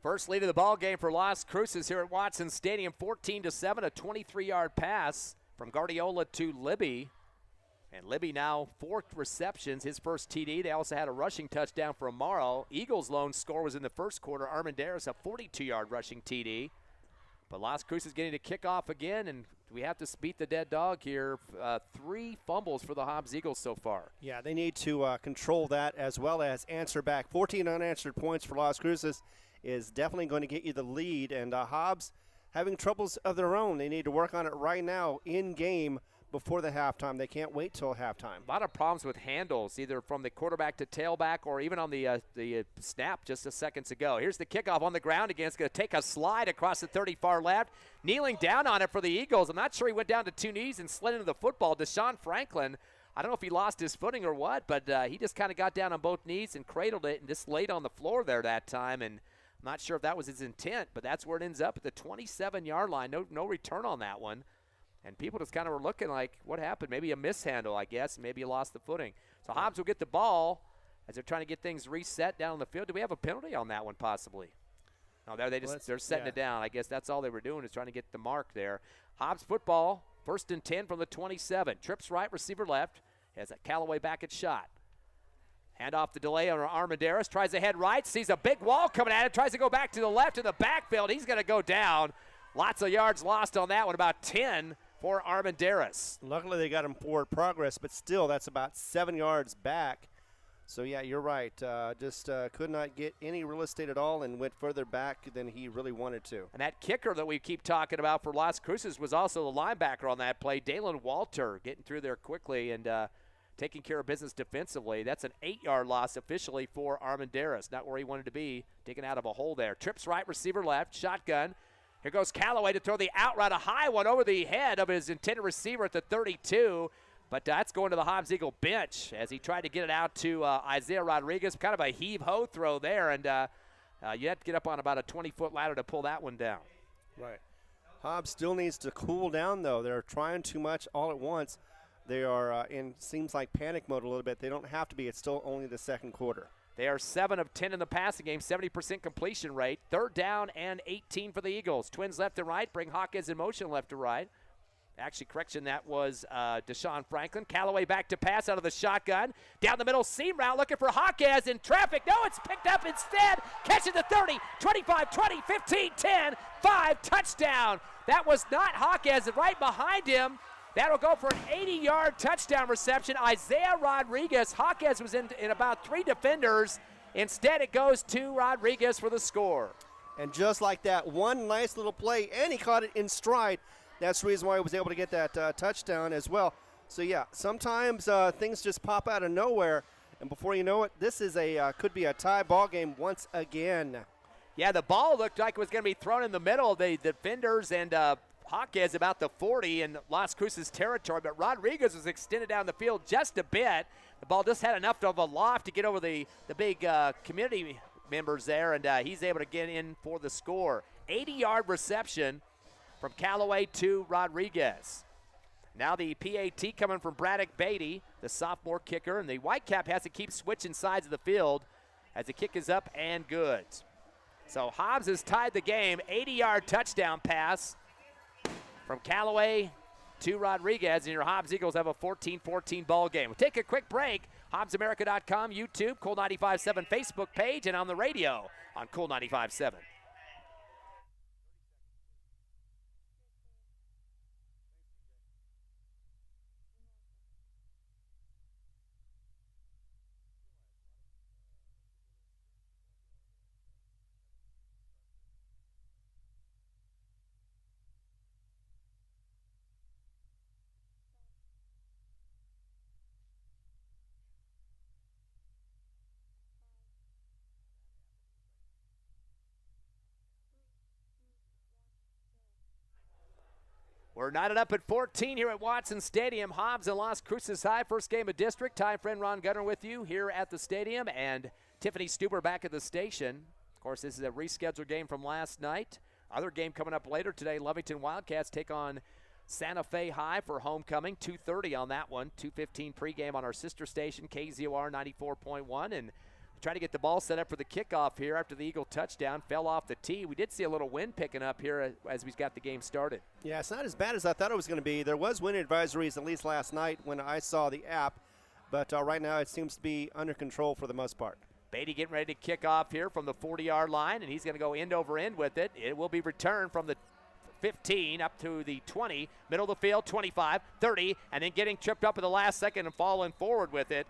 First lead of the ball game for Las Cruces here at Watson Stadium, 14-7, a 23-yard pass from Guardiola to Libby. And Libby now 4 receptions, his first TD. They also had a rushing touchdown for Amaro. Eagles' lone score was in the first quarter. Armanderas, a 42-yard rushing TD. But Las Cruces getting to kick off again, and we have to beat the dead dog here. 3 fumbles for the Hobbs Eagles so far. Yeah, they need to control that as well as answer back. 14 unanswered points for Las Cruces is definitely going to get you the lead. And Hobbs having troubles of their own. They need to work on it right now in game before the halftime. They can't wait till halftime. A lot of problems with handles, either from the quarterback to tailback or even on the snap just a seconds ago. Here's the kickoff on the ground again. It's going to take a slide across the 30 far left. Kneeling down on it for the Eagles. I'm not sure he went down to 2 knees and slid into the football. Deshaun Franklin, I don't know if he lost his footing or what, but he just kind of got down on both knees and cradled it and just laid on the floor there that time. And I'm not sure if that was his intent, but that's where it ends up at the 27-yard line. No return on that one. And people just kind of were looking like, what happened? Maybe a mishandle, I guess. Maybe he lost the footing. So Hobbs will get the ball as they're trying to get things reset down on the field. Do we have a penalty on that one possibly? No, they're setting it down. I guess that's all they were doing is trying to get the mark there. Hobbs football, 1st and 10 from the 27. Trips right, receiver left. Has a Callaway back at shot. Hand off the delay on Armanderas. Tries to head right. Sees a big wall coming at him. Tries to go back to the left in the backfield. He's going to go down. Lots of yards lost on that one. About 10 for Armanderas. Luckily they got him forward progress, but still that's about 7 yards back. So, yeah, you're right. Just could not get any real estate at all and went further back than he really wanted to. And that kicker that we keep talking about for Las Cruces was also the linebacker on that play, Dalen Walter, getting through there quickly and taking care of business defensively. That's an 8-yard loss officially for Armanderas. Not where he wanted to be, digging out of a hole there. Trips right, receiver left, shotgun. Here goes Callaway to throw the out route, a high one over the head of his intended receiver at the 32. But that's going to the Hobbs Eagle bench as he tried to get it out to Isaiah Rodriguez. Kind of a heave-ho throw there, and you have to get up on about a 20-foot ladder to pull that one down. Right. Hobbs still needs to cool down, though. They're trying too much all at once. They are in, seems like, panic mode a little bit. They don't have to be. It's still only the second quarter. They are 7 of 10 in the passing game, 70% completion rate. 3rd down and 18 for the Eagles. Twins left and right, bring Hawkins in motion left to right. Actually, correction, that was Deshaun Franklin. Callaway back to pass out of the shotgun. Down the middle, seam route, looking for Hawkins in traffic. No, it's picked up instead. Catching the 30, 25, 20, 15, 10, 5, touchdown. That was not Hawkins. Right behind him, that'll go for an 80-yard touchdown reception. Isaiah Rodriguez. Hawkins was in about 3 defenders Instead, it goes to Rodriguez for the score. And just like that, one nice little play, and he caught it in stride. That's the reason why he was able to get that touchdown as well. So, yeah, sometimes things just pop out of nowhere, and before you know it, this is could be a tie ball game once again. Yeah, the ball looked like it was going to be thrown in the middle of the defenders and Hawkes about the 40 in Las Cruces territory, but Rodriguez was extended down the field just a bit. The ball just had enough of a loft to get over the big community members there, and he's able to get in for the score. 80-yard reception from Callaway to Rodriguez. Now the PAT coming from Braddock Beatty, the sophomore kicker, and the Whitecap has to keep switching sides of the field as the kick is up and good. So Hobbs has tied the game. 80-yard touchdown pass from Callaway to Rodriguez, and your Hobbs Eagles have a 14-14 ball game. We'll take a quick break. HobbsAmerica.com, YouTube, Cool 95.7 Facebook page, and on the radio on Cool 95.7. We're knotted up at 14 here at Watson Stadium. Hobbs and Las Cruces High, first game of district. Ty friend Ron Gunner with you here at the stadium, and Tiffany Stuber back at the station. Of course, this is a rescheduled game from last night. Other game coming up later today, Lovington Wildcats take on Santa Fe High for homecoming. 2:30 on that one. 2:15 pregame on our sister station, KZOR 94.1. And trying to get the ball set up for the kickoff here after the Eagle touchdown. Fell off the tee. We did see a little wind picking up here as we got the game started. Yeah, it's not as bad as I thought it was going to be. There was wind advisories at least last night when I saw the app, but right now it seems to be under control for the most part. Beatty getting ready to kick off here from the 40-yard line, and he's going to go end over end with it. It will be returned from the 15 up to the 20, middle of the field, 25, 30, and then getting tripped up at the last second and falling forward with it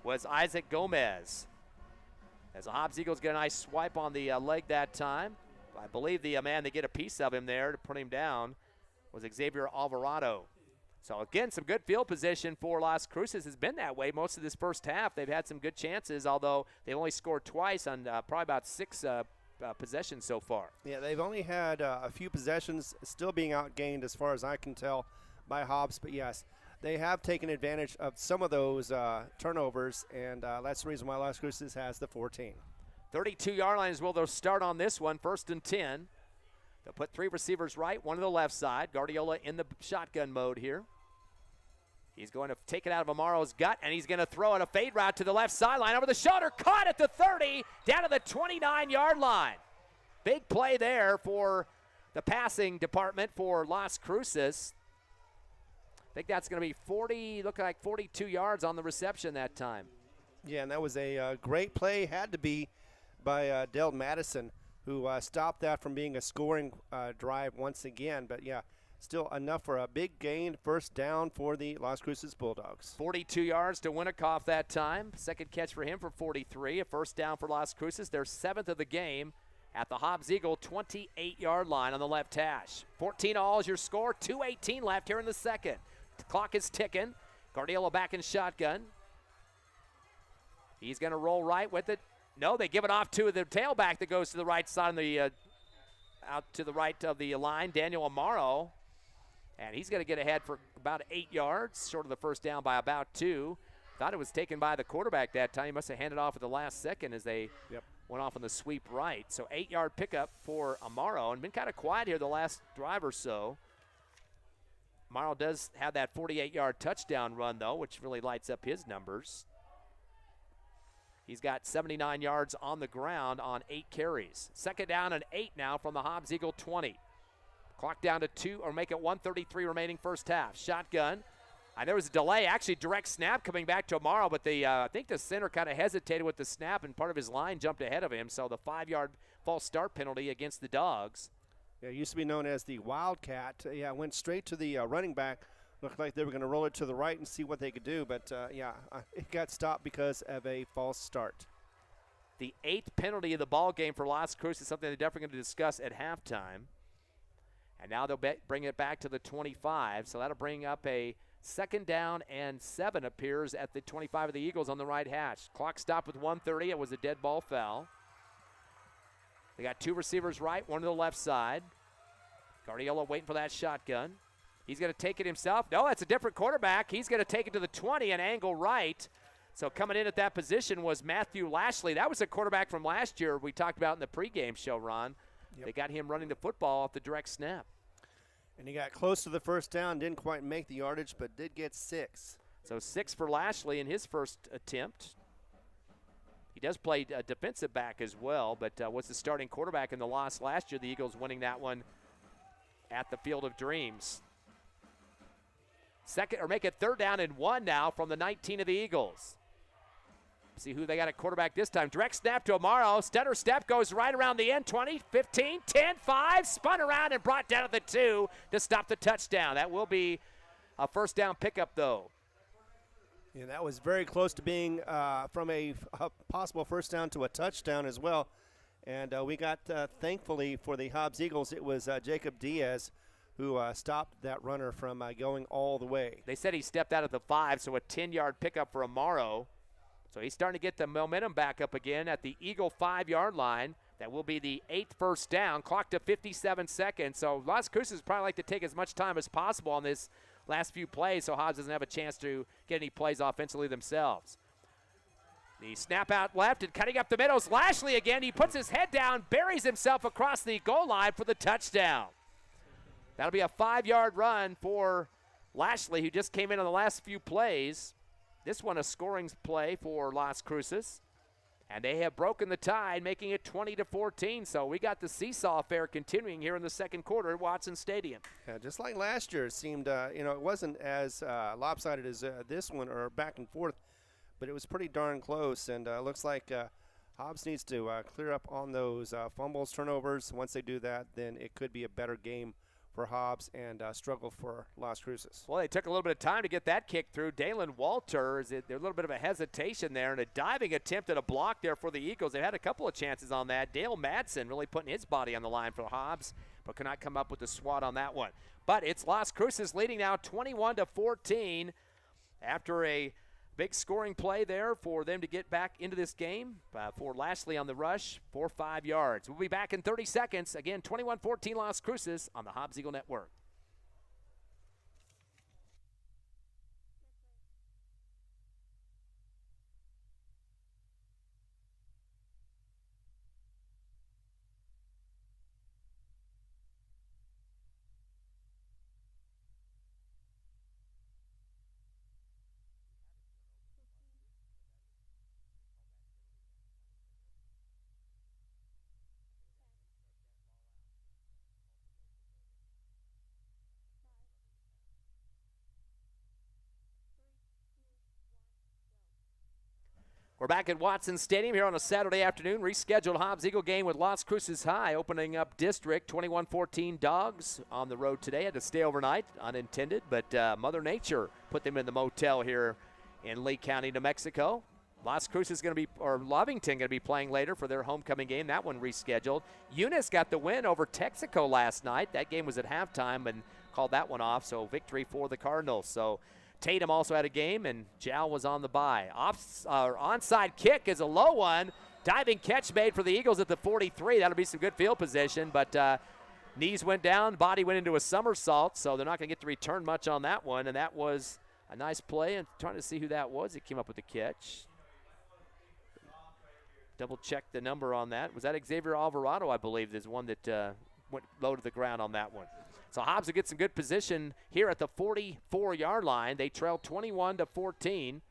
was Isaac Gomez. As the Hobbs Eagles get a nice swipe on the leg that time. I believe the man they get a piece of him there to put him down was Xavier Alvarado. So again, some good field position for Las Cruces. Has been that way most of this first half. They've had some good chances, although they've only scored twice on probably about 6 possessions so far. Yeah, they've only had a few possessions, still being outgained as far as I can tell by Hobbs. But yes, they have taken advantage of some of those turnovers, and that's the reason why Las Cruces has the 14. 32-yard line is where they'll start on this one, 1st and 10. They'll put 3 receivers right, 1 to the left side. Guardiola in the shotgun mode here. He's going to take it out of Amaro's gut, and he's going to throw it a fade route to the left sideline over the shoulder. Caught at the 30, down to the 29-yard line. Big play there for the passing department for Las Cruces. I think that's going to be 42 yards on the reception that time. Yeah, and that was a great play, had to be by Dell Madison, who stopped that from being a scoring drive once again. But, yeah, still enough for a big gain, first down for the Las Cruces Bulldogs. 42 yards to Winnicott that time. Second catch for him for 43. A first down for Las Cruces. Their 7th of the game at the Hobbs Eagle 28-yard line on the left hash. 14-all is your score. 2:18 left here in the second. The clock is ticking. Guardiola back in shotgun. He's going to roll right with it. No, they give it off to the tailback that goes to the right side of the out to the right of the line, Daniel Amaro. And he's going to get ahead for about 8 yards, short of the first down by about 2. Thought it was taken by the quarterback that time. He must have handed off at the last second as they went off on the sweep right. So 8-yard pickup for Amaro, and been kind of quiet here the last drive or so. Amaro does have that 48-yard touchdown run, though, which really lights up his numbers. He's got 79 yards on the ground on 8 carries. Second down and 8 now from the Hobbs Eagle 20. Clock down to 2, or make it 1:33 remaining first half. Shotgun. And there was a delay, actually direct snap coming back to Amaro, but I think the center kind of hesitated with the snap, and part of his line jumped ahead of him. So the 5-yard false start penalty against the Dawgs. Yeah, it used to be known as the Wildcat. Went straight to the running back. Looked like they were going to roll it to the right and see what they could do, but it got stopped because of a false start. the 8th penalty of the ball game for Las Cruces, something they're definitely going to discuss at halftime. And now they'll bring it back to the 25, so that'll bring up a 2nd down and 7 appears at the 25 of the Eagles on the right hash. Clock stopped with 1:30. It was a dead ball foul. They got 2 receivers right, 1 to the left side. Guardiola waiting for that shotgun. He's going to take it himself. No, that's a different quarterback. He's going to take it to the 20 and angle right. So coming in at that position was Matthew Lashley. That was a quarterback from last year we talked about in the pregame show, Ron. Yep. They got him running the football off the direct snap. And he got close to the first down, didn't quite make the yardage, but did get 6. So 6 for Lashley in his first attempt. He does play defensive back as well, but was the starting quarterback in the loss last year. The Eagles winning that one at the Field of Dreams. Make it 3rd down and 1 now from the 19 of the Eagles. See who they got at quarterback this time. Direct snap to Amaro. Stutter step goes right around the end. 20, 15, 10, 5. Spun around and brought down at the 2 to stop the touchdown. That will be a 1st down pickup, though. Yeah, that was very close to being from a possible 1st down to a touchdown as well. And we got, thankfully for the Hobbs Eagles, it was Jacob Diaz who stopped that runner from going all the way. They said he stepped out at the 5, so a 10-yard pickup for Amaro. So he's starting to get the momentum back up again at the Eagle 5-yard line. That will be the 8th 1st down, clock to 57 seconds. So Las Cruces probably like to take as much time as possible on this last few plays so Hobbs doesn't have a chance to get any plays offensively themselves. The snap out left and cutting up the middle is Lashley again. He puts his head down, buries himself across the goal line for the touchdown. That'll be a 5-yard run for Lashley, who just came in on the last few plays. This one a scoring play for Las Cruces. And they have broken the tide, making it 20-14. So we got the seesaw affair continuing here in the second quarter at Watson Stadium. Yeah, just like last year, it seemed, it wasn't as lopsided as this one or back and forth, but it was pretty darn close. And it looks like Hobbs needs to clear up on those fumbles, turnovers. Once they do that, then it could be a better game for Hobbs and struggle for Las Cruces. Well, they took a little bit of time to get that kick through. Dalen Walter, there's a little bit of a hesitation there and a diving attempt at a block there for the Eagles. They've had a couple of chances on that. Dale Madsen really putting his body on the line for Hobbs, but could not come up with the swat on that one. But it's Las Cruces leading now 21-14 after a big scoring play there for them to get back into this game for Lashley on the rush for 5 yards. We'll be back in 30 seconds. Again, 21-14 Las Cruces on the Hobbs Eagle Network. We're back at Watson Stadium here on a Saturday afternoon. Rescheduled Hobbs Eagle game with Las Cruces High opening up district. 21-14 Dawgs on the road today. Had to stay overnight, unintended, but Mother Nature put them in the motel here in Lee County, New Mexico. Las Cruces going to be, or Lovington going to be playing later for their homecoming game. That one rescheduled. Eunice got the win over Texaco last night. That game was at halftime and called that one off, so victory for the Cardinals. So Tatum also had a game, and Jal was on the bye. Onside kick is a low one. Diving catch made for the Eagles at the 43. That'll be some good field position, but knees went down, body went into a somersault, so they're not going to get to return much on that one, and that was a nice play. And trying to see who that was that came up with the catch. Double check the number on that. Was that Xavier Alvarado, I believe, is one that went low to the ground on that one. So Hobbs will get some good position here at the 44-yard line. They trail 21-14.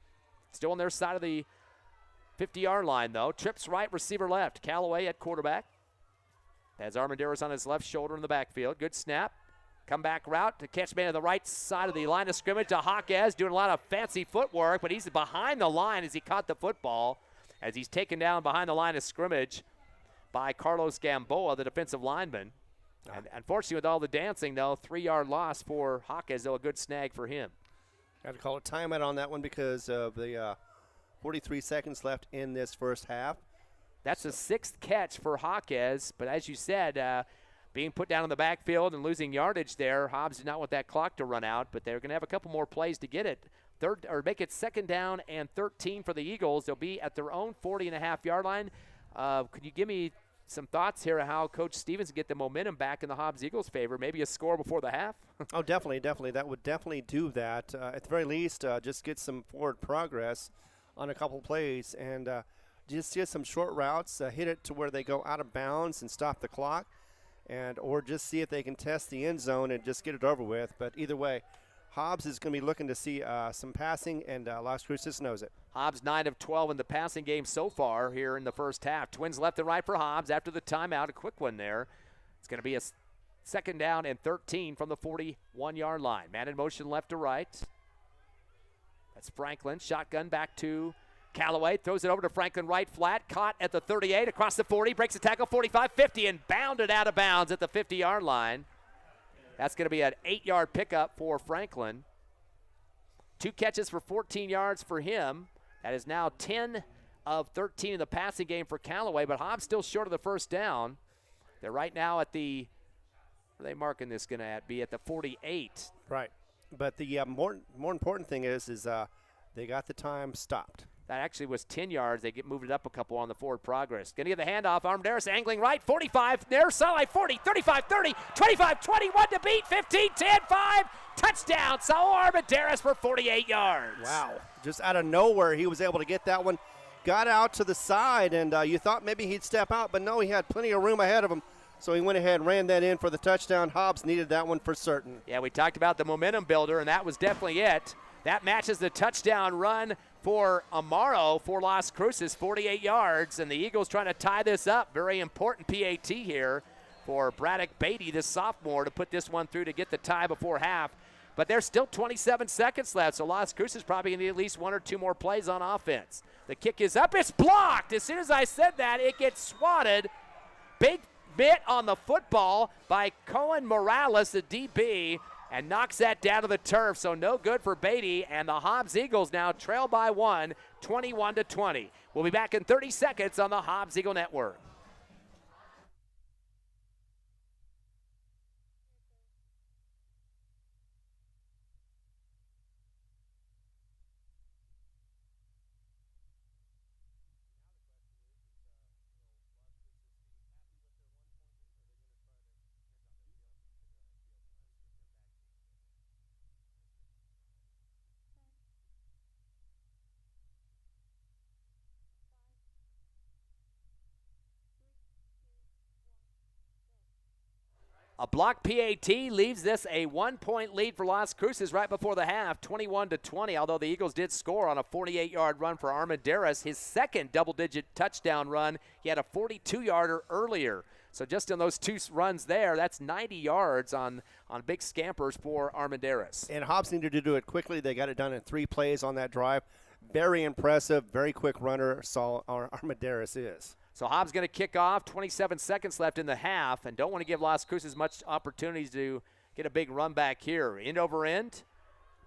Still on their side of the 50-yard line, though. Trips right, receiver left. Callaway at quarterback. Has Armendariz on his left shoulder in the backfield. Good snap. Comeback route to catch man on the right side of the line of scrimmage to Hawkes, doing a lot of fancy footwork, but he's behind the line as he caught the football, as he's taken down behind the line of scrimmage by Carlos Gamboa, the defensive lineman. And unfortunately, with all the dancing, though, 3-yard loss for Hawkes, though, a good snag for him. I have to call a timeout on that one because of the 43 seconds left in this first half. That's the sixth catch for Jaquez, but as you said, being put down in the backfield and losing yardage there, Hobbs did not want that clock to run out, but they're going to have a couple more plays to get it. Make it 2nd down and 13 for the Eagles. They'll be at their own 40.5-yard line. Could you give me some thoughts here on how Coach Stevens can get the momentum back in the Hobbs Eagles' favor? Maybe a score before the half? Oh, definitely. That would definitely do that. At the very least, just get some forward progress on a couple plays and just get some short routes, hit it to where they go out of bounds and stop the clock, or just see if they can test the end zone and just get it over with. But either way, Hobbs is going to be looking to see some passing, and Las Cruces knows it. Hobbs 9 of 12 in the passing game so far here in the first half. Twins left and right for Hobbs after the timeout. A quick one there. It's going to be a 2nd down and 13 from the 41-yard line. Man in motion left to right. That's Franklin. Shotgun back to Callaway. Throws it over to Franklin right flat. Caught at the 38, across the 40. Breaks the tackle, 45, 50, and bounded out of bounds at the 50-yard line. That's going to be an 8-yard pickup for Franklin. 2 catches for 14 yards for him. That is now 10 of 13 in the passing game for Callaway, but Hobbs still short of the first down. They're right now at the, where are they marking this going to be? At the 48. Right. But the more important thing is they got the time stopped. That actually was 10 yards. They moved it up a couple on the forward progress. Going to get the handoff. Armendariz angling right. 45. Near sideline. 40, 35, 30, 25, 21 to beat. 15, 10, 5. Touchdown. Saul Armendariz for 48 yards. Wow. Just out of nowhere, he was able to get that one. Got out to the side, and you thought maybe he'd step out, but no, he had plenty of room ahead of him. So he went ahead and ran that in for the touchdown. Hobbs needed that one for certain. Yeah, we talked about the momentum builder, and that was definitely it. That matches the touchdown run for Amaro for Las Cruces, 48 yards, and the Eagles trying to tie this up. Very important PAT here for Braddock Beatty, the sophomore, to put this one through to get the tie before half. But there's still 27 seconds left, so Las Cruces probably going to need at least 1 or 2 more plays on offense. The kick is up. It's blocked. As soon as I said that, it gets swatted. Big bit on the football by Cohen Morales, the DB, and knocks that down to the turf, so no good for Beatty, and the Hobbs Eagles now trail by 1, 21-20. We'll be back in 30 seconds on the Hobbs Eagle Network. A block PAT leaves this a 1-point lead for Las Cruces right before the half, 21-20, although the Eagles did score on a 48-yard run for Armendariz, his second double-digit touchdown run. He had a 42-yarder earlier. So just in those 2 runs there, that's 90 yards on big scampers for Armendariz. And Hobbs needed to do it quickly. They got it done in 3 plays on that drive. Very impressive, very quick runner, Saul Armendariz is. So Hobbs going to kick off, 27 seconds left in the half, and don't want to give Las Cruces much opportunities to get a big run back here. End over end.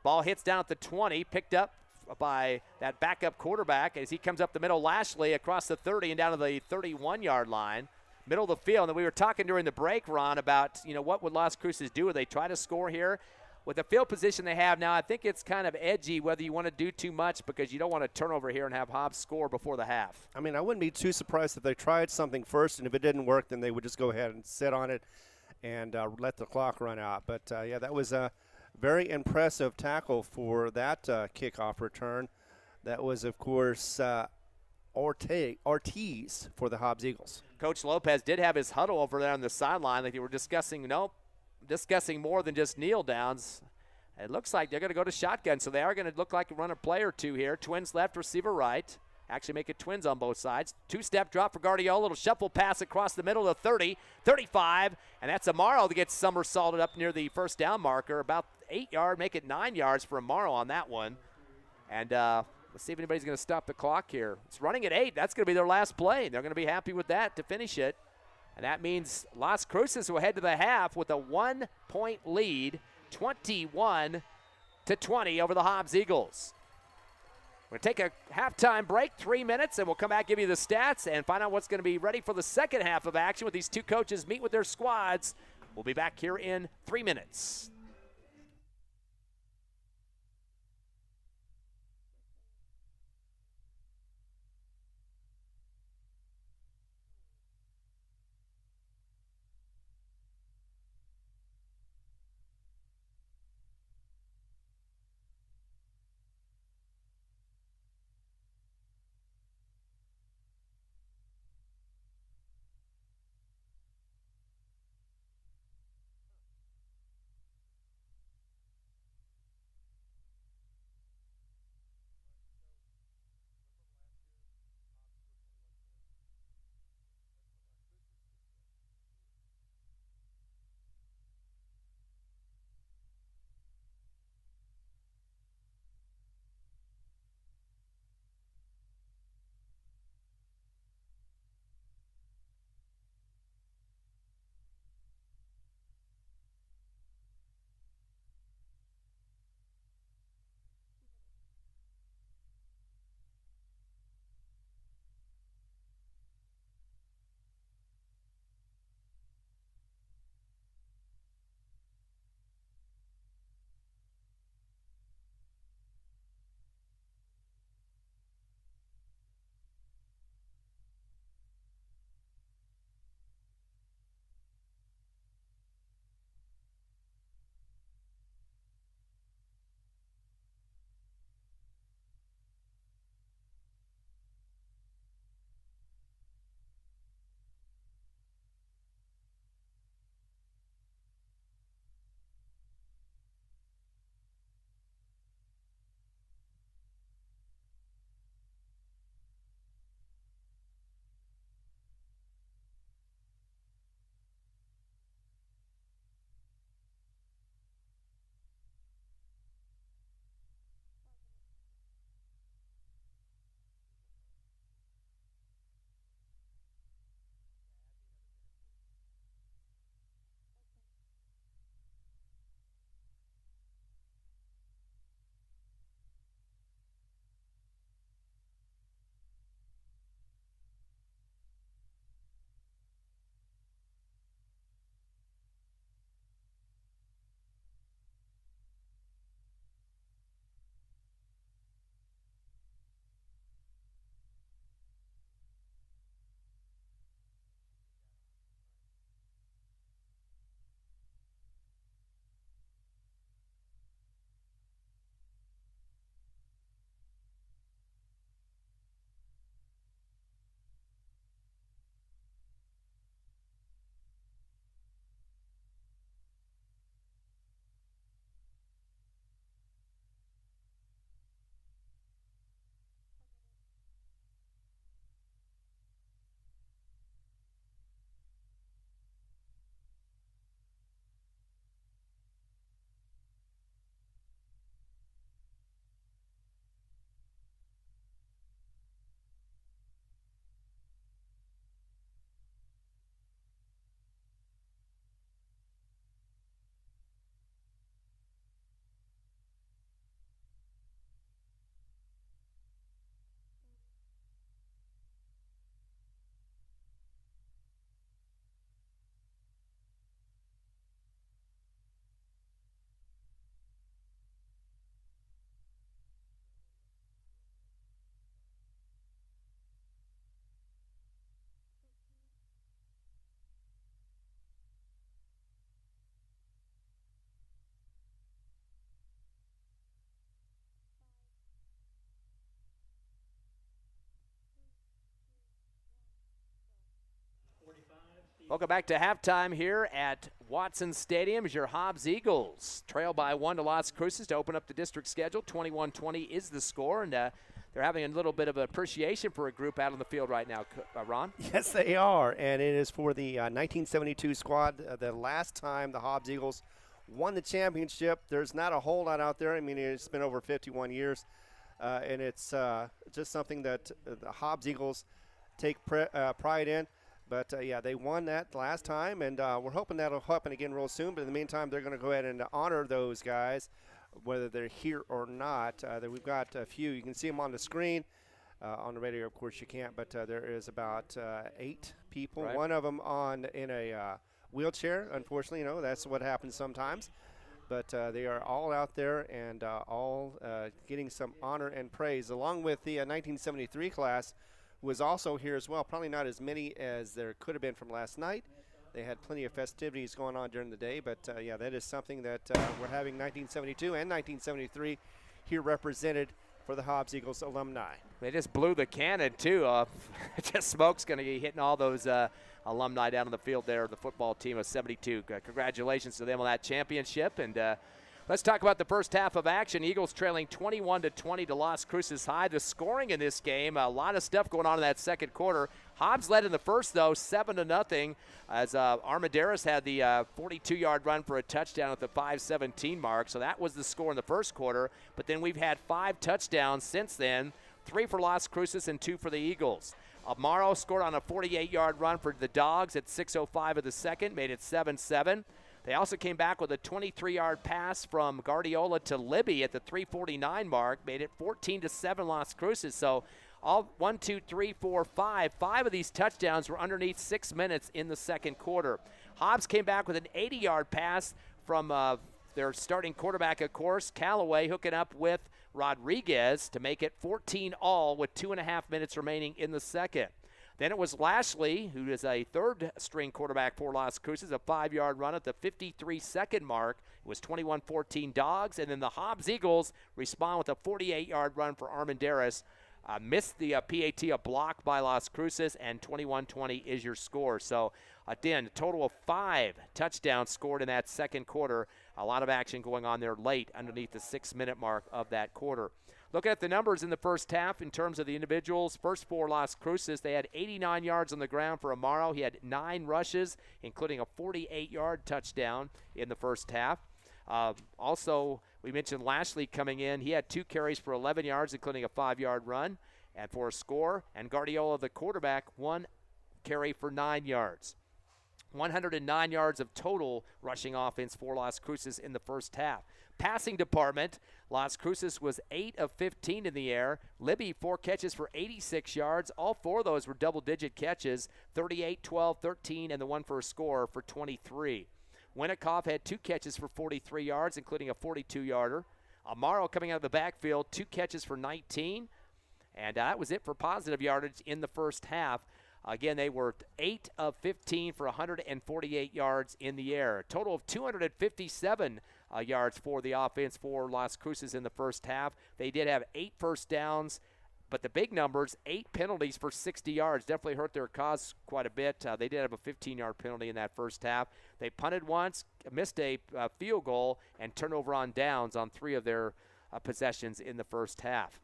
Ball hits down at the 20, picked up by that backup quarterback as he comes up the middle. Lashley across the 30 and down to the 31-yard line. Middle of the field. And we were talking during the break, Ron, about, what would Las Cruces do? Would they try to score here? With the field position they have now, I think it's kind of edgy whether you want to do too much because you don't want to turn over here and have Hobbs score before the half. I mean, I wouldn't be too surprised if they tried something first, and if it didn't work, then they would just go ahead and sit on it and let the clock run out. But, yeah, that was a very impressive tackle for that kickoff return. That was, of course, Ortiz for the Hobbs Eagles. Coach Lopez did have his huddle over there on the sideline like they were discussing more than just kneel downs. It looks like they're going to go to shotgun, so they are going to look like a run a play or 2 here. Twins left, receiver right. Actually make it twins on both sides. 2-step drop for Guardiola, little shuffle pass across the middle of 30, 35, and that's Amaro that gets somersaulted up near the first down marker. About 8 yards, make it 9 yards for Amaro on that one. And let's see if anybody's going to stop the clock here. It's running at 8. That's going to be their last play. They're going to be happy with that to finish it. And that means Las Cruces will head to the half with a 1-point lead, 21-20 over the Hobbs Eagles. We're going to take a halftime break, 3 minutes, and we'll come back, give you the stats, and find out what's going to be ready for the second half of action with these two coaches meet with their squads. We'll be back here in 3 minutes. Welcome back to halftime here at Watson Stadium as your Hobbs Eagles trail by 1 to Las Cruces to open up the district schedule. 21-20 is the score, and they're having a little bit of appreciation for a group out on the field right now, Ron. Yes, they are, and it is for the 1972 squad. The last time the Hobbs Eagles won the championship, there's not a whole lot out there. I mean, it's been over 51 years, and it's just something that the Hobbs Eagles take pride in. But, yeah, they won that last time, and we're hoping that'll happen again real soon. But in the meantime, they're going to go ahead and honor those guys whether they're here or not. We've got a few. You can see them on the screen. On the radio, of course, you can't, but there is about 8 people. Right. One of them in a wheelchair. Unfortunately, that's what happens sometimes. But they are all out there and all getting some honor and praise, along with the 1973 class, who was also here as well. Probably not as many as there could have been from last night. They had plenty of festivities going on during the day, but yeah, that is something that we're having 1972 and 1973 here represented for the Hobbs Eagles alumni. They just blew the cannon, too. Just smoke's going to be hitting all those alumni down on the field there, the football team of 72. Congratulations to them on that championship. And let's talk about the first half of action. Eagles trailing 21-20 to Las Cruces High. The scoring in this game, a lot of stuff going on in that second quarter. Hobbs led in the first, though, 7-0, as Armendariz had the 42-yard run for a touchdown at the 5:17 mark. So that was the score in the first quarter. But then we've had 5 touchdowns since then, 3 for Las Cruces and 2 for the Eagles. Amaro scored on a 48-yard run for the Dawgs at 6:05 of the second, made it 7-7. They also came back with a 23-yard pass from Guardiola to Libby at the 3:49 mark, made it 14-7 Las Cruces. So all 1, 2, 3, 4, 5. 5 of these touchdowns were underneath 6 minutes in the second quarter. Hobbs came back with an 80-yard pass from their starting quarterback, of course, Callaway, hooking up with Rodriguez to make it 14 all with 2.5 minutes remaining in the second. Then it was Lashley, who is a third-string quarterback for Las Cruces, a 5-yard run at the 53-second mark. It was 21-14 Dawgs, and then the Hobbs Eagles respond with a 48-yard run for Armendariz. Missed the PAT, a block by Las Cruces, and 21-20 is your score. So, again, a total of 5 touchdowns scored in that second quarter. A lot of action going on there late underneath the 6-minute mark of that quarter. Looking at the numbers in the first half in terms of the individuals, first for Las Cruces, they had 89 yards on the ground for Amaro. He had 9 rushes, including a 48-yard touchdown in the first half. Also, we mentioned Lashley coming in. He had 2 carries for 11 yards, including a 5-yard run and for a score. And Guardiola, the quarterback, 1 carry for 9 yards. 109 yards of total rushing offense for Las Cruces in the first half. Passing department, Las Cruces was 8 of 15 in the air. Libby, 4 catches for 86 yards. All 4 of those were double-digit catches, 38, 12, 13, and the one for a score for 23. Winnikoff had 2 catches for 43 yards, including a 42-yarder. Amaro coming out of the backfield, 2 catches for 19. And that was it for positive yardage in the first half. Again, they were 8 of 15 for 148 yards in the air. A total of 257 yards for the offense for Las Cruces in the first half. They did have 8 first downs, but the big numbers, 8 penalties for 60 yards. Definitely hurt their cause quite a bit. They did have a 15-yard penalty in that first half. They punted once, missed a field goal, and turnover on downs on 3 of their possessions in the first half.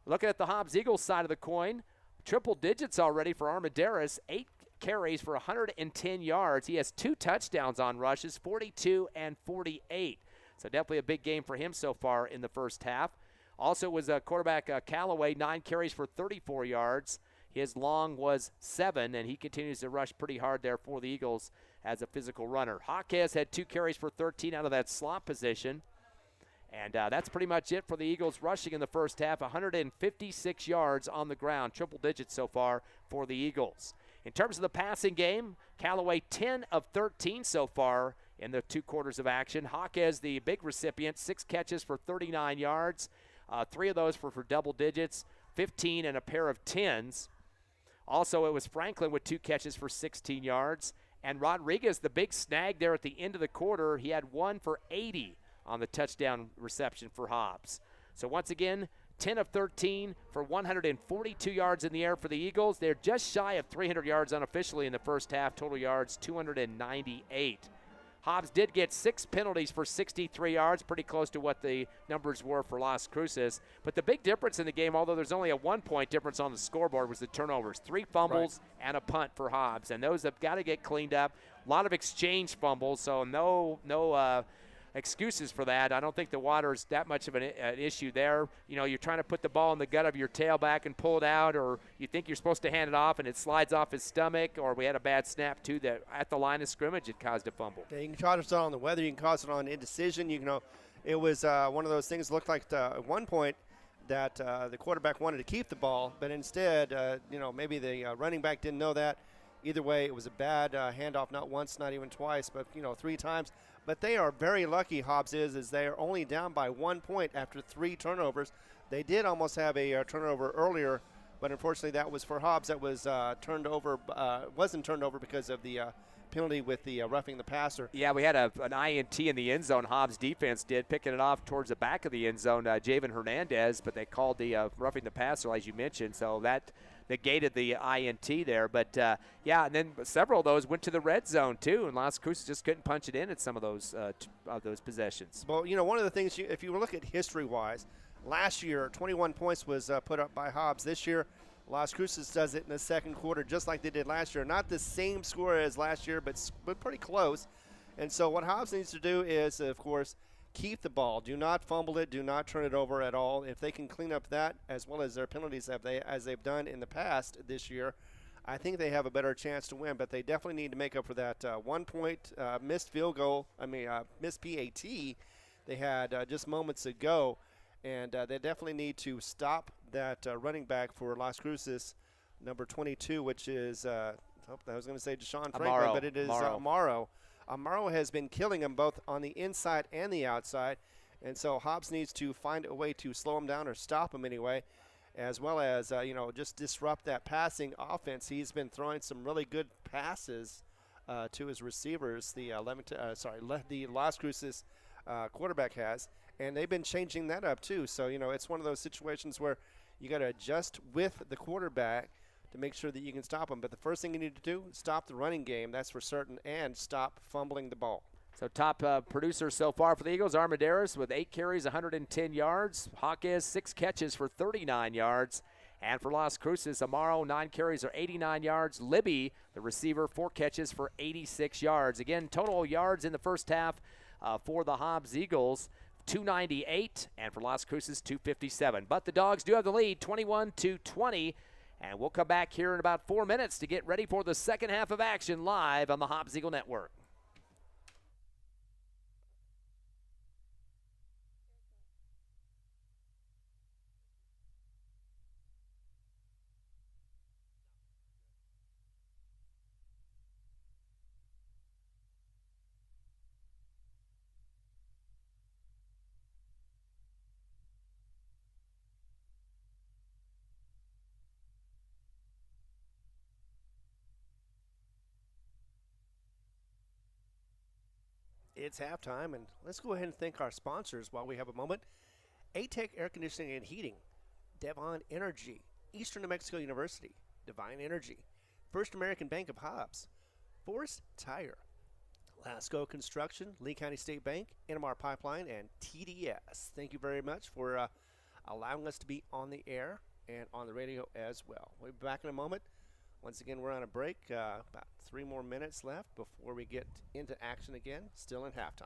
Looking at the Hobbs Eagles side of the coin, triple digits already for Armendariz, 8 carries for 110 yards. He has 2 touchdowns on rushes, 42 and 48. So definitely a big game for him so far in the first half. Also was quarterback Callaway, 9 carries for 34 yards. His long was 7, and he continues to rush pretty hard there for the Eagles as a physical runner. Jaquez had 2 carries for 13 out of that slot position. And that's pretty much it for the Eagles rushing in the first half, 156 yards on the ground, triple digits so far for the Eagles. In terms of the passing game, Callaway 10 of 13 so far in the 2 quarters of action. Jaquez, the big recipient, 6 catches for 39 yards. 3 of those for double digits, 15 and a pair of 10s. Also, it was Franklin with 2 catches for 16 yards. And Rodriguez, the big snag there at the end of the quarter, he had 1 for 80 on the touchdown reception for Hobbs. So once again, 10 of 13 for 142 yards in the air for the Eagles. They're just shy of 300 yards unofficially in the first half. Total yards, 298. Hobbs did get 6 penalties for 63 yards, pretty close to what the numbers were for Las Cruces. But the big difference in the game, although there's only a 1-point difference on the scoreboard, was the turnovers. 3 fumbles and a punt for Hobbs, and those have got to get cleaned up. A lot of exchange fumbles, so no excuses for that. I don't think the water is that much of an issue there. You know, you're trying to put the ball in the gut of your tailback and pull it out, or you think you're supposed to hand it off and it slides off his stomach, or we had a bad snap too that at the line of scrimmage it caused a fumble. Yeah, you can cause it on the weather. You can cause it on indecision. You know, it was one of those things. Looked like at one point that the quarterback wanted to keep the ball, but instead, maybe the running back didn't know that. Either way, it was a bad handoff, not once, not even twice, but 3 times. But they are very lucky, Hobbs is they are only down by 1 point after 3 turnovers. They did almost have a turnover earlier, but unfortunately that was for Hobbs. That was wasn't turned over because of the penalty with the roughing the passer. Yeah, we had an INT in the end zone. Hobbs defense did, picking it off towards the back of the end zone, Javen Hernandez, but they called the roughing the passer, as you mentioned, so that negated the INT there. But, and then several of those went to the red zone, too, and Las Cruces just couldn't punch it in at some of those possessions. Well, one of the things, if you look at history-wise, last year 21 points was put up by Hobbs. This year, Las Cruces does it in the second quarter just like they did last year. Not the same score as last year, but pretty close. And so what Hobbs needs to do is, of course, keep the ball. Do not fumble it. Do not turn it over at all. If they can clean up that as well as their penalties as they've done in the past this year, I think they have a better chance to win. But they definitely need to make up for that 1 point missed field goal. Missed PAT they had just moments ago. And they definitely need to stop that running back for Las Cruces, number 22, which is, I was going to say Deshaun Franklin, but it is Amaro. Amaro has been killing them both on the inside and the outside. And so Hobbs needs to find a way to slow him down or stop him anyway, as well as, just disrupt that passing offense. He's been throwing some really good passes to his receivers, the Las Cruces quarterback has. And they've been changing that up too. So, it's one of those situations where you got to adjust with the quarterback to make sure that you can stop him. But the first thing you need to do is stop the running game, that's for certain, and stop fumbling the ball. So top producer so far for the Eagles, Armendariz with 8 carries, 110 yards. Hawkes, 6 catches for 39 yards. And for Las Cruces, Amaro, 9 carries or 89 yards. Libby, the receiver, 4 catches for 86 yards. Again, total yards in the first half for the Hobbs Eagles, 298, and for Las Cruces, 257. But the Dogs do have the lead, 21-20, and we'll come back here in about 4 minutes to get ready for the second half of action live on the Hobbs Eagle Network. It's halftime, and let's go ahead and thank our sponsors while we have a moment. A-Tech Air Conditioning and Heating, Devon Energy, Eastern New Mexico University, Divine Energy, First American Bank of Hobbs, Forest Tire, Lasco Construction, Lee County State Bank, NMR Pipeline, and TDS. Thank you very much for allowing us to be on the air and on the radio as well. We'll be back in a moment. Once again, we're on a break. About 3 more minutes left before we get into action again, still in halftime.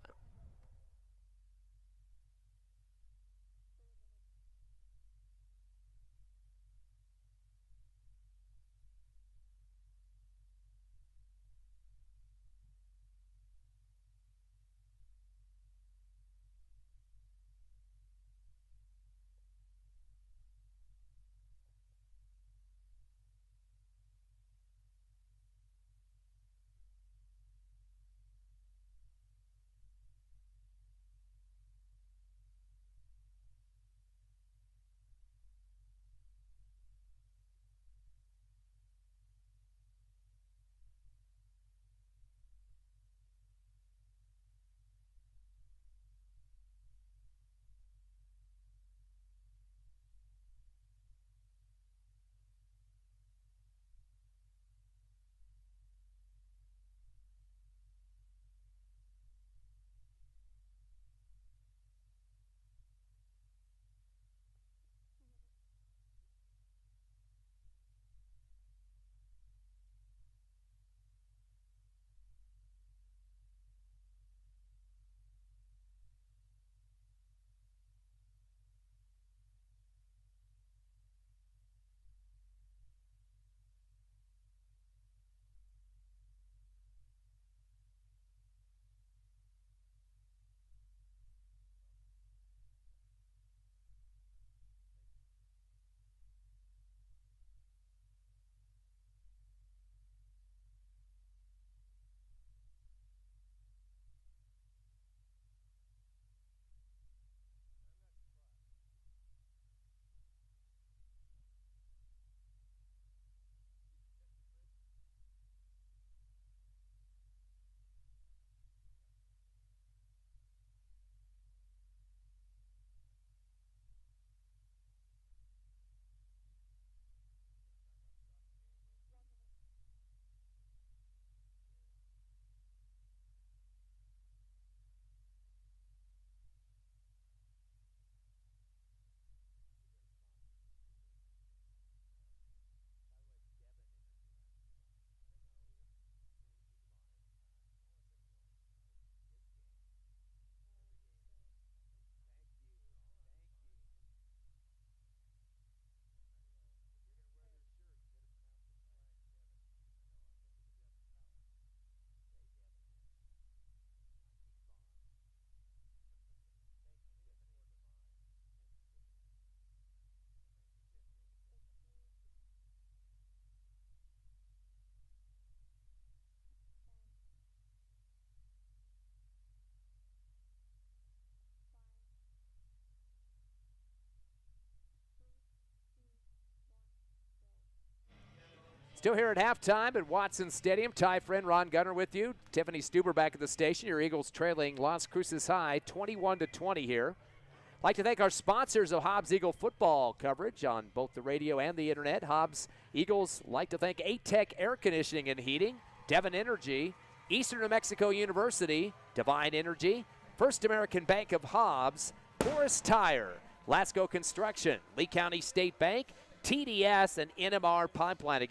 Still here at halftime at Watson Stadium. Ty Friend, Ron Gunner with you. Tiffany Stuber back at the station. Your Eagles trailing Las Cruces High 21-20 here. I'd like to thank our sponsors of Hobbs Eagle football coverage on both the radio and the internet. Hobbs Eagles like to thank A-Tech Air Conditioning and Heating, Devon Energy, Eastern New Mexico University, Divine Energy, First American Bank of Hobbs, Forest Tire, Lasco Construction, Lee County State Bank, TDS, and NMR Pipeline.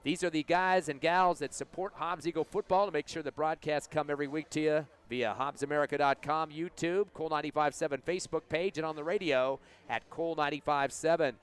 These are the guys and gals that support Hobbs Eagle football to make sure the broadcasts come every week to you via HobbsAmerica.com, YouTube, Cool 95.7 Facebook page, and on the radio at Cool 95.7.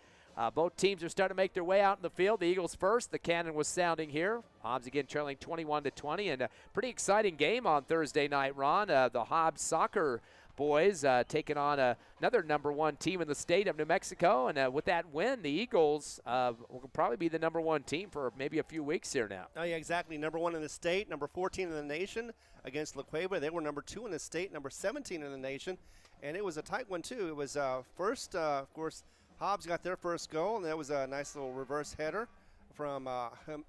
Both teams are starting to make their way out in the field. The Eagles first. The cannon was sounding here. Hobbs again trailing 21-20, and a pretty exciting game on Thursday night, Ron. The Hobbs soccer boys taking on another number one team in the state of New Mexico, and with that win, the Eagles will probably be the number one team for maybe a few weeks here now. Oh, yeah, exactly. Number one in the state, number 14 in the nation against La Cueva. They were number 2 in the state, number 17 in the nation, and it was a tight one, too. It was first, of course, Hobbs got their first goal, and that was a nice little reverse header from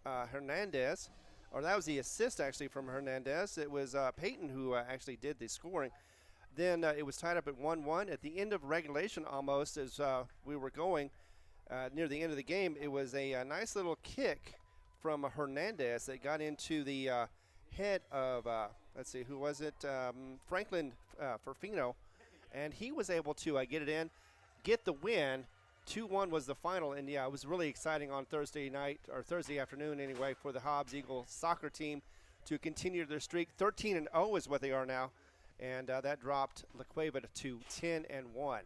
Hernandez. Or that was the assist, actually, from Hernandez. It was Peyton who actually did the scoring. Then it was tied up at 1-1. At the end of regulation almost, as we were going near the end of the game, it was a nice little kick from Hernandez that got into the head of, let's see, who was it? Franklin Ferfino. And he was able to get it in, get the win. 2-1 was the final, and yeah, it was really exciting on Thursday night, or Thursday afternoon anyway, for the Hobbs Eagle soccer team to continue their streak. 13-0 is what they are now, and that dropped La Cueva to 10-1.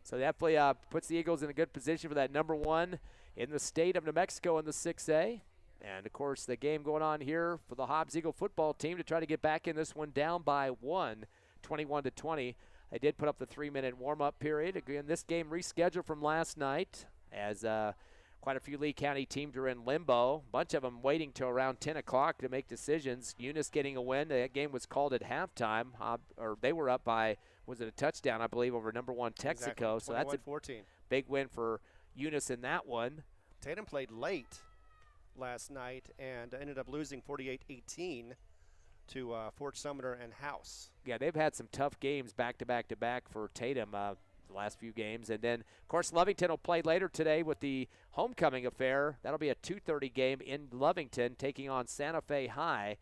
So that definitely puts the Eagles in a good position for that number one in the state of New Mexico in the 6A. And, of course, the game going on here for the Hobbs Eagle football team to try to get back in this one down by 1, 21-20. They did put up the 3-minute warm-up period. Again, this game rescheduled from last night as quite a few Lee County teams are in limbo. A bunch of them waiting till around 10 o'clock to make decisions. Eunice getting a win. That game was called at halftime. Or they were up by, was it a touchdown, I believe, over number one Texaco. Exactly. So that's a big win for Eunice in that one. Tatum played late last night and ended up losing 48-18. To Fort Sumner and House. Yeah, they've had some tough games back-to-back for Tatum the last few games. And then, of course, Lovington will play later today with the homecoming affair. That'll be a 2:30 game in Lovington taking on Santa Fe High.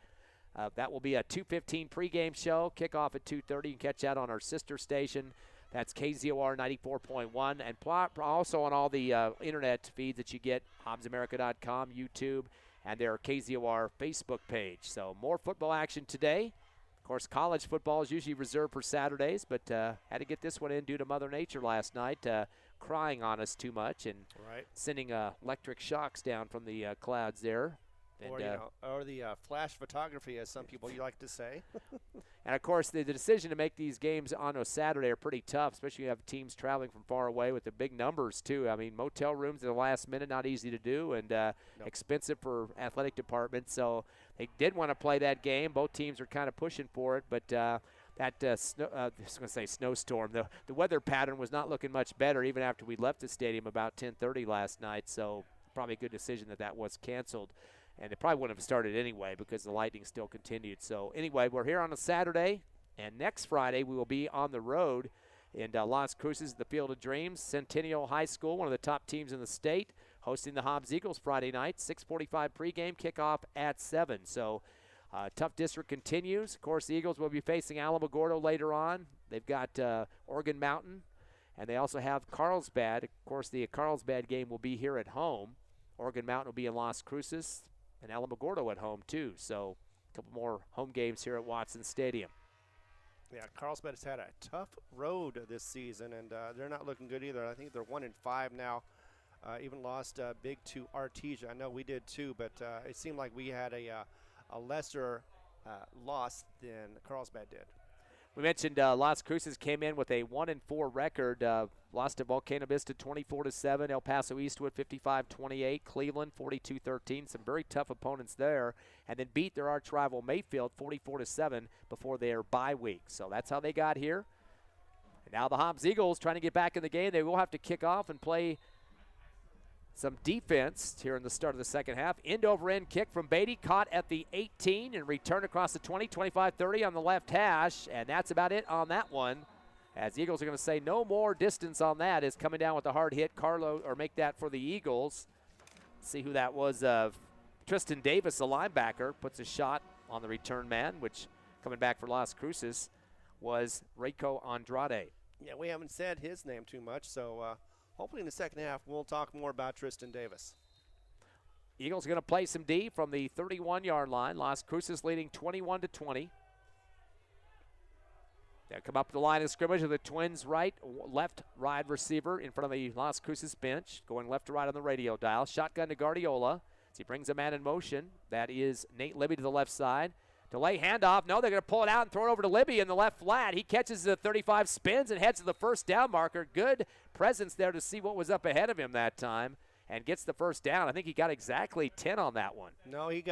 That will be a 2:15 pregame show. Kickoff at 2:30. You can catch that on our sister station. That's KZOR 94.1. And also on all the internet feeds that you get, HobbsAmerica.com, YouTube, and their KZOR Facebook page. So more football action today. Of course, college football is usually reserved for Saturdays, but had to get this one in due to Mother Nature last night, crying on us too much and sending electric shocks down from the clouds there. And, or the flash photography, as some people like to say. And, of course, the decision to make these games on a Saturday are pretty tough, especially when you have teams traveling from far away with the big numbers, too. I mean, motel rooms at the last minute, not easy to do, and expensive for athletic departments. So they did want to play that game. Both teams are kind of pushing for it, but I was going to say snowstorm. The weather pattern was not looking much better even after we left the stadium about 10:30 last night, so probably a good decision that was canceled. And it probably wouldn't have started anyway because the lightning still continued. So anyway, we're here on a Saturday, and next Friday we will be on the road in Las Cruces, the Field of Dreams. Centennial High School, one of the top teams in the state, hosting the Hobbs Eagles Friday night. 6:45 pregame, kickoff at 7. So tough district continues. Of course, the Eagles will be facing Alamogordo later on. They've got Oregon Mountain, and they also have Carlsbad. Of course, the Carlsbad game will be here at home. Oregon Mountain will be in Las Cruces, and Alamogordo at home, too. So a couple more home games here at Watson Stadium. Yeah, Carlsbad has had a tough road this season, and they're not looking good either. I think they're 1-5 now. Even lost big to Artesia. I know we did, too, but it seemed like we had a lesser loss than Carlsbad did. We mentioned Las Cruces came in with a 1-4 record. Lost to Volcano Vista 24-7. El Paso Eastwood 55-28. Cleveland 42-13. Some very tough opponents there. And then beat their arch rival Mayfield 44-7 before their bye week. So that's how they got here. And now the Hobbs Eagles trying to get back in the game. They will have to kick off and play some defense here in the start of the second half. End-over-end kick from Beatty, caught at the 18 and returned across the 20, 25-30 on the left hash, and that's about it on that one. As the Eagles are going to say no more distance on that, is coming down with a hard hit. Carlo, or make that for the Eagles. Let's see who that was. Tristan Davis, the linebacker, puts a shot on the return man, which coming back for Las Cruces was Reiko Andrade. Yeah, we haven't said his name too much, so hopefully in the second half we'll talk more about Tristan Davis. Eagles are going to play some D from the 31-yard line. Las Cruces leading 21-20. They'll come up the line of scrimmage with the Twins left wide receiver in front of the Las Cruces bench, going left to right on the radio dial. Shotgun to Guardiola as he brings a man in motion. That is Nate Libby to the left side. Delay handoff. No, they're going to pull it out and throw it over to Libby in the left flat. He catches the 35, spins, and heads to the first down marker. Good presence there to see what was up ahead of him that time and gets the first down. I think he got exactly 10 on that one. No, he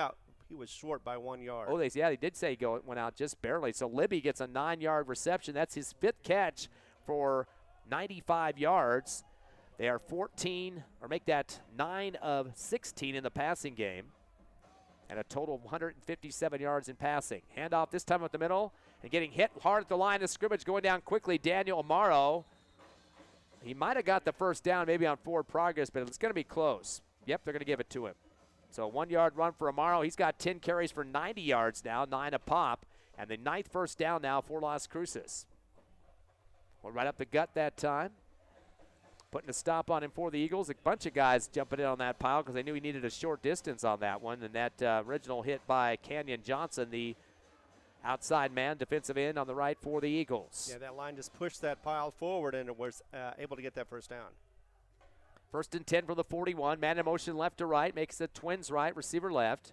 was short by 1 yard. Oh, they did say he went out just barely. So Libby gets a 9-yard reception. That's his 5th catch for 95 yards. They are 9 of 16 in the passing game, and a total of 157 yards in passing. Handoff this time up the middle, and getting hit hard at the line of scrimmage, going down quickly, Daniel Amaro. He might have got the first down maybe on forward progress, but it's going to be close. Yep, they're going to give it to him. So 1-yard run for Amaro. He's got 10 carries for 90 yards now, 9 a pop, and the 9th first down now for Las Cruces. Well, right up the gut that time. Putting a stop on him for the Eagles. A bunch of guys jumping in on that pile because they knew he needed a short distance on that one. And that original hit by Kenyon Johnson, the outside man, defensive end on the right for the Eagles. Yeah, that line just pushed that pile forward and it was able to get that first down. 1st and 10 for the 41. Man in motion left to right. Makes the Twins right. Receiver left.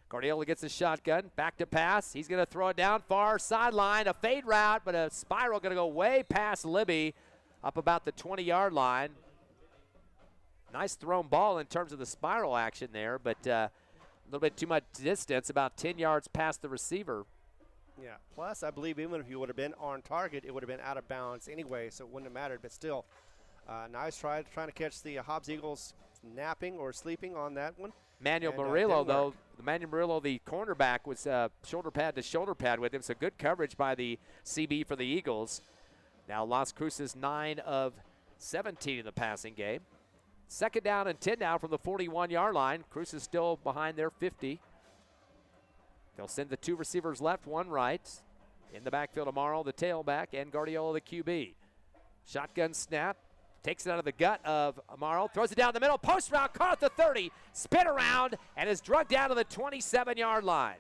Guardiola gets a shotgun. Back to pass. He's going to throw it down far sideline. A fade route, but a spiral going to go way past Libby up about the 20-yard line. Nice thrown ball in terms of the spiral action there, but a little bit too much distance, about 10 yards past the receiver. Yeah, plus I believe even if you would have been on target, it would have been out of bounds anyway, so it wouldn't have mattered, but still. Nice trying to catch the Hobbs Eagles napping or sleeping on that one. Manuel Murillo, the cornerback, was shoulder pad to shoulder pad with him, so good coverage by the CB for the Eagles. Now Las Cruces 9 of 17 in the passing game. 2nd down and 10 now from the 41-yard line. Cruces still behind their 50. They'll send the 2 receivers left, 1 right. In the backfield tomorrow, the tailback, and Guardiola, the QB. Shotgun snap. Takes it out of the gut of Amaro, throws it down the middle, post route, caught at the 30, spin around, and is drugged down to the 27-yard line.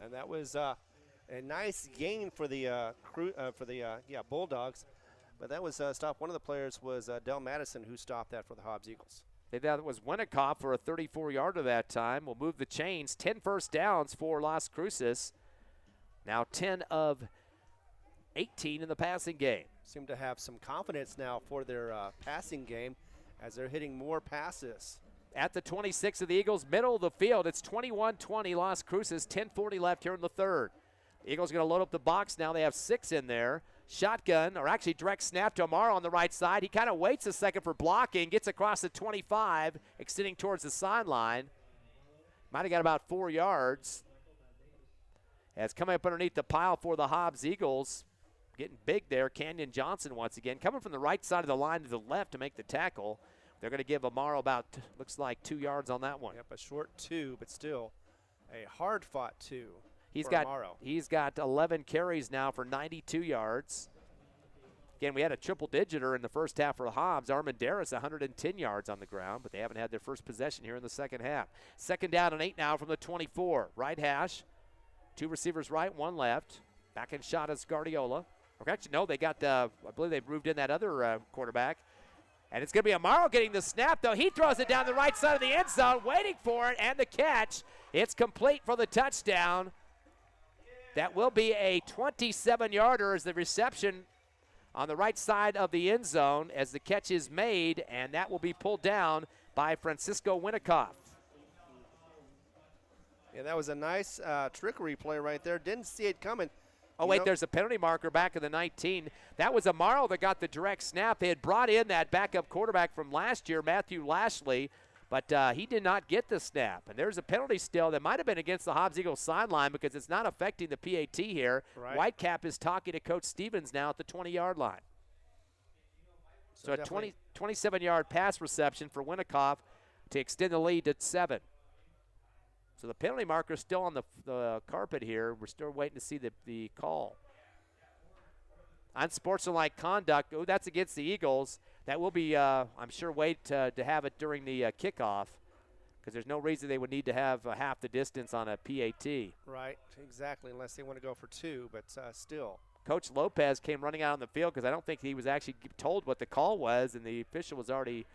And that was a nice gain for the Bulldogs, but that was stopped. One of the players was Del Madison, who stopped that for the Hobbs Eagles. They thought it was Winnicott for a 34-yarder that time. We'll move the chains. 10 first downs for Las Cruces. Now 10 of 18 in the passing game. Seem to have some confidence now for their passing game as they're hitting more passes. At the 26 of the Eagles, middle of the field, it's 21-20 Las Cruces, 10:40 left here in the 3rd. Eagles going to load up the box now. They have 6 in there. Shotgun, or actually direct snap to Amaro on the right side. He kind of waits a second for blocking, gets across the 25, extending towards the sideline. Might have got about 4 yards. As coming up underneath the pile for the Hobbs Eagles, getting big there, Kenyon Johnson once again. Coming from the right side of the line to the left to make the tackle. They're going to give Amaro about, looks like 2 yards on that one. Yep, a short 2, but still a hard-fought 2 He's for got Amaro. He's got 11 carries now for 92 yards. Again, we had a triple-digiter in the first half for the Hobbs. Armendariz, 110 yards on the ground, but they haven't had their first possession here in the second half. 2nd down and 8 now from the 24. Right hash. 2 receivers right, 1 left. Back in shot is Guardiola. Actually, no, they got, I believe they moved in that other quarterback. And it's going to be Amaro getting the snap, though. He throws it down the right side of the end zone, waiting for it, and the catch. It's complete for the touchdown. That will be a 27-yarder as the reception on the right side of the end zone as the catch is made, and that will be pulled down by Francisco Winnicott. Yeah, that was a nice trickery play right there. Didn't see it coming. Oh, wait, there's a penalty marker back in the 19. That was Amaro that got the direct snap. They had brought in that backup quarterback from last year, Matthew Lashley, but he did not get the snap. And there's a penalty still that might have been against the Hobbs Eagles sideline because it's not affecting the PAT here. Right. Whitecap is talking to Coach Stevens now at the 20-yard line. So a 27-yard pass reception for Winnikoff to extend the lead to 7. So the penalty marker is still on the carpet here. We're still waiting to see the call. Unsportsmanlike conduct. Oh, that's against the Eagles. That will be, I'm sure, wait to have it during the kickoff because there's no reason they would need to have half the distance on a PAT. Right, exactly, unless they want to go for 2, but still. Coach Lopez came running out on the field because I don't think he was actually told what the call was, and the official was already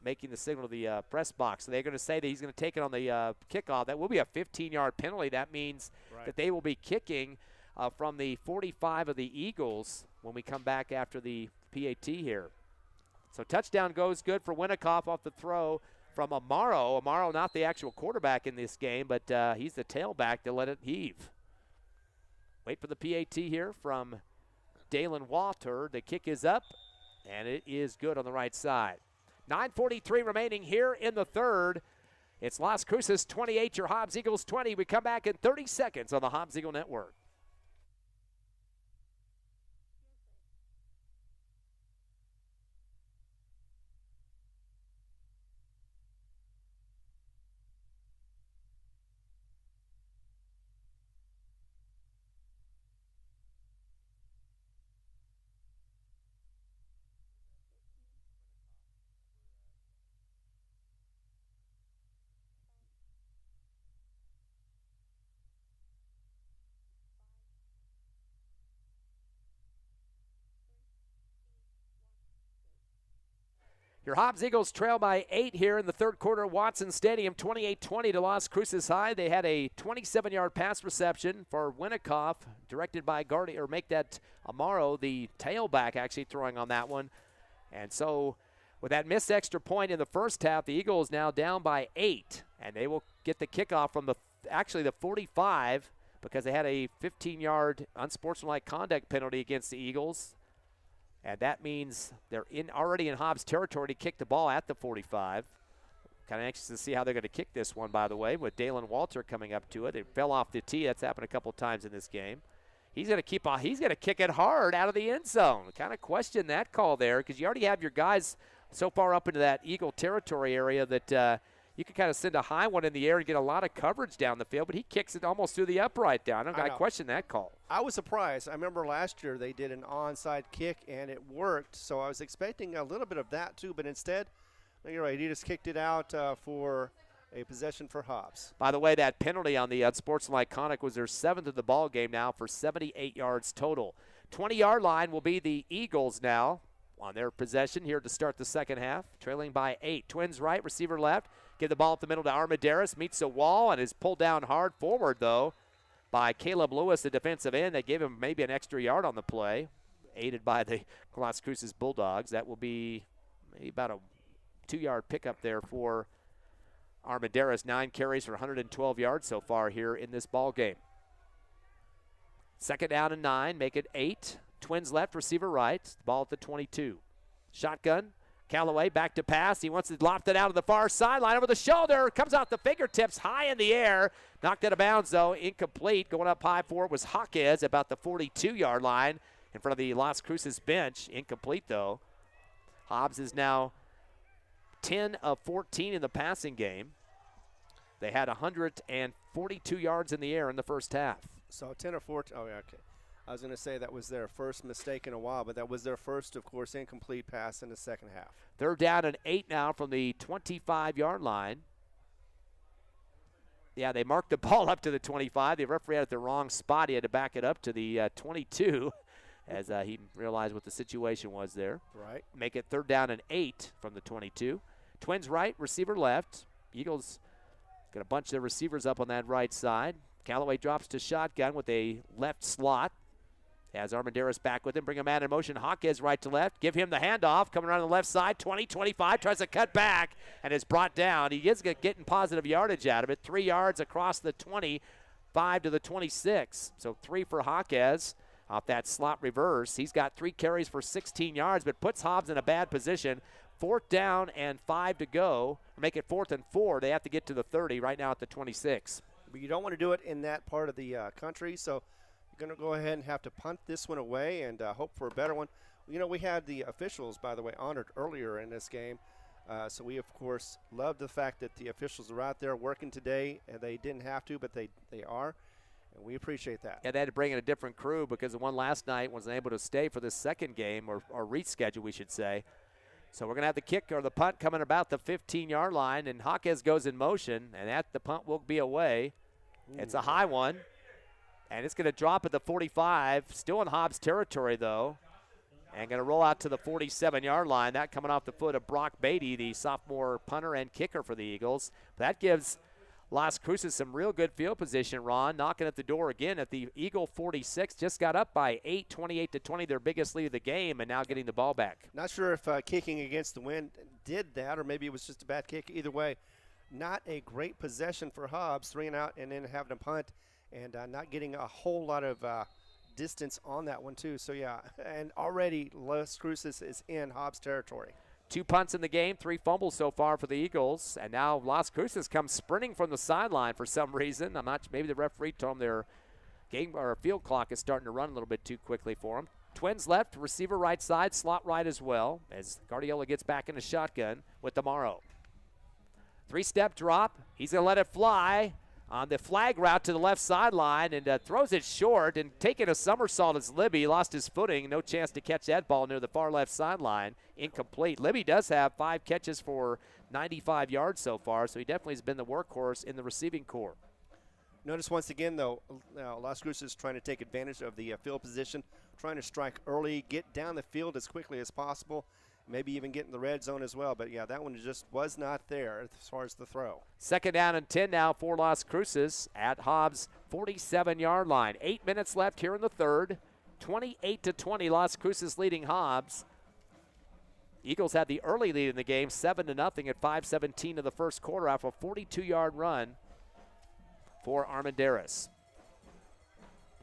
making the signal to the press box. So they're going to say that he's going to take it on the kickoff. That will be a 15-yard penalty. That means that they will be kicking from the 45 of the Eagles when we come back after the PAT here. So touchdown goes good for Winnikoff off the throw from Amaro. Amaro not the actual quarterback in this game, but he's the tailback to let it heave. Wait for the PAT here from Dalen Walter. The kick is up, and it is good on the right side. 9:43 remaining here in the third. It's Las Cruces 28, your Hobbs Eagles 20. We come back in 30 seconds on the Hobbs Eagle Network. Your Hobbs Eagles trail by 8 here in the third quarter at Watson Stadium, 28-20 to Las Cruces High. They had a 27-yard pass reception for Winnikoff, directed by Amaro, the tailback, actually throwing on that one. And so with that missed extra point in the first half, the Eagles now down by 8, and they will get the kickoff from the 45 because they had a 15-yard unsportsmanlike conduct penalty against the Eagles. And that means they're already in Hobbs territory to kick the ball at the 45. Kind of anxious to see how they're going to kick this one, by the way, with Dalen Walter coming up to it. It fell off the tee. That's happened a couple times in this game. He's going to kick it hard out of the end zone. Kind of question that call there because you already have your guys so far up into that Eagle territory area that you can kind of send a high one in the air and get a lot of coverage down the field, but he kicks it almost through the upright down. I question that call. I was surprised. I remember last year they did an onside kick, and it worked, so I was expecting a little bit of that too, but instead, you're right, he just kicked it out for a possession for Hobbs. By the way, that penalty on the unsportsmanlike conduct was their 7th of the ball game now for 78 yards total. 20-yard line will be the Eagles now on their possession here to start the second half, trailing by 8. Twins right, receiver left. Give the ball up the middle to Armendariz. Meets the wall and is pulled down hard forward, though, by Caleb Lewis, the defensive end. They gave him maybe an extra yard on the play, aided by the Las Cruces Bulldogs. That will be maybe about a 2-yard pickup there for Armendariz. 9 carries for 112 yards so far here in this ball game. Second down and 9, make it 8. Twins left, receiver right. The ball at the 22. Shotgun. Callaway back to pass. He wants to loft it out to the far sideline over the shoulder. Comes out the fingertips high in the air. Knocked out of bounds, though. Incomplete. Going up high for it was Hawkes about the 42-yard line in front of the Las Cruces bench. Incomplete, though. Hobbs is now 10 of 14 in the passing game. They had 142 yards in the air in the first half. So 10 or 14. Oh, yeah, okay. I was going to say that was their first mistake in a while, but that was their first, of course, incomplete pass in the second half. They're down at 8 now from the 25-yard line. Yeah, they marked the ball up to the 25. The referee had it at the wrong spot. He had to back it up to the 22 as he realized what the situation was there. Right. Make it third down and 8 from the 22. Twins right, receiver left. Eagles going to bunch their receivers up on that right side. Callaway drops to shotgun with a left slot. As Armendariz back with him, bring a man in motion. Hawkes right to left. Give him the handoff. Coming around the left side. 20, 25. Tries to cut back and is brought down. He is getting positive yardage out of it. 3 yards across the 25 5 to the 26. So 3 for Jaquez off that slot reverse. He's got 3 carries for 16 yards, but puts Hobbs in a bad position. 4th down and 5 to go. Make it 4th and 4. They have to get to the 30 right now at the 26. But you don't want to do it in that part of the country, so you're going to go ahead and have to punt this one away and hope for a better one. You know, we had the officials, by the way, honored earlier in this game. So we, of course, love the fact that the officials are out there working today. And they didn't have to, but they are. And we appreciate that. Yeah, they had to bring in a different crew because the one last night wasn't able to stay for this second game, or reschedule, we should say. So we're going to have the kick or the punt coming about the 15-yard line, and Jaquez goes in motion, and the punt will be away. Ooh. It's a high one, and it's going to drop at the 45. Still in Hobbs territory, though, and going to roll out to the 47-yard line. That coming off the foot of Brock Beatty, the sophomore punter and kicker for the Eagles. That gives Las Cruces some real good field position, Ron, knocking at the door again at the Eagle 46. Just got up by 8, 28-20, their biggest lead of the game, and now getting the ball back. Not sure if kicking against the wind did that, or maybe it was just a bad kick. Either way, not a great possession for Hobbs, 3 and out, and then having a punt, and not getting a whole lot of distance on that one too. So yeah, and already Las Cruces is in Hobbs territory. 2 punts in the game, 3 fumbles so far for the Eagles, and now Las Cruces comes sprinting from the sideline for some reason. I'm not. Maybe the referee told them their game or field clock is starting to run a little bit too quickly for them. Twins left, receiver right side, slot right as well, as Guardiola gets back in the shotgun with Demaro. 3-step drop. He's going to let it fly on the flag route to the left sideline, and throws it short, and taking a somersault is Libby. Lost his footing. No chance to catch that ball near the far left sideline. Incomplete. Libby does have 5 catches for 95 yards so far, so he definitely has been the workhorse in the receiving corps. Notice once again, though, Las Cruces is trying to take advantage of the field position, trying to strike early, get down the field as quickly as possible, maybe even get in the red zone as well. But, yeah, that one just was not there as far as the throw. 2nd down and 10 now for Las Cruces at Hobbs' 47-yard line. 8 minutes left here in the third. 28-20, Las Cruces leading Hobbs. Eagles had the early lead in the game, 7-0 at 5:17 of the first quarter after a 42-yard run for Armendariz.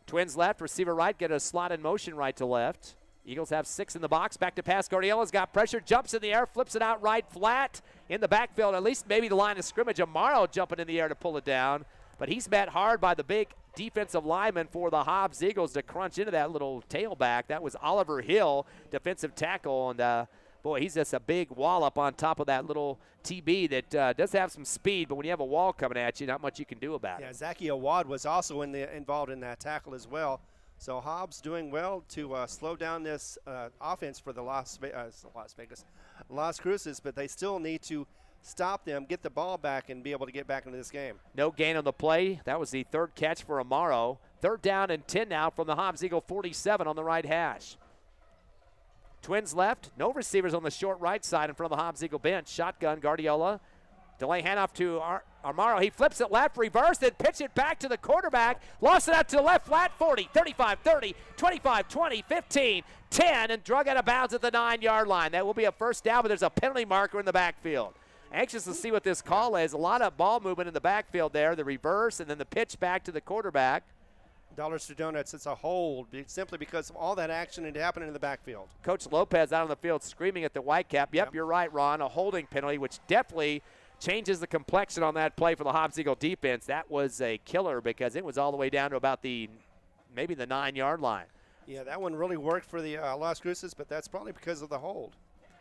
Twins left, receiver right, get a slot in motion right to left. Eagles have 6 in the box. Back to pass. Guardiola's got pressure, jumps in the air, flips it out right flat in the backfield. At least maybe the line of scrimmage. Amaro jumping in the air to pull it down. But he's met hard by the big defensive lineman for the Hobbs Eagles to crunch into that little tailback. That was Oliver Hill, defensive tackle. And, boy, he's just a big wallop on top of that little TB that does have some speed. But when you have a wall coming at you, not much you can do about it. Yeah, Zachy Awad was also involved in that tackle as well. So Hobbs doing well to slow down this offense for the Las Cruces, but they still need to stop them, get the ball back, and be able to get back into this game. No gain on the play. That was the 3rd catch for Amaro. 3rd down and 10 now from the Hobbs Eagle 47 on the right hash. Twins left. No receivers on the short right side in front of the Hobbs Eagle bench. Shotgun, Guardiola. Delay handoff to Amaro. He flips it left, reverse, then pitch it back to the quarterback. Lost it out to the left flat, 40, 35, 30, 25, 20, 15, 10, and drug out of bounds at the 9-yard line. That will be a 1st down, but there's a penalty marker in the backfield. Anxious to see what this call is. A lot of ball movement in the backfield there. The reverse and then the pitch back to the quarterback. Dollars to Donuts, it's a hold simply because of all that action and happening in the backfield. Coach Lopez out on the field screaming at the Whitecap. Yep, you're right, Ron. A holding penalty, which definitely changes the complexion on that play for the Hobbs Eagle defense. That was a killer because it was all the way down to about maybe the 9-yard line. Yeah, that one really worked for the Las Cruces, but that's probably because of the hold.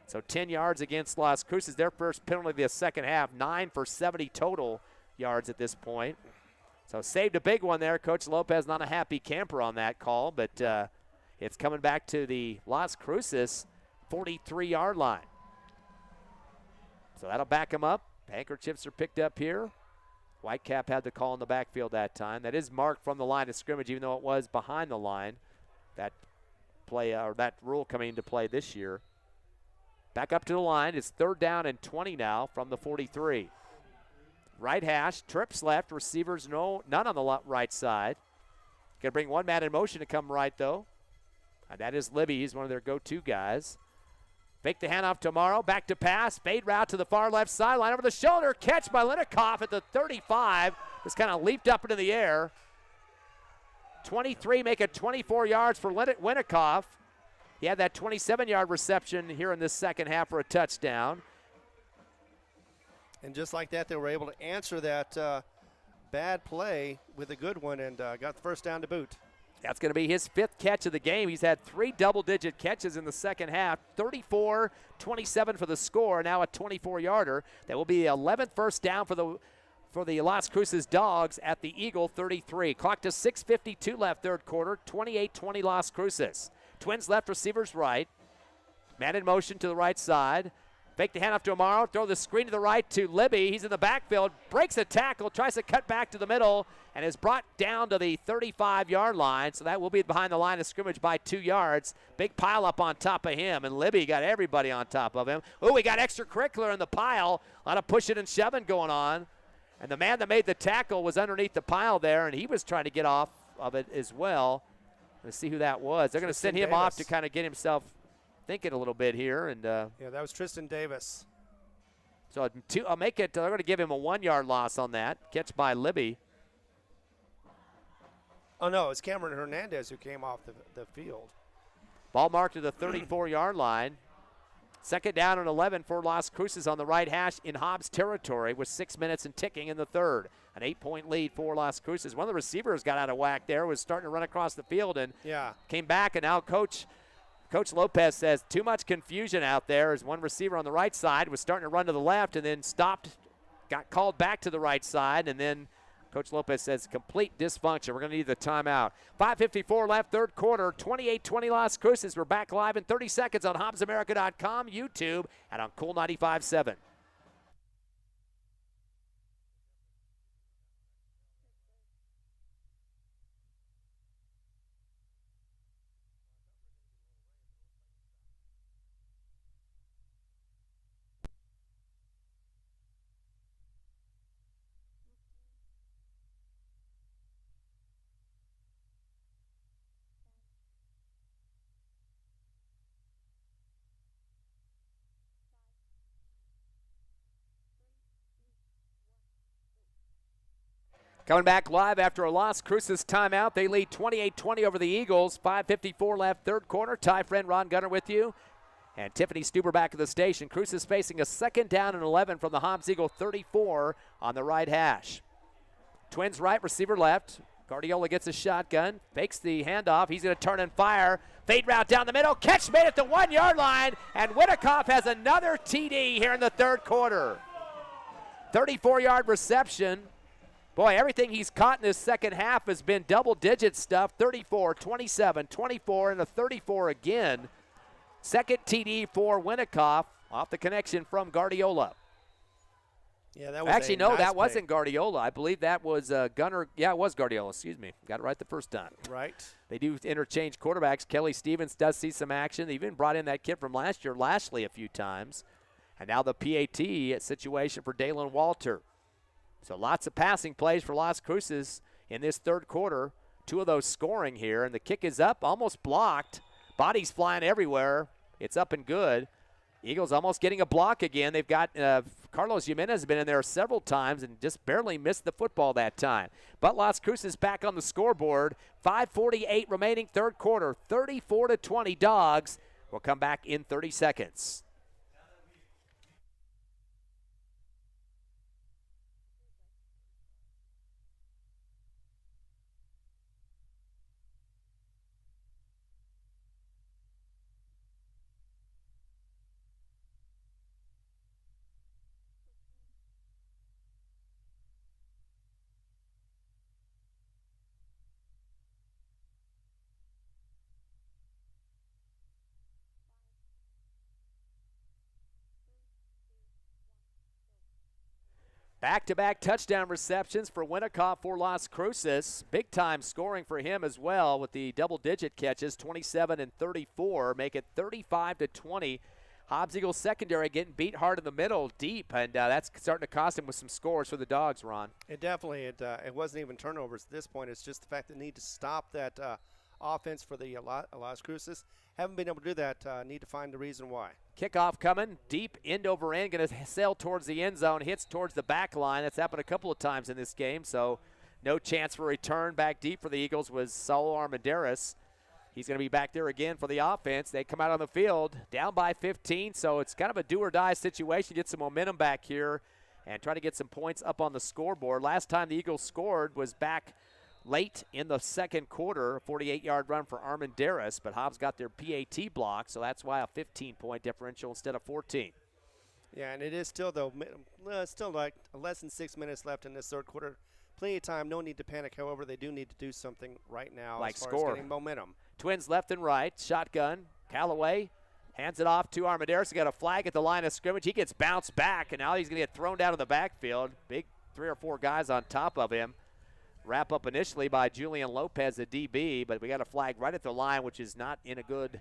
So 10 yards against Las Cruces. Their first penalty of the second half, 9 for 70 total yards at this point. So saved a big one there. Coach Lopez not a happy camper on that call, but it's coming back to the Las Cruces 43-yard line. So that'll back them up. Handkerchiefs are picked up here. Whitecap had the call in the backfield that time. That is marked from the line of scrimmage, even though it was behind the line. That play or that rule coming into play this year. Back up to the line. It's 3rd down and 20 now from the 43. Right hash, trips left, receivers none on the right side. Going to bring one man in motion to come right, though. And that is Libby. He's one of their go-to guys. Fake the handoff to Amaro. Back to pass. Fade route to the far left sideline. Over the shoulder. Catch by Linikoff at the 35. Just kind of leaped up into the air. 23, make it 24 yards for Winnikoff. He had that 27-yard reception here in this second half for a touchdown. And just like that, they were able to answer that bad play with a good one and got the first down to boot. That's going to be his 5th catch of the game. He's had 3 double-digit catches in the second half. 34-27 for the score, now a 24-yarder. That will be the 11th first down for the Las Cruces Dawgs at the Eagle 33. Clock to 6:52 left third quarter, 28-20 Las Cruces. Twins left, receivers right. Man in motion to the right side. Fake the handoff to Amaro, throw the screen to the right to Libby. He's in the backfield, breaks a tackle, tries to cut back to the middle, and is brought down to the 35-yard line. So that will be behind the line of scrimmage by 2 yards. Big pile up on top of him, and Libby got everybody on top of him. Oh, we got extracurricular in the pile. A lot of pushing and shoving going on. And the man that made the tackle was underneath the pile there, and he was trying to get off of it as well. Let's see who that was. They're going to send him off to kind of get himself thinking a little bit here. And yeah, that was Tristan Davis. So I'll make it. They're going to give him a 1-yard loss on that catch by Libby. Oh no, it's Cameron Hernandez who came off the field. Ball marked to the 34-yard line. Second down and 11 for Las Cruces on the right hash in Hobbs territory with 6 minutes and ticking in the third. An 8-point lead for Las Cruces. One of the receivers got out of whack there, was starting to run across the field and came back, and now Coach Lopez says too much confusion out there as one receiver on the right side was starting to run to the left and then stopped, got called back to the right side, and then Coach Lopez says complete dysfunction. We're going to need the timeout. 5:54 left, third quarter, 28-20 Las Cruces. We're back live in 30 seconds on HobbsAmerica.com, YouTube, and on Cool 95.7. Coming back live after a Las Cruces timeout. They lead 28-20 over the Eagles. 5:54 left, third quarter. Ty friend Ron Gunner with you. And Tiffany Stuber back at the station. Cruces facing a second down and 11 from the Hobbs Eagle 34 on the right hash. Twins right, receiver left. Guardiola gets a shotgun, fakes the handoff. He's going to turn and fire. Fade route down the middle. Catch made at the 1-yard line. And Winnikoff has another TD here in the third quarter. 34-yard reception. Boy, everything he's caught in this second half has been double-digit stuff. 34, 27, 24, and a 34 again. Second TD for Winnikoff off the connection from Guardiola. Yeah, that was actually, no, nice that play. Wasn't Guardiola. I believe that was Gunner. Yeah, it was Guardiola. Excuse me. Got it right the first time. Right. They do interchange quarterbacks. Kelly Stevens does see some action. They even brought in that kid from last year, Lashley, a few times. And now the PAT situation for Dalen Walter. So lots of passing plays for Las Cruces in this third quarter. 2 of those scoring here, and the kick is up, almost blocked. Bodies flying everywhere. It's up and good. Eagles almost getting a block again. They've got Carlos Jimenez has been in there several times and just barely missed the football that time. But Las Cruces back on the scoreboard. 5:48 remaining third quarter. 34-20 Dawgs. We'll come back in 30 seconds. Back-to-back touchdown receptions for Winnikoff for Las Cruces. Big-time scoring for him as well with the double-digit catches, 27 and 34, make it 35-20. Hobbs Eagles secondary getting beat hard in the middle, deep, and that's starting to cost him with some scores for the Dawgs, Ron. It definitely, it wasn't even turnovers at this point. It's just the fact that they need to stop that offense for the Las Cruces. Haven't been able to do that. Need to find the reason why. Kickoff coming, deep, end over end, going to sail towards the end zone, hits towards the back line. That's happened a couple of times in this game, so No chance for a return. Back deep for the Eagles was Saul Armendariz. He's going to be back there again for the offense. They come out on the field down by 15, so it's kind of a do-or-die situation. Get some momentum back here and try to get some points up on the scoreboard. Last time the Eagles scored was back late in the second quarter, a 48-yard run for Armendariz, but Hobbs got their PAT block, so that's why a 15-point differential instead of 14. Yeah, and it is still, though, still like less than 6 minutes left in this third quarter. Plenty of time, no need to panic. However, they do need to do something right now like as far score. as getting momentum. Twins left and right, shotgun. Callaway hands it off to Armendariz. He got a flag at the line of scrimmage. He gets bounced back, and now he's going to get thrown down to the backfield. Big 3 or 4 guys on top of him. Wrap up initially by Julian Lopez, the DB, but we got a flag right at the line, which is not in a good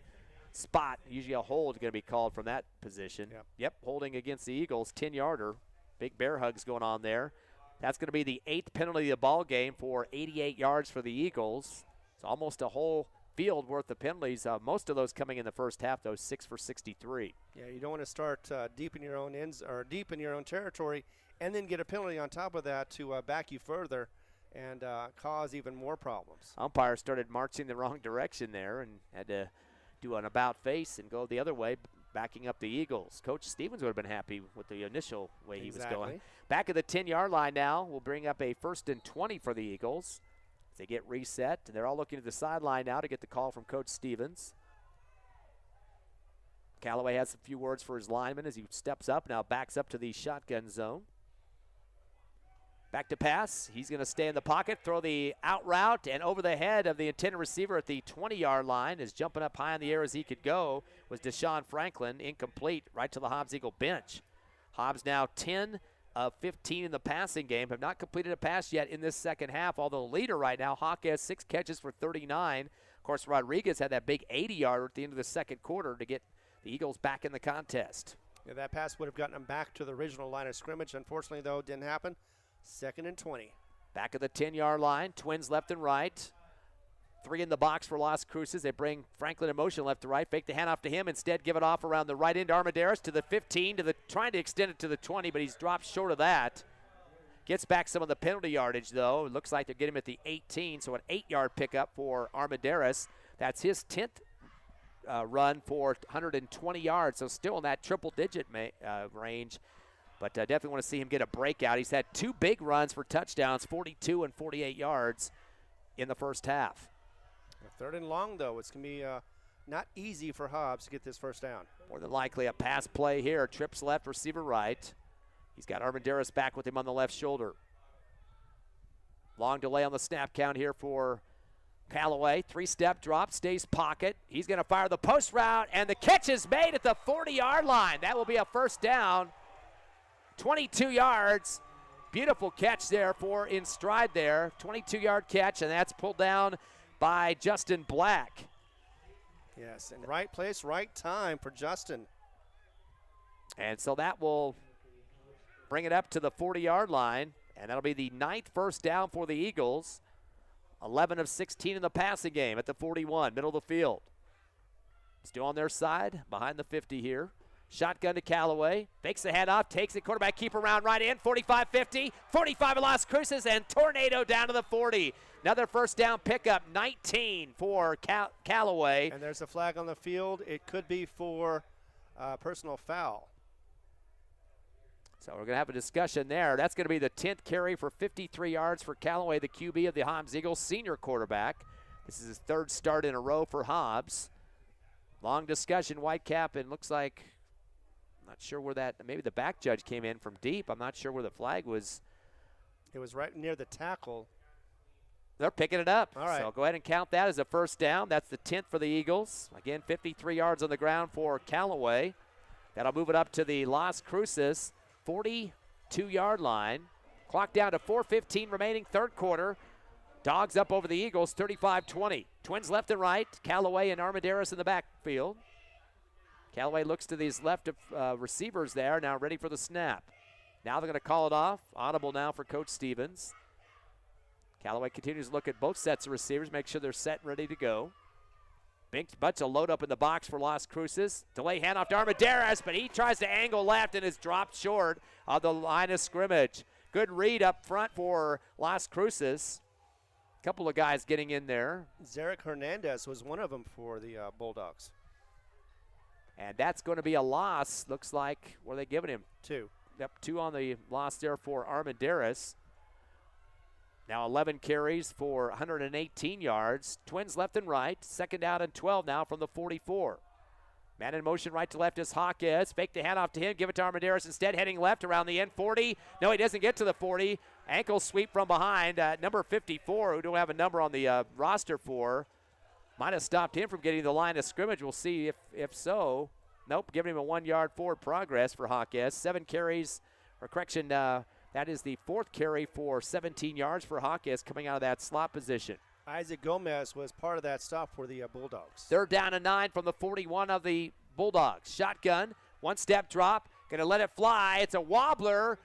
spot. Usually a hold is going to be called from that position. Yep, holding against the Eagles, 10-yarder. Big bear hugs going on there. That's going to be the 8th penalty of the ball game for 88 yards for the Eagles. It's almost a whole field worth of penalties. Most of those coming in the first half, though, 6 for 63. Yeah, you don't want to start deep in your own ends or deep in your own territory and then get a penalty on top of that to back you further and cause even more problems. Umpire started marching the wrong direction there and had to do an about face and go the other way, backing up the Eagles. Coach Stevens would have been happy with the initial way he was going. Back at the 10-yard line now, we'll bring up a 1st and 20 for the Eagles. As they get reset, they're all looking at the sideline now to get the call from Coach Stevens. Callaway has a few words for his lineman as he steps up, now backs up to the shotgun zone. Back to pass. He's going to stay in the pocket, throw the out route, and over the head of the intended receiver at the 20-yard line, is jumping up high in the air as he could go, was Deshaun Franklin, incomplete, right to the Hobbs Eagle bench. Hobbs now 10 of 15 in the passing game, have not completed a pass yet in this second half, although the leader right now, Hawk, has 6 catches for 39. Of course, Rodriguez had that big 80-yarder at the end of the second quarter to get the Eagles back in the contest. Yeah, that pass would have gotten them back to the original line of scrimmage. Unfortunately, though, it didn't happen. 2nd and 20. Back at the 10-yard line, Twins left and right. 3 in the box for Las Cruces. They bring Franklin in motion left to right. Fake the handoff to him. Instead, give it off around the right end. Armendariz to the 15, trying to extend it to the 20, but he's dropped short of that. Gets back some of the penalty yardage, though. It looks like they're getting him at the 18, so an 8-yard pickup for Armendariz. That's his 10th run for 120 yards, so still in that triple-digit range. But definitely want to see him get a breakout. He's had 2 big runs for touchdowns, 42 and 48 yards in the first half. 3rd and long, though. It's going to be not easy for Hobbs to get this first down. More than likely a pass play here. Trips left, receiver right. He's got Armendariz back with him on the left shoulder. Long delay on the snap count here for Callaway. 3-step drop, stays pocket. He's going to fire the post route, and the catch is made at the 40-yard line. That will be a first down. 22 yards. Beautiful catch there for in stride there. 22-yard catch, and that's pulled down by Justin Black. Yes, and right place, right time for Justin. And so that will bring it up to the 40-yard line, and that'll be the 9th first down for the Eagles. 11 of 16 in the passing game at the 41, middle of the field. Still on their side, behind the 50 here. Shotgun to Callaway, fakes the handoff, takes it, quarterback keeper around right in, 45-50, 45 of Las Cruces, and tornado down to the 40. Another first down pickup, 19 for Callaway. And there's a flag on the field. It could be for personal foul. So we're going to have a discussion there. That's going to be the 10th carry for 53 yards for Callaway, the QB of the Hobbs Eagles, senior quarterback. This is his 3rd start in a row for Hobbs. Long discussion, Whitecap, and looks like, I'm not sure where that, maybe the back judge came in from deep. I'm not sure where the flag was. It was right near the tackle. They're picking it up. All right. So go ahead and count that as a first down. That's the 10th for the Eagles. Again, 53 yards on the ground for Callaway. That'll move it up to the Las Cruces 42-yard line. Clock down to 4:15 remaining, third quarter. Dawgs up over the Eagles, 35-20. Twins left and right. Callaway and Armendariz in the backfield. Callaway looks to these left receivers there, now ready for the snap. Now they're going to call it off. Audible now for Coach Stevens. Callaway continues to look at both sets of receivers, make sure they're set and ready to go. Big bunch of load up in the box for Las Cruces. Delay handoff to Armendariz, but he tries to angle left and is dropped short of the line of scrimmage. Good read up front for Las Cruces. A couple of guys getting in there. Zarek Hernandez was one of them for the Bulldogs. And that's going to be a loss. Looks like, what are they giving him? 2. Yep, 2 on the loss there for Armendariz. Now 11 carries for 118 yards. Twins left and right. 2nd down and 12 now from the 44. Man in motion right to left is Hawkes. Fake the handoff to him. Give it to Armendariz instead. Heading left around the end. 40. No, he doesn't get to the 40. Ankle sweep from behind. Number 54, who don't have a number on the roster for, might have stopped him from getting the line of scrimmage. We'll see if so. Nope, giving him a 1-yard forward progress for Hawkes. 7 carries, or correction, that is the 4th carry for 17 yards for Hawkes coming out of that slot position. Isaac Gomez was part of that stop for the Bulldogs. 3rd down and 9 from the 41 of the Bulldogs. Shotgun, 1-step drop, going to let it fly. It's a wobbler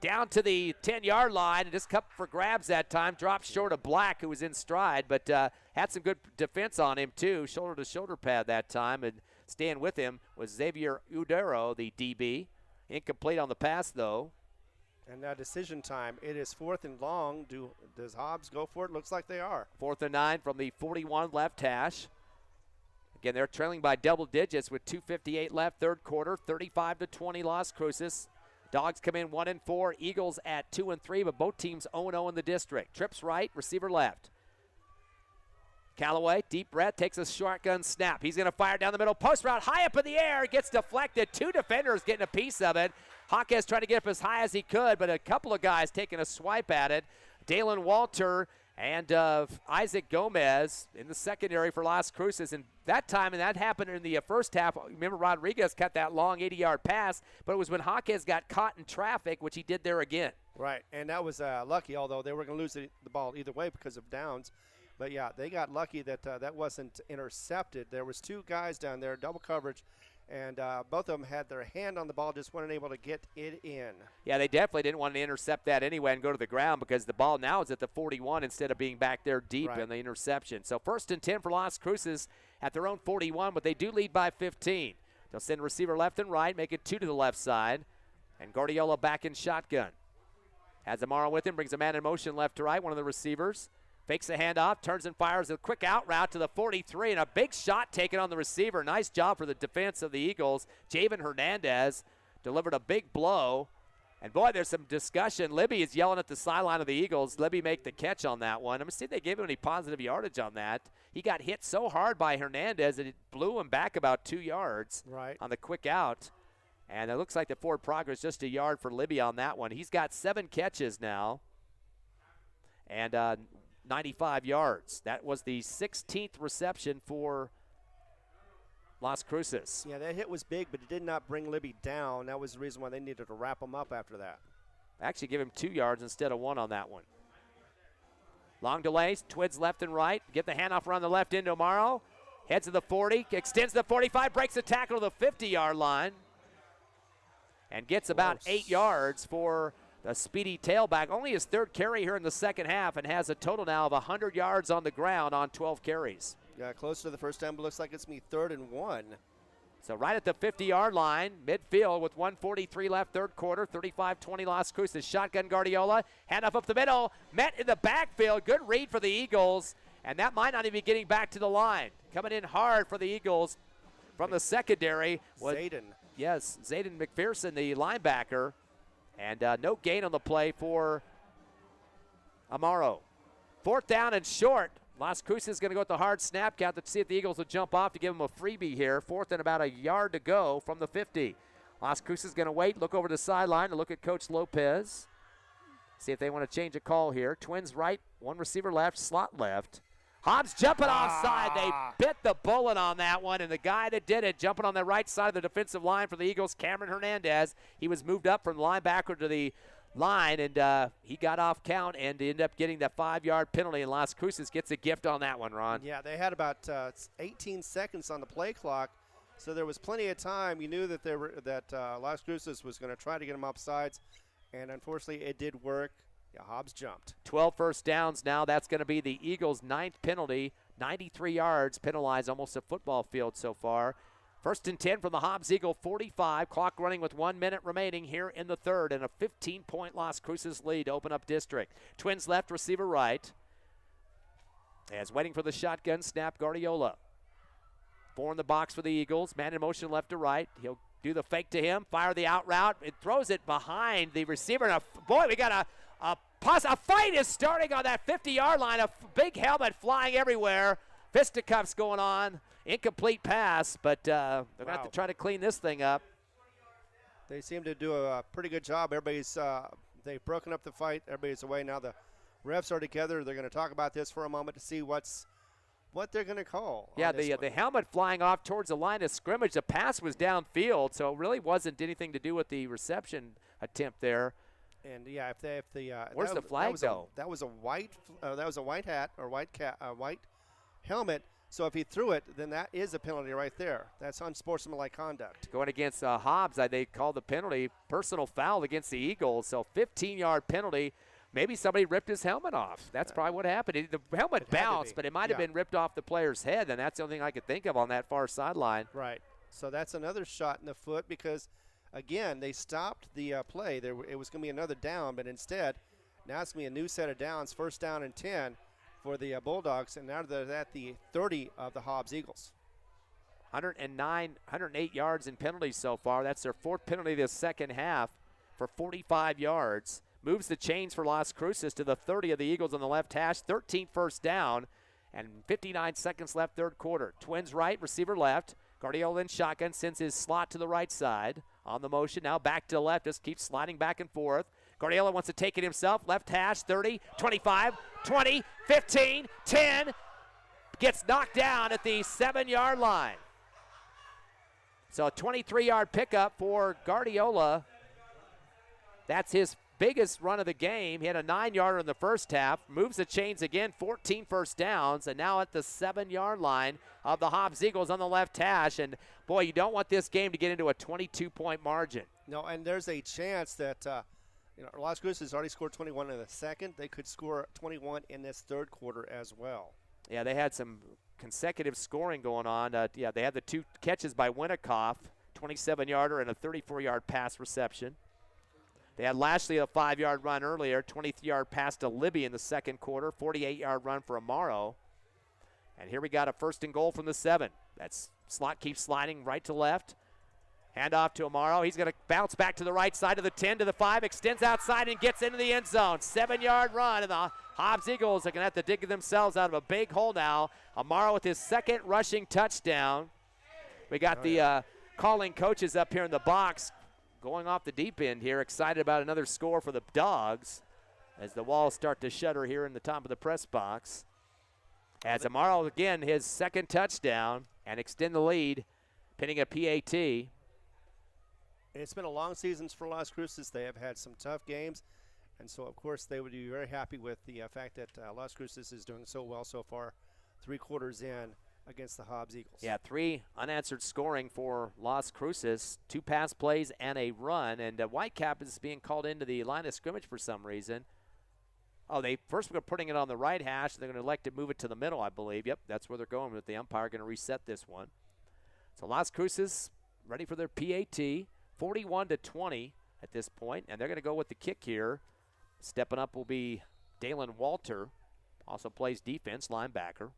down to the 10-yard line. And just up for grabs that time. Dropped short of Black, who was in stride, but had some good defense on him too. Shoulder-to-shoulder pad that time. And staying with him was Xavier Udero, the DB. Incomplete on the pass, though. And now decision time. It is 4th and long. Does Hobbs go for it? Looks like they are. 4th and 9 from the 41 left hash. Again, they're trailing by double digits with 2:58 left, 3rd quarter. 35-20 Las Cruces. Dawgs come in 1-4. Eagles at 2-3, but both teams 0-0 in the district. Trips right, receiver left. Callaway, deep breath, takes a shotgun snap. He's going to fire down the middle. Post route high up in the air. Gets deflected. 2 defenders getting a piece of it. Hawkes trying to get up as high as he could, but a couple of guys taking a swipe at it. Dalen Walter and Isaac Gomez in the secondary for Las Cruces. And that time, and that happened in the first half, remember Rodriguez cut that long 80-yard pass, but it was when Hawkes got caught in traffic, which he did there again. Right, and that was lucky, although they were going to lose the ball either way because of downs. But, yeah, they got lucky that that wasn't intercepted. There was 2 guys down there, double coverage, and both of them had their hand on the ball, just weren't able to get it in. Yeah, they definitely didn't want to intercept that anyway and go to the ground because the ball now is at the 41 instead of being back there deep in the interception. So 1st and 10 for Las Cruces at their own 41, but they do lead by 15. They'll send receiver left and right, make it 2 to the left side, and Guardiola back in shotgun. Has Amaro with him, brings a man in motion left to right, one of the receivers. Fakes the handoff, turns and fires a quick out route to the 43, and a big shot taken on the receiver. Nice job for the defense of the Eagles. Javen Hernandez delivered a big blow. And, boy, there's some discussion. Libby is yelling at the sideline of the Eagles. Libby make the catch on that one. I'm going to see if they gave him any positive yardage on that. He got hit so hard by Hernandez that it blew him back about 2 yards on the quick out. And it looks like the forward progress just a yard for Libby on that one. He's got 7 catches now. And 95 yards. That was the 16th reception for Las Cruces. Yeah, that hit was big, but it did not bring Libby down. That was the reason why they needed to wrap him up after that. Actually give him 2 yards instead of 1 on that one. Long delays, Twids left and right. Get the handoff around the left end to Amaro. Heads to the 40, extends the 45, breaks the tackle to the 50-yard line. And gets about 8 yards for the speedy tailback. Only his 3rd carry here in the second half and has a total now of 100 yards on the ground on 12 carries. Yeah, close to the first time, but looks like it's 3rd and 1. So right at the 50-yard line, midfield with 1:43 left, 3rd quarter, 35-20 Las Cruces. Shotgun Guardiola, handoff up the middle, met in the backfield. Good read for the Eagles, and that might not even be getting back to the line. Coming in hard for the Eagles from the secondary. Zayden. Yes, Zayden McPherson, the linebacker. And no gain on the play for Amaro. 4th down and short. Las Cruces is going to go with the hard snap count to see if the Eagles will jump off to give them a freebie here. 4th and about a yard to go from the 50. Las Cruces is going to wait, look over the sideline to look at Coach Lopez. See if they want to change a call here. Twins right, 1 receiver left, slot left. Hobbs jumping offside. They bit the bullet on that one, and the guy that did it jumping on the right side of the defensive line for the Eagles, Cameron Hernandez. He was moved up from linebacker to the line, and he got off count and ended up getting that 5-yard penalty, and Las Cruces gets a gift on that one, Ron. Yeah, they had about 18 seconds on the play clock, so there was plenty of time. You knew that Las Cruces was going to try to get them offsides, and unfortunately it did work. Yeah, Hobbs jumped. 12 first downs now. That's going to be the Eagles' 9th penalty. 93 yards, penalized almost a football field so far. First and 10 from the Hobbs Eagle 45. Clock running with 1 minute remaining here in the third, and a 15-point Las Cruces lead to open up district. Twins left, receiver right. As waiting for the shotgun snap, Guardiola. 4 in the box for the Eagles. Man in motion left to right. He'll do the fake to him, fire the out route. It throws it behind the receiver. And boy, we got a fight is starting on that 50-yard line. A big helmet flying everywhere. Fisticuffs going on. Incomplete pass, but they're going to have to try to clean this thing up. They seem to do a pretty good job. They've broken up the fight. Everybody's away. Now the refs are together. They're going to talk about this for a moment to see what they're going to call. Yeah, the helmet flying off towards the line of scrimmage. The pass was downfield, so it really wasn't anything to do with the reception attempt there. And yeah, if the where's the flag go? That was a white hat or white helmet. So if he threw it, then that is a penalty right there. That's unsportsmanlike conduct. Going against Hobbs, they called the penalty personal foul against the Eagles. So 15-yard penalty. Maybe somebody ripped his helmet off. That's probably what happened. The helmet bounced, but it might have been ripped off the player's head, and that's the only thing I could think of on that far sideline. Right. So that's another shot in the foot because, again, they stopped the play. It was going to be another down, but instead, now it's going to be a new set of downs, first down and 10 for the Bulldogs, and now they're at the 30 of the Hobbs Eagles. 108 yards in penalties so far. That's their fourth penalty of the second half for 45 yards. Moves the chains for Las Cruces to the 30 of the Eagles on the left hash. 13th first down, and 59 seconds left third quarter. Twins right, receiver left. Guardiola in shotgun sends his slot to the right side. On the motion, now back to the left, just keeps sliding back and forth. Guardiola wants to take it himself. Left hash, 30, 25, 20, 15, 10. Gets knocked down at the 7-yard line. So a 23-yard pickup for Guardiola. That's his biggest run of the game. He had a 9-yarder in the first half. Moves the chains again, 14 first downs, and now at the 7-yard line of the Hobbs Eagles on the left hash. And, boy, you don't want this game to get into a 22-point margin. No, and there's a chance that Las Cruces has already scored 21 in the second. They could score 21 in this third quarter as well. Yeah, they had some consecutive scoring going on. They had the 2 catches by Winikoff, 27-yarder and a 34-yard pass reception. They had Lashley a 5-yard run earlier, 20-yard pass to Libby in the second quarter, 48-yard run for Amaro. And here we got a first and goal from the 7. That slot keeps sliding right to left. Handoff to Amaro. He's going to bounce back to the right side of the 10 to the 5, extends outside and gets into the end zone. 7-yard run, and the Hobbs Eagles are going to have to dig themselves out of a big hole now. Amaro with his second rushing touchdown. We got the calling coaches up here in the box going off the deep end here, excited about another score for the Dawgs as the walls start to shudder here in the top of the press box. As Amaro, again, his second touchdown and extend the lead, pinning a PAT. It's been a long season for Las Cruces. They have had some tough games, and so, of course, they would be very happy with the fact that Las Cruces is doing so well so far, 3 quarters in against the Hobbs Eagles. Yeah, 3 unanswered scoring for Las Cruces, 2 pass plays and a run, and Whitecap is being called into the line of scrimmage for some reason. Oh, they first were putting it on the right hash. They're going to elect to move it to the middle, I believe. Yep, that's where they're going with the umpire. Going to reset this one. So Las Cruces ready for their PAT, 41-20 at this point, and they're going to go with the kick here. Stepping up will be Dalen Walter, also plays defense, linebacker.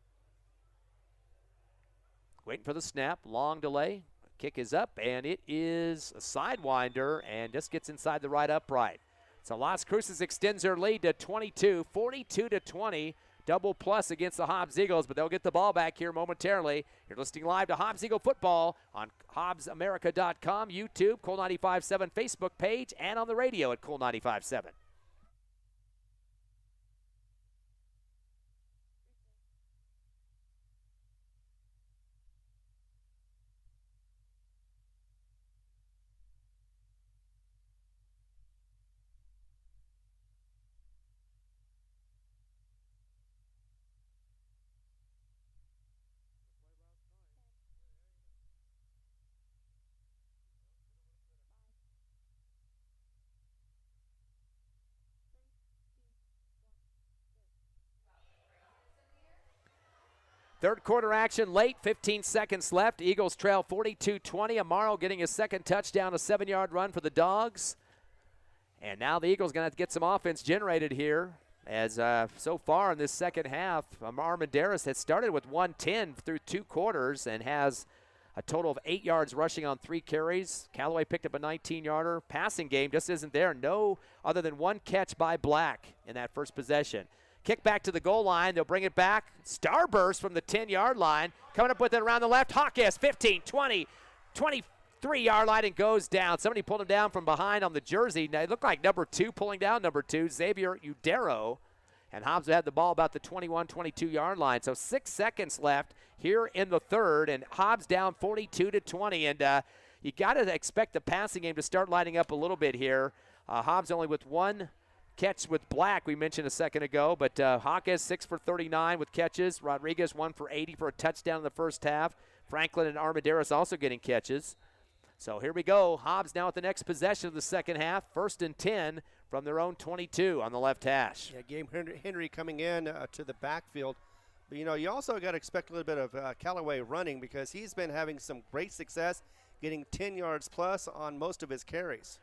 Waiting for the snap, long delay. Kick is up, and it is a sidewinder, and just gets inside the right upright. So Las Cruces extends their lead to 22, 42-20. Double plus against the Hobbs Eagles, but they'll get the ball back here momentarily. You're listening live to Hobbs Eagle Football on HobbsAmerica.com, YouTube, Cool 95.7 Facebook page, and on the radio at Cool 95.7. Third quarter action late, 15 seconds left. Eagles trail 42-20. Amaro getting his second touchdown, a 7-yard run for the Dawgs. And now the Eagles going to have to get some offense generated here. As so far in this second half, Armendariz has started with 110 through 2 quarters and has a total of 8 yards rushing on 3 carries. Callaway picked up a 19-yarder. Passing game just isn't there. No other than 1 catch by Black in that first possession. Kick back to the goal line. They'll bring it back. Starburst from the 10-yard line. Coming up with it around the left. Hawkes, 15, 20, 23-yard line and goes down. Somebody pulled him down from behind on the jersey. Now, it looked like number 2 pulling down number 2, Xavier Udero. And Hobbs had the ball about the 21, 22-yard line. So 6 seconds left here in the third, and Hobbs down 42-20. And you got to expect the passing game to start lighting up a little bit here. Hobbs only with 1 catch with Black, we mentioned a second ago, but Hawkes 6 for 39 with catches. Rodriguez 1 for 80 for a touchdown in the first half. Franklin and Armendariz also getting catches. So here we go. Hobbs now at the next possession of the second half. 1st and 10 from their own 22 on the left hash. Yeah, Gabe Henry coming in to the backfield. But, you also got to expect a little bit of Callaway running because he's been having some great success getting 10 yards plus on most of his carries.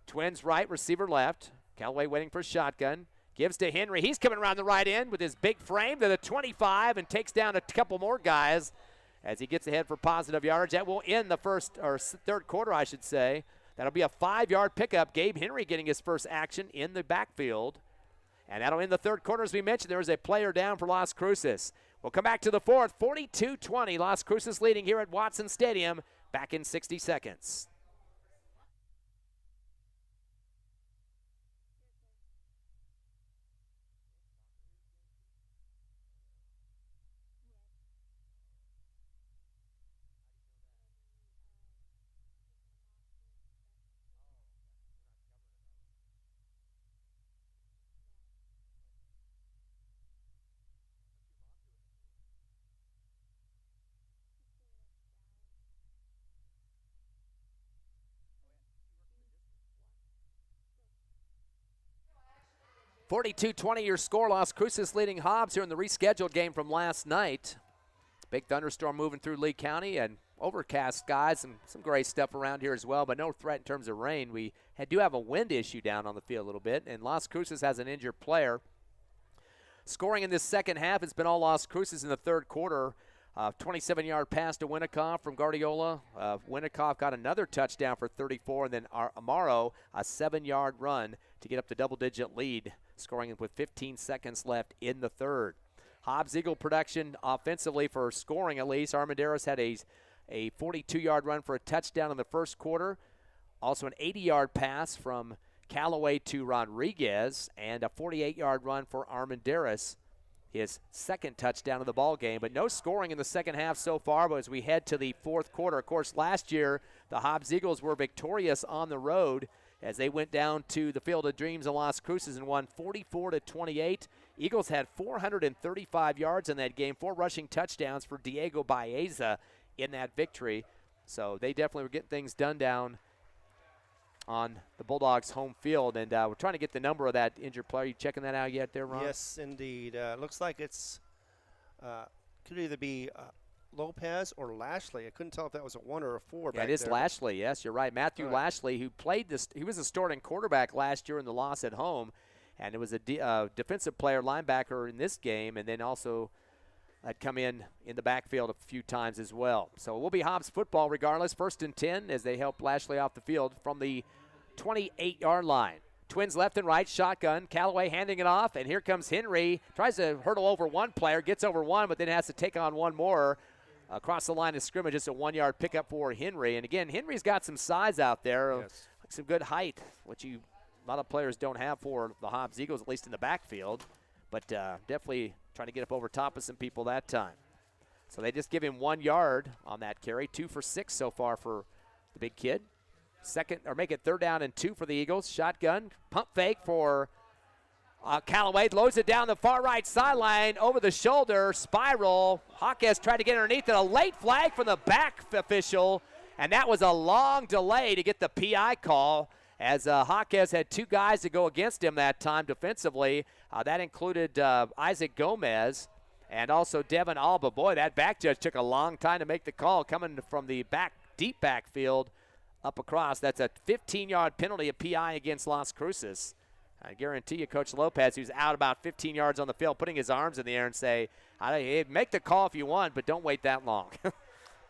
Twins right, receiver left. Callaway waiting for a shotgun. Gives to Henry. He's coming around the right end with his big frame to the 25 and takes down a couple more guys as he gets ahead for positive yardage. That will end the third quarter, I should say. That'll be a 5-yard pickup. Gabe Henry getting his first action in the backfield. And that'll end the third quarter. As we mentioned, there is a player down for Las Cruces. We'll come back to the fourth. 42-20. Las Cruces leading here at Watson Stadium. Back in 60 seconds. (42-20) your score. Las Cruces leading Hobbs here in the rescheduled game from last night. Big thunderstorm moving through Lee County and overcast skies and some gray stuff around here as well, but no threat in terms of rain. We do have a wind issue down on the field a little bit, and Las Cruces has an injured player. Scoring in this second half has been all Las Cruces in the third quarter. 27-yard pass to Winnikoff from Guardiola. Winnikoff got another touchdown for 34, and then Amaro a 7-yard run to get up to double-digit lead, scoring with 15 seconds left in the third. Hobbs Eagle production offensively for scoring at least. Armendariz had a 42-yard run for a touchdown in the first quarter. Also an 80-yard pass from Callaway to Rodriguez and a 48-yard run for Armendariz, his second touchdown of the ball game. But no scoring in the second half so far. But as we head to the fourth quarter, of course, last year the Hobbs Eagles were victorious on the road as they went down to the Field of Dreams in Las Cruces and won 44-28. Eagles had 435 yards in that game, 4 rushing touchdowns for Diego Baeza in that victory. So they definitely were getting things done down on the Bulldogs' home field, and we're trying to get the number of that injured player. You checking that out yet there, Ron? Yes, indeed. Looks like it's could either be Lopez or Lashley. I couldn't tell if that was a 1 or a 4 back there. It is Lashley, yes, you're right. Matthew Lashley, who played this, he was a starting quarterback last year in the loss at home, and it was a defensive player, linebacker in this game, and then also had come in the backfield a few times as well. So it will be Hobbs football regardless. 1st and 10 as they help Lashley off the field from the 28-yard line. Twins left and right, shotgun. Callaway handing it off, and here comes Henry. Tries to hurdle over one player, gets over one, but then has to take on one more across the line of scrimmage. Just a 1-yard pickup for Henry. And again, Henry's got some size out there, yes, some good height, which a lot of players don't have for the Hobbs Eagles, at least in the backfield. But definitely trying to get up over top of some people that time. So they just give him 1 yard on that carry. 2 for 6 so far for the big kid. Make it 3rd down and 2 for the Eagles. Shotgun, pump fake for Callaway. Loads it down the far right sideline, over the shoulder, spiral. Hawkes tried to get underneath it. A late flag from the back official, and that was a long delay to get the PI call, as Hawkes had 2 guys to go against him that time defensively. That included Isaac Gomez, and also Devin Alba. Boy, that back judge took a long time to make the call coming from the deep backfield up across. That's a 15-yard penalty, a PI against Las Cruces. I guarantee you Coach Lopez, who's out about 15 yards on the field, putting his arms in the air and say, hey, make the call if you want, but don't wait that long.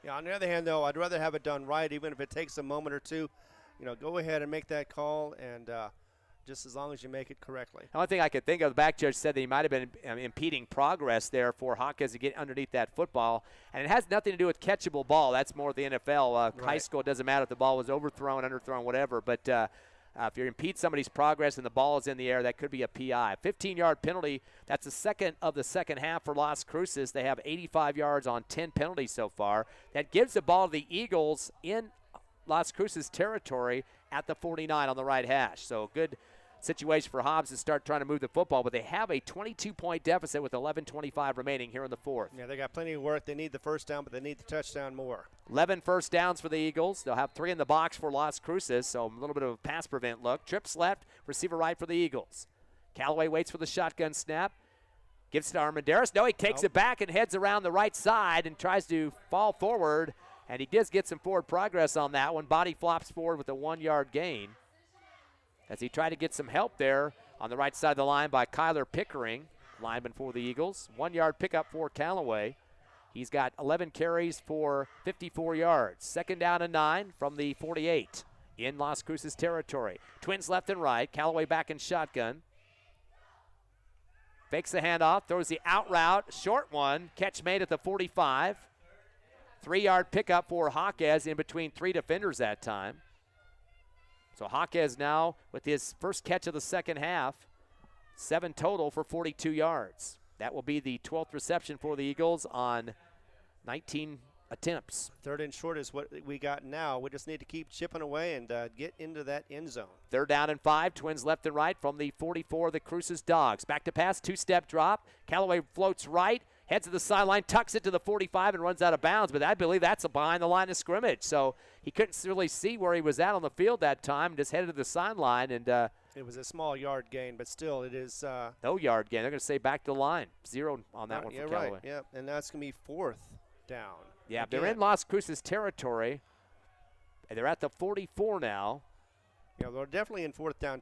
Yeah, on the other hand, though, I'd rather have it done right, even if it takes a moment or two. Go ahead and make that call, and just as long as you make it correctly. The only thing I could think of, the back judge said that he might have been impeding progress there for Hawkins to get underneath that football. And it has nothing to do with catchable ball. That's more the NFL. Right. High school, it doesn't matter if the ball was overthrown, underthrown, whatever. But if you impede somebody's progress and the ball is in the air, that could be a PI. 15-yard penalty, that's the second of the second half for Las Cruces. They have 85 yards on 10 penalties so far. That gives the ball to the Eagles in Las Cruces territory at the 49 on the right hash. So good situation for Hobbs to start trying to move the football, but they have a 22-point deficit with 11:25 remaining here in the fourth. Yeah, they got plenty of work. They need the first down, but they need the touchdown more. 11 first downs for the Eagles. They'll have 3 in the box for Las Cruces, so a little bit of a pass prevent look. Trips left, receiver right for the Eagles. Callaway waits for the shotgun snap. Gives it to Armendariz. No, he takes it back and heads around the right side and tries to fall forward, and he does get some forward progress on that one. Body flops forward with a 1-yard gain as he tried to get some help there on the right side of the line by Kyler Pickering, lineman for the Eagles. 1-yard pickup for Callaway. He's got 11 carries for 54 yards. Second down and 9 from the 48 in Las Cruces territory. Twins left and right. Callaway back in shotgun. Fakes the handoff, throws the out route, short one. Catch made at the 45. 3-yard pickup for Hawkes in between 3 defenders that time. So Hawkes now with his first catch of the second half, 7 total for 42 yards. That will be the 12th reception for the Eagles on 19 attempts. 3rd and short is what we got now. We just need to keep chipping away and get into that end zone. 3rd down and 5, Twins left and right from the 44, the Cruces Dawgs. Back to pass, 2-step drop. Callaway floats right, heads to the sideline, tucks it to the 45 and runs out of bounds, but I believe that's behind the line of scrimmage. So he couldn't really see where he was at on the field that time, just headed to the sideline. And it was a small yard gain, but still it is. No yard gain. They're going to say back to the line. 0 on that one for Callaway. Right. Yeah, and that's going to be 4th down. Yeah, again. they're in Las Cruces territory. And they're at the 44 now. Yeah, they're definitely in 4-down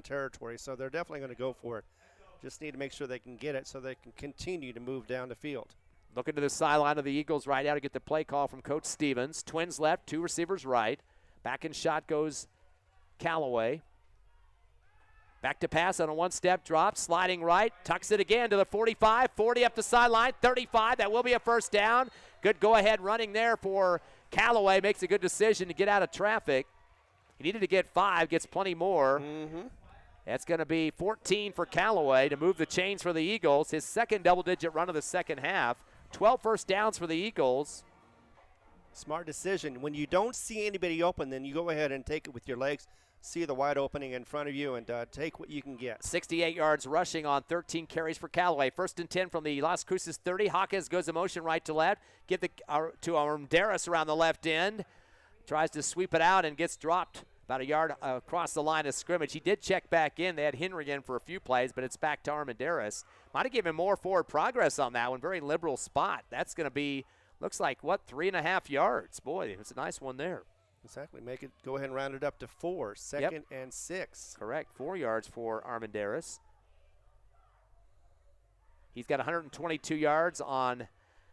territory, so they're definitely going to go for it. Just need to make sure they can get it so they can continue to move down the field. Looking to the sideline of the Eagles right now to get the play call from Coach Stevens. Twins left, 2 receivers right. Back in shot goes Callaway. Back to pass on a 1-step drop, sliding right, tucks it again to the 45, 40 up the sideline, 35. That will be a first down. Good go-ahead running there for Callaway. Makes a good decision to get out of traffic. He needed to get 5, gets plenty more. That's going to be 14 for Callaway to move the chains for the Eagles. His second double-digit run of the second half. 12 first downs for the Eagles. Smart decision. When you don't see anybody open, then you go ahead and take it with your legs. See the wide opening in front of you and take what you can get. 68 yards rushing on 13 carries for Callaway. 1st and 10 from the Las Cruces 30. Hawkes goes in motion right to left. Give to Armendariz around the left end. Tries to sweep it out and gets dropped about a yard across the line of scrimmage. He did check back in. They had Henry in for a few plays, but it's back to Armendariz. Might have given more forward progress on that one. Very liberal spot. That's going to be, looks like, 3.5 yards. Boy, it's a nice one there. Exactly. Go ahead and round it up to 4. 2nd and 6. Correct. 4 yards for Armendariz. He's got 122 yards on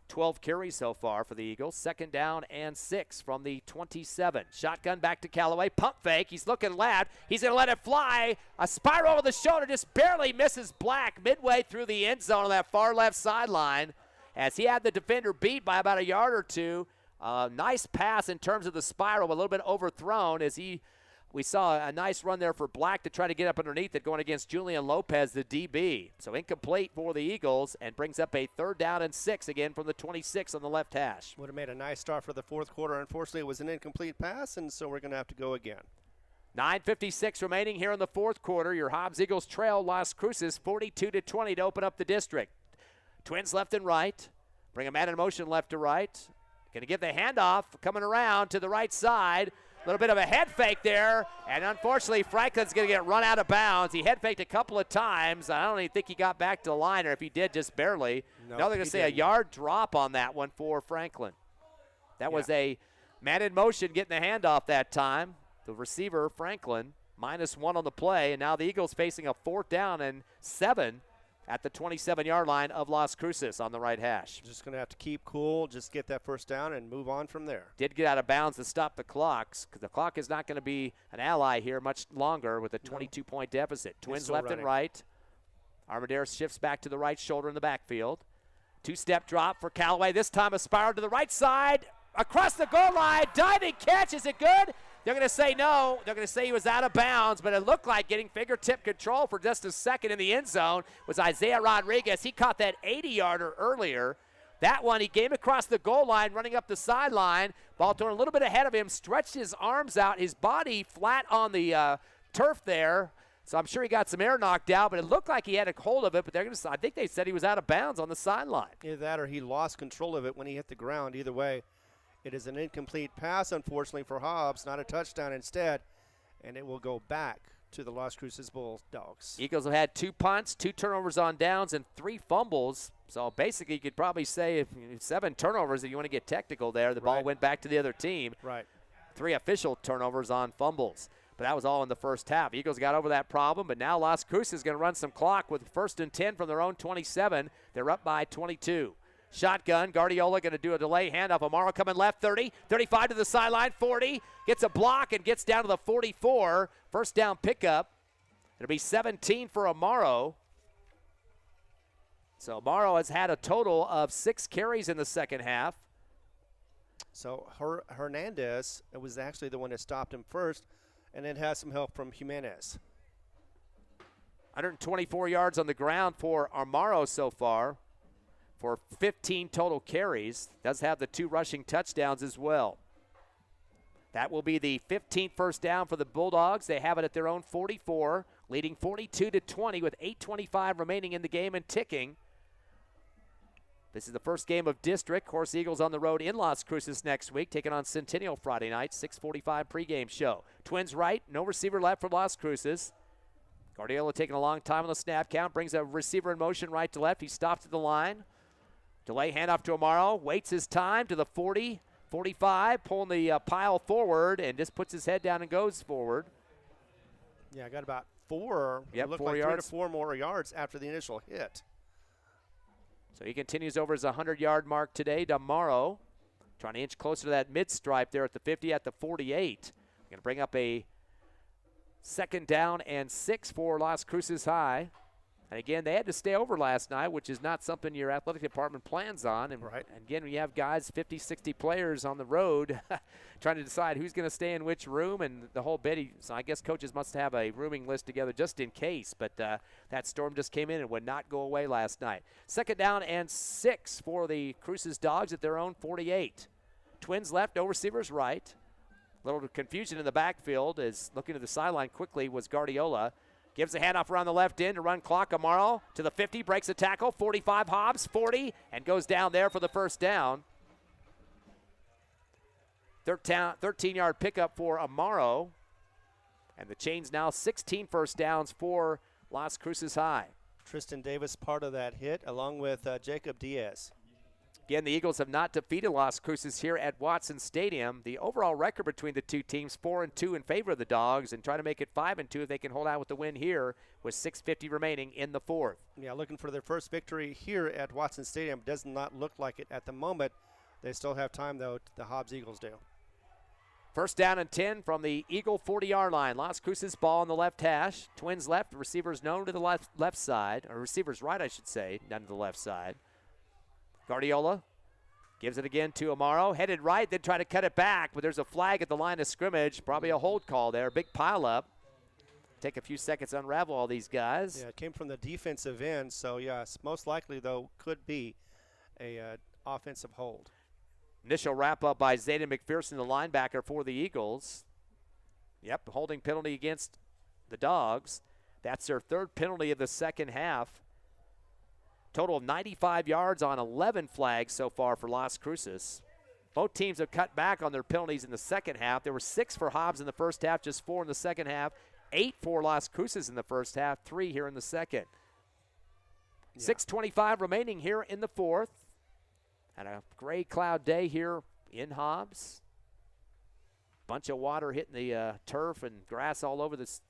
12 carries so far for the Eagles. 2nd down and 6 from the 27. Shotgun back to Callaway. Pump fake. He's looking left. He's going to let it fly. A spiral over the shoulder just barely misses Black midway through the end zone on that far left sideline as he had the defender beat by about a yard or 2. Nice pass in terms of the spiral, a little bit overthrown as we saw a nice run there for Black to try to get up underneath it going against Julian Lopez, the DB. So incomplete for the Eagles and brings up a 3rd down and 6 again from the 26 on the left hash. Would have made a nice start for the 4th quarter. Unfortunately, it was an incomplete pass, and so we're going to have to go again. 9:56 remaining here in the 4th quarter. Your Hobbs Eagles trail Las Cruces 42-20 to open up the district. Twins left and right. Bring a man in motion left to right. Going to get the handoff coming around to the right side. little bit of a head fake there, and unfortunately Franklin's going to get run out of bounds. He head faked a couple of times. I don't even think he got back to the line, or if he did, just barely. No, now they're going to say a yard drop on that one for Franklin. That was a man in motion getting the handoff that time. The receiver, Franklin, -1 on the play, and now the Eagles facing a 4th down and 7 at the 27-yard line of Las Cruces on the right hash. Just going to have to keep cool, just get that first down and move on from there. Did get out of bounds to stop the clocks, because the clock is not going to be an ally here much longer with a 22-point deficit. Twins left and right. Armadero shifts back to the right shoulder in the backfield. 2-step drop for Callaway. This time a spiral to the right side, across the goal line, diving catch. Is it good? They're going to say no. They're going to say he was out of bounds, but it looked like getting fingertip control for just a second in the end zone was Isaiah Rodriguez. He caught that 80-yarder earlier. That one, he came across the goal line, running up the sideline. Ball thrown a little bit ahead of him, stretched his arms out, his body flat on the turf there. So I'm sure he got some air knocked out, but it looked like he had a hold of it, but they're going to, I think they said he was out of bounds on the sideline. Either that or he lost control of it when he hit the ground. Either way, it is an incomplete pass, unfortunately, for Hobbs, not a touchdown instead, and it will go back to the Las Cruces Bulldogs. Eagles have had 2 punts, 2 turnovers on downs, and 3 fumbles. So basically, you could probably say if 7 turnovers if you want to get technical there. The ball went back to the other team. Right. 3 official turnovers on fumbles. But that was all in the first half. Eagles got over that problem, but now Las Cruces is going to run some clock with 1st and 10 from their own 27. They're up by 22. Shotgun, Guardiola going to do a delay handoff. Amaro coming left, 30, 35 to the sideline, 40. Gets a block and gets down to the 44. First down pickup. It'll be 17 for Amaro. So Amaro has had a total of 6 carries in the second half. So Hernandez was actually the one that stopped him first, and then has some help from Jimenez. 124 yards on the ground for Amaro so far, for 15 total carries. Does have the 2 rushing touchdowns as well. That will be the 15th first down for the Bulldogs. They have it at their own 44, leading 42-20 with 8:25 remaining in the game and ticking. This is the first game of district. Of course, Eagles on the road in Las Cruces next week, taking on Centennial Friday night, 6:45 pregame show. Twins right, no receiver left for Las Cruces. Guardiola taking a long time on the snap count, brings a receiver in motion right to left. He stops at the line. Delay handoff to Amaro, waits his time to the 40, 45, pulling the pile forward, and just puts his head down and goes forward. Yeah, got about 4. Yep, looked 4 like yards. 3 to 4 more yards after the initial hit. So he continues over his 100-yard mark today. Amaro trying to inch closer to that mid-stripe there at the 50, at the 48. Going to bring up a 2nd down and 6 for Las Cruces High. And again, they had to stay over last night, which is not something your athletic department plans on. And again, we have guys, 50, 60 players on the road trying to decide who's going to stay in which room and the whole bit. So I guess coaches must have a rooming list together just in case. But that storm just came in and would not go away last night. 2nd down and 6 for the Cruces Dogs at their own 48. Twins left, no receivers right. A little confusion in the backfield as looking to the sideline quickly was Guardiola. Gives a handoff around the left end to run clock. Amaro to the 50, breaks a tackle. 45 Hobbs, 40, and goes down there for the first down. 13-yard pickup for Amaro. And the chain's now 16 first downs for Las Cruces High. Tristan Davis part of that hit, along with Jacob Diaz. Again, the Eagles have not defeated Las Cruces here at Watson Stadium. The overall record between the two teams, 4-2 in favor of the Dogs, and try to make it 5-2 if they can hold out with the win here with 6:50 remaining in the 4th. Yeah, looking for their first victory here at Watson Stadium. Does not look like it at the moment. They still have time, though, the Hobbs Eagles do. First down and 10 from the Eagle 40-yard line. Las Cruces ball on the left hash. Twins left, receivers known to the left side, or receivers right, I should say, none to the left side. Guardiola gives it again to Amaro. Headed right, then try to cut it back, but there's a flag at the line of scrimmage. Probably a hold call there. Big pile up. Take a few seconds to unravel all these guys. Yeah, it came from the defensive end, so yes, most likely, though, could be a offensive hold. Initial wrap-up by Zayden McPherson, the linebacker for the Eagles. Yep, holding penalty against the Dogs. That's their 3rd penalty of the second half. Total of 95 yards on 11 flags so far for Las Cruces. Both teams have cut back on their penalties in the second half. There were 6 for Hobbs in the first half, just 4 in the second half. 8 for Las Cruces in the first half, 3 here in the second. Yeah. 6:25 remaining here in the fourth. And a gray cloud day here in Hobbs. Bunch of water hitting the turf and grass all over this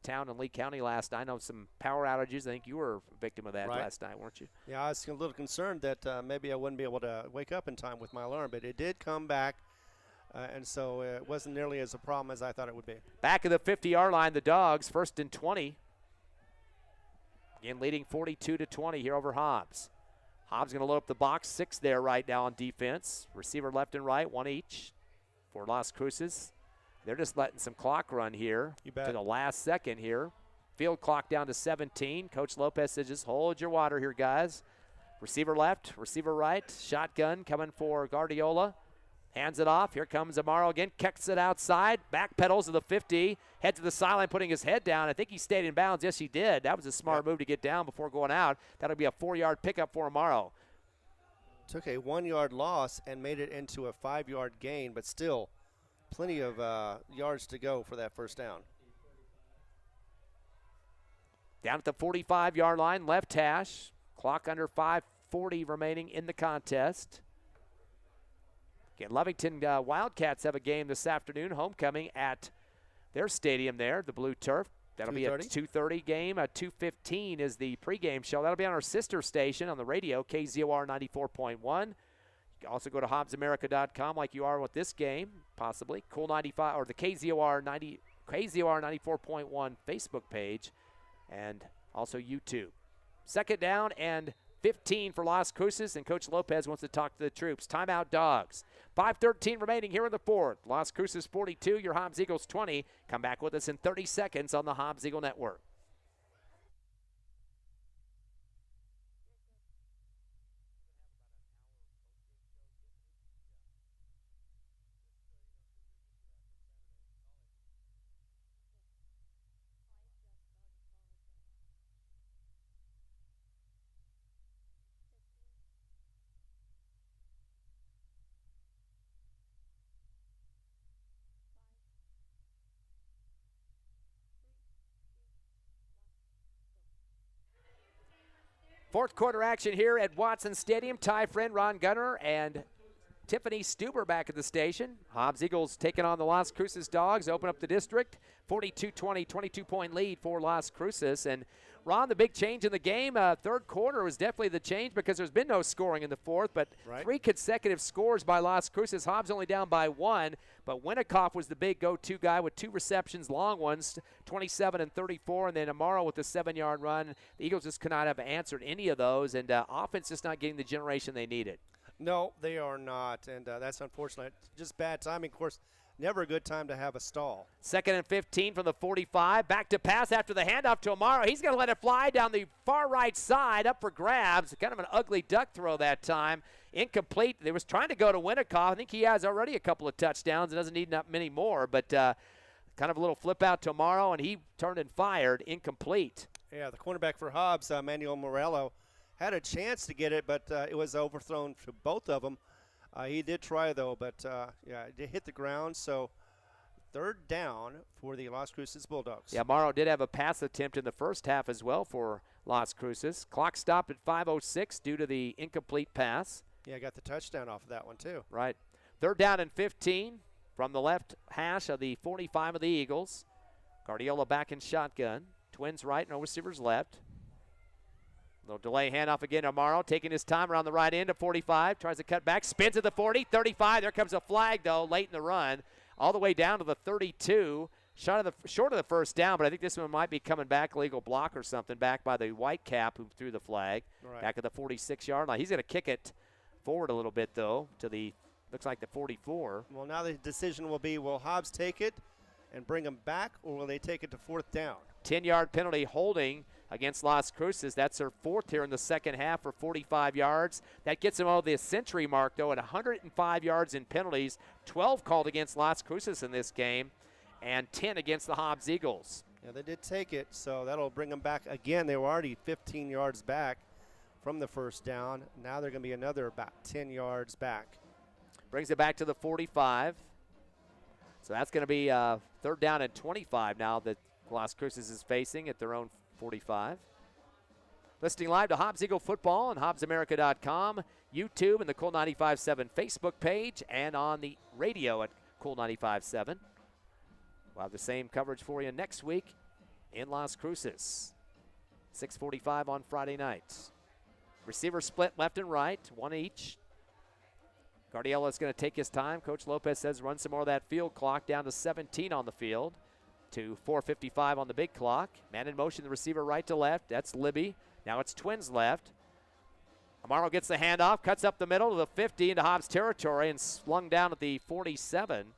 town in Lee County last night. I know some power outages. I think you were a victim of that last night, weren't you? Yeah, I was a little concerned that maybe I wouldn't be able to wake up in time with my alarm, but it did come back, and so it wasn't nearly as a problem as I thought it would be. Back of the 50-yard line, the Dawgs, 1st and 20. Again, leading 42-20 here over Hobbs. Hobbs going to load up the box, 6 there right now on defense. Receiver left and right, 1 each for Las Cruces. They're just letting some clock run here to the last second here. Field clock down to 17. Coach Lopez says, just hold your water here, guys. Receiver left, receiver right. Shotgun coming for Guardiola. Hands it off. Here comes Amaro again. Kicks it outside. Back pedals to the 50. Head to the sideline, putting his head down. I think he stayed in bounds. Yes, he did. That was a smart move to get down before going out. That'll be a 4-yard pickup for Amaro. Took a 1-yard loss and made it into a 5-yard gain, but still plenty of yards to go for that first down. Down at the 45-yard line, left hash. Clock under 5:40 remaining in the contest. Again, Lovington Wildcats have a game this afternoon, homecoming at their stadium there, the Blue Turf. That'll be a 2:30 game. 2:15 is the pregame show. That'll be on our sister station on the radio, KZOR 94.1. You can also go to HobbsAmerica.com like you are with this game, possibly. Cool 95 or the KZOR 94.1 Facebook page, and also YouTube. 2nd down and 15 for Las Cruces, and Coach Lopez wants to talk to the troops. Timeout, Dawgs. 5:13 remaining here in the fourth. Las Cruces 42, your Hobbs Eagles 20. Come back with us in 30 seconds on the Hobbs Eagle Network. Fourth quarter action here at Watson Stadium. Ty Friend, Ron Gunner, and Tiffany Stuber back at the station. Hobbs Eagles taking on the Las Cruces Dawgs. Open up the district. 42-20, 22-point lead for Las Cruces. And Ron, the big change in the game, third quarter was definitely the change because there's been no scoring in the fourth, but 3 consecutive scores by Las Cruces. Hobbs only down by 1, but Winnicott was the big go-to guy with 2 receptions, long ones, 27 and 34, and then Amaro with the 7-yard run. The Eagles just could not have answered any of those, and offense just not getting the generation they needed. No, they are not, and that's unfortunate. Just bad timing. Of course, never a good time to have a stall. 2nd and 15 from the 45. Back to pass after the handoff to Amaro. He's going to let it fly down the far right side, up for grabs. Kind of an ugly duck throw that time. Incomplete. They was trying to go to Winnicott. I think he has already a couple of touchdowns and doesn't need not many more, but kind of a little flip out to Amaro, and he turned and fired. Incomplete. Yeah, the cornerback for Hobbs, Manuel Morello, had a chance to get it, but it was overthrown to both of them. He did try, though, but, it did hit the ground. So 3rd down for the Las Cruces Bulldogs. Yeah, Morrow did have a pass attempt in the first half as well for Las Cruces. Clock stopped at 5:06 due to the incomplete pass. Yeah, got the touchdown off of that one, too. Right. 3rd down and 15 from the left hash of the 45 of the Eagles. Guardiola back in shotgun. Twins right, no receivers left. Little delay handoff again to Amaro, taking his time around the right end of 45. Tries to cut back, spins at the 40, 35. There comes a flag, though, late in the run. All the way down to the 32. Short of the first down, but I think this one might be coming back, legal block or something, back by the white cap who threw the flag. Right. Back at the 46-yard line. He's going to kick it forward a little bit, though, to the, looks like the 44. Well, now the decision will be, will Hobbs take it and bring him back, or will they take it to 4th down? 10-yard penalty holding against Las Cruces. That's their 4th here in the second half for 45 yards. That gets them over the century mark, though, at 105 yards in penalties. 12 called against Las Cruces in this game, and 10 against the Hobbs Eagles. Yeah, they did take it, so that'll bring them back again. They were already 15 yards back from the first down. Now they're going to be another about 10 yards back. Brings it back to the 45. So that's going to be 3rd down and 25 now that Las Cruces is facing at their own 45. Listening live to Hobbs Eagle Football on HobbsAmerica.com, YouTube, and the Cool 95.7 Facebook page, and on the radio at Cool 95.7. We'll have the same coverage for you next week in Las Cruces. 6:45 on Friday night. Receiver split left and right, one each. Guardiola is going to take his time. Coach Lopez says run some more of that field clock down to 17 on the field to 4:55 on the big clock. Man in motion, the receiver right to left. That's Libby. Now it's Twins left. Amaro gets the handoff, cuts up the middle to the 50 into Hobbs territory and slung down at the 47.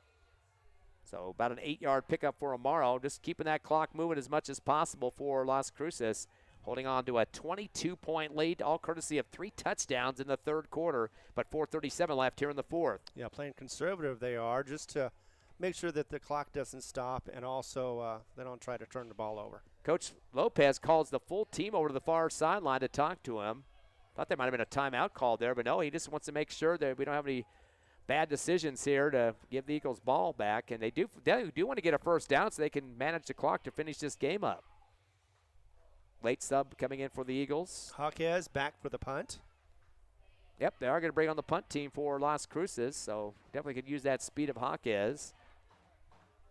So about an 8-yard pickup for Amaro. Just keeping that clock moving as much as possible for Las Cruces. Holding on to a 22-point lead, all courtesy of 3 touchdowns in the 3rd quarter, but 4:37 left here in the 4th. Yeah, playing conservative they are, just to make sure that the clock doesn't stop, and also they don't try to turn the ball over. Coach Lopez calls the full team over to the far sideline to talk to him. Thought there might have been a timeout call there, but no, he just wants to make sure that we don't have any bad decisions here to give the Eagles ball back, and they do want to get a 1st down so they can manage the clock to finish this game up. Late sub coming in for the Eagles. Jaquez back for the punt. Yep, they are going to bring on the punt team for Las Cruces, so definitely could use that speed of Jaquez.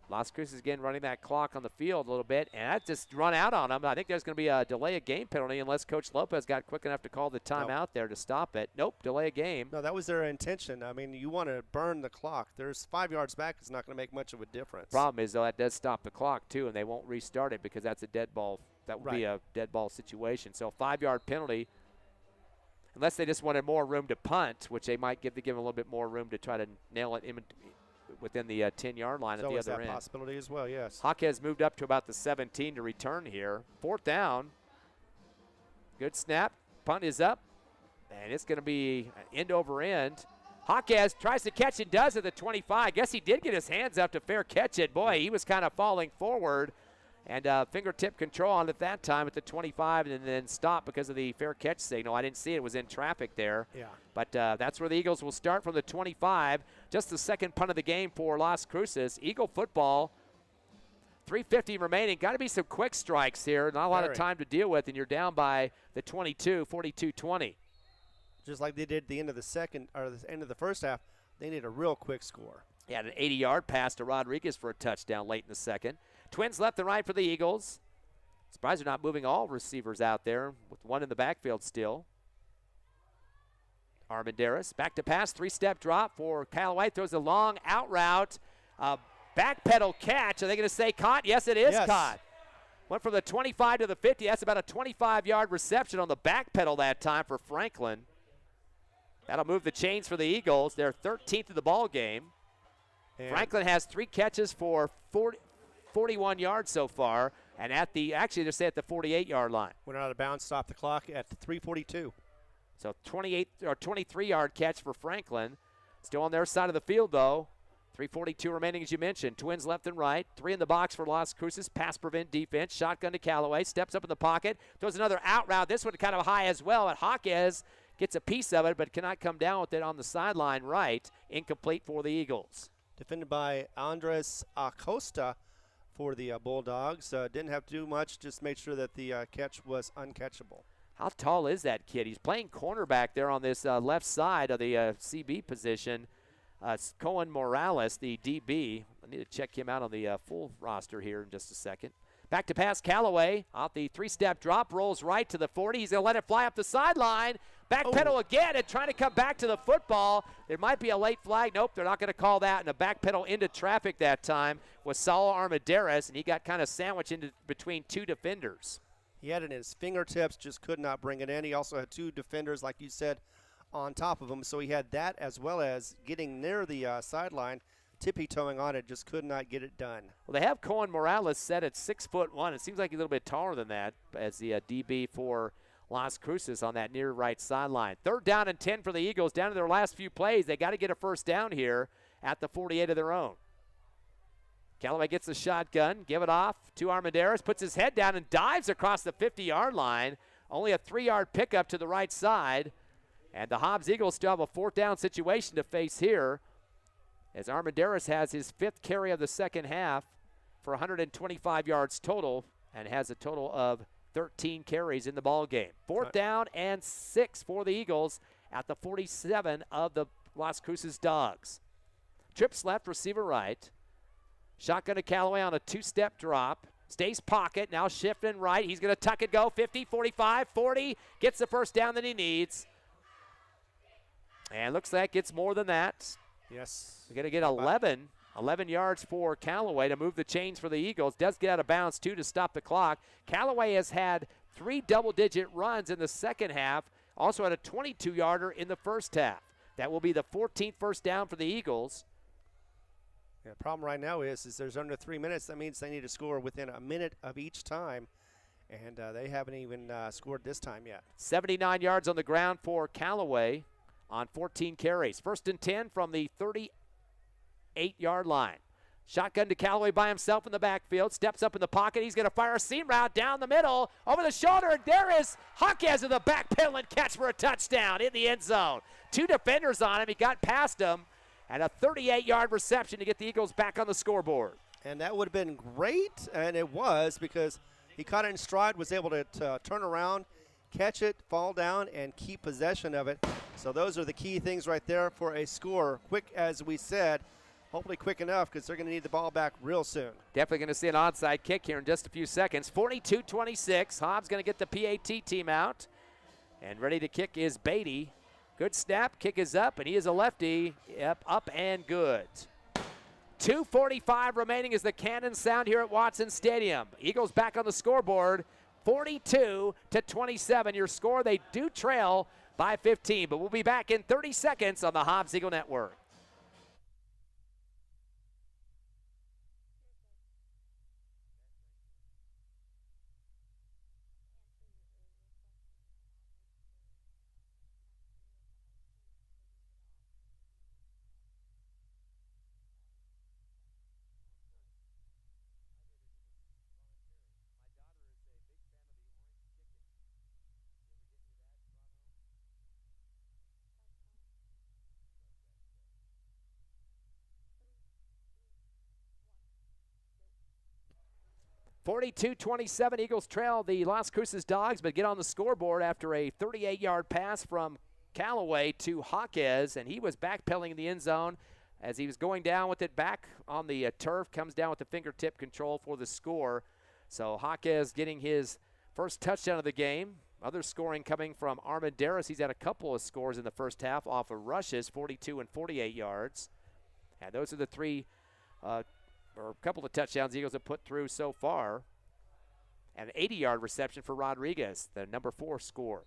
Las Cruces again running that clock on the field a little bit, and that just run out on them. I think there's going to be a delay of game penalty unless Coach Lopez got quick enough to call the timeout there to stop it. Nope, delay of game. No, that was their intention. I mean, you want to burn the clock. There's 5 yards back. It's not going to make much of a difference. Problem is, though, that does stop the clock, too, and they won't restart it because that's a dead ball. That would be a dead ball situation. So 5-yard penalty, unless they just wanted more room to punt, which they might give them a little bit more room to try to nail it within the 10-yard line at the other end. That possibility as well, yes. Jaquez moved up to about the 17 to return here. 4th down. Good snap. Punt is up, and it's going to be end over end. Jaquez tries to catch and does at the 25. I guess he did get his hands up to fair catch it. Boy, he was kind of falling forward. And fingertip control on at that time at the 25 and then stop because of the fair catch signal. I didn't see it. It was in traffic there. Yeah. But that's where the Eagles will start from the 25. Just the 2nd punt of the game for Las Cruces. Eagle football, 3:50 remaining. Got to be some quick strikes here. Not a lot of time to deal with, and you're down by the 22, 42-20. Just like they did at the end of the second or the end of the first half, they need a real quick score. He had an 80-yard pass to Rodriguez for a touchdown late in the 2nd. Twins left and right for the Eagles. Surprised they're not moving all receivers out there with one in the backfield still. Armendariz back to pass, 3-step drop for Callaway. Throws a long out route. Backpedal catch. Are they going to say caught? Yes, it is caught. Went from the 25 to the 50. That's about a 25-yard reception on the backpedal that time for Franklin. That'll move the chains for the Eagles. They're 13th in the ball game. And Franklin has 3 catches for 41 yards so far, and at the 48-yard line. Went out of bounds, stopped the clock at 3:42. So 23-yard catch for Franklin. Still on their side of the field though. 3:42 remaining, as you mentioned. Twins left and right. 3 in the box for Las Cruces. Pass prevent defense. Shotgun to Callaway. Steps up in the pocket. Throws another out route. This one kind of high as well. And Jaquez gets a piece of it, but cannot come down with it on the sideline right. Incomplete for the Eagles. Defended by Andres Acosta for the Bulldogs. Didn't have to do much, just made sure that the catch was uncatchable. How tall is that kid? He's playing cornerback there on this left side of the CB position. It's Cohen Morales, the DB. I need to check him out on the full roster here in just a second. Back to pass, Callaway. Off the 3-step drop, rolls right to the 40. He's going to let it fly up the sideline. Backpedal again and trying to come back to the football. There might be a late flag. Nope, they're not going to call that. And a backpedal into traffic that time was Saul Armendariz, and he got kind of sandwiched into between 2 defenders. He had it in his fingertips, just could not bring it in. He also had 2 defenders, like you said, on top of him. So he had that as well as getting near the sideline, tippy-toeing on it, just could not get it done. Well, they have Cohen Morales set at 6'1". It seems like he's a little bit taller than that as the DB for Las Cruces on that near right sideline. 3rd down and 10 for the Eagles. Down to their last few plays. They got to get a 1st down here at the 48 of their own. Callaway gets the shotgun, give it off to Armendariz, puts his head down and dives across the 50-yard line. Only a 3-yard pickup to the right side. And the Hobbs Eagles still have a 4th down situation to face here. as Armendariz has his 5th carry of the second half for 125 yards total and has a total of 13 carries in the ball game. 4th down and 6 for the Eagles at the 47 of the Las Cruces Dawgs. Trips left, receiver right. Shotgun to Callaway on a 2-step drop. Stays pocket, now shifting right. He's going to tuck it, go 50, 45, 40. Gets the first down that he needs. And looks like it's more than that. Yes. We're going to get 11 yards for Callaway to move the chains for the Eagles. Does get out of bounds, too, to stop the clock. Callaway has had 3 double-digit runs in the second half. Also had a 22-yarder in the first half. That will be the 14th first down for the Eagles. Yeah, the problem right now is there's under 3 minutes. That means they need to score within a minute of each time, and they haven't even scored this time yet. 79 yards on the ground for Callaway on 14 carries. 1st and 10 from the 38-yard line. Shotgun to Callaway by himself in the backfield. Steps up in the pocket. He's going to fire a seam route down the middle. Over the shoulder. There is Hawkes with a backpedaling catch for a touchdown in the end zone. 2 defenders on him. He got past him. And a 38-yard reception to get the Eagles back on the scoreboard. And that would have been great, and it was, because he caught it in stride, was able to turn around, catch it, fall down, and keep possession of it. So those are the key things right there for a score. Quick, as we said, hopefully quick enough, because they're going to need the ball back real soon. Definitely going to see an onside kick here in just a few seconds. 42-26. Hobbs going to get the PAT team out. And ready to kick is Beatty. Good snap, kick is up, and he is a lefty. Yep, up and good. 2:45 remaining as the cannon sound here at Watson Stadium. Eagles back on the scoreboard, 42-27. Your score, they do trail by 15, but we'll be back in 30 seconds on the Hobbs Eagle Network. (42-27), Eagles trail the Las Cruces Dawgs, but get on the scoreboard after a 38-yard pass from Callaway to Hawkes, and he was backpedaling in the end zone as he was going down with it back on the turf, comes down with the fingertip control for the score. So Hawkes getting his first touchdown of the game. Other scoring coming from Armendariz. He's had a couple of scores in the first half off of rushes, 42 and 48 yards. And those are the three or a couple of touchdowns the Eagles have put through so far. And an 80-yard reception for Rodriguez, the number 4 score.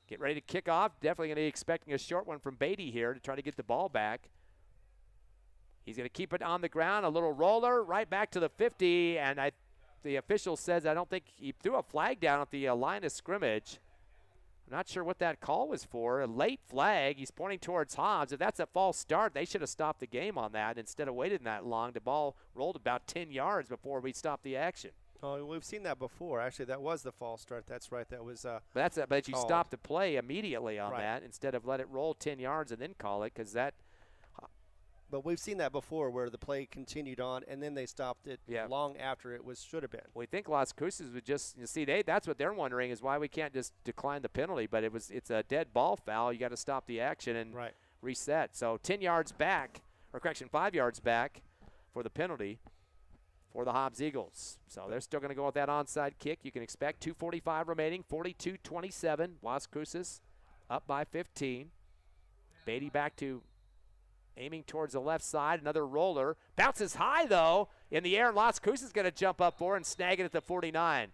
Get ready to kick off. Definitely going to be expecting a short one from Beatty here to try to get the ball back. He's going to keep it on the ground, a little roller, right back to the 50, and the official says I don't think he threw a flag down at the line of scrimmage. I'm not sure what that call was for. A late flag. He's pointing towards Hobbs. If that's a false start, they should have stopped the game on that instead of waiting that long. The ball rolled about 10 yards before we stopped the action. Oh, we've seen that before. Actually, that was the false start. That's right. That was. But you called. stopped the play immediately on right. that instead of let it roll 10 yards and then call it, because that. But we've seen that before, where the play continued on and then they stopped it long after it should have been. We think Las Cruces would just that's what they're wondering is why we can't just decline the penalty. But it's a dead ball foul. You got to stop the action and reset. So 10 yards back, or correction, 5 yards back for the penalty for the Hobbs Eagles. So they're still going to go with that onside kick. You can expect 2:45 remaining, 42-27. Las Cruces up by 15. Beatty back to aiming towards the left side. Another roller. Bounces high, though, in the air, and Las Cruces is going to jump up for it and snag it at the 49.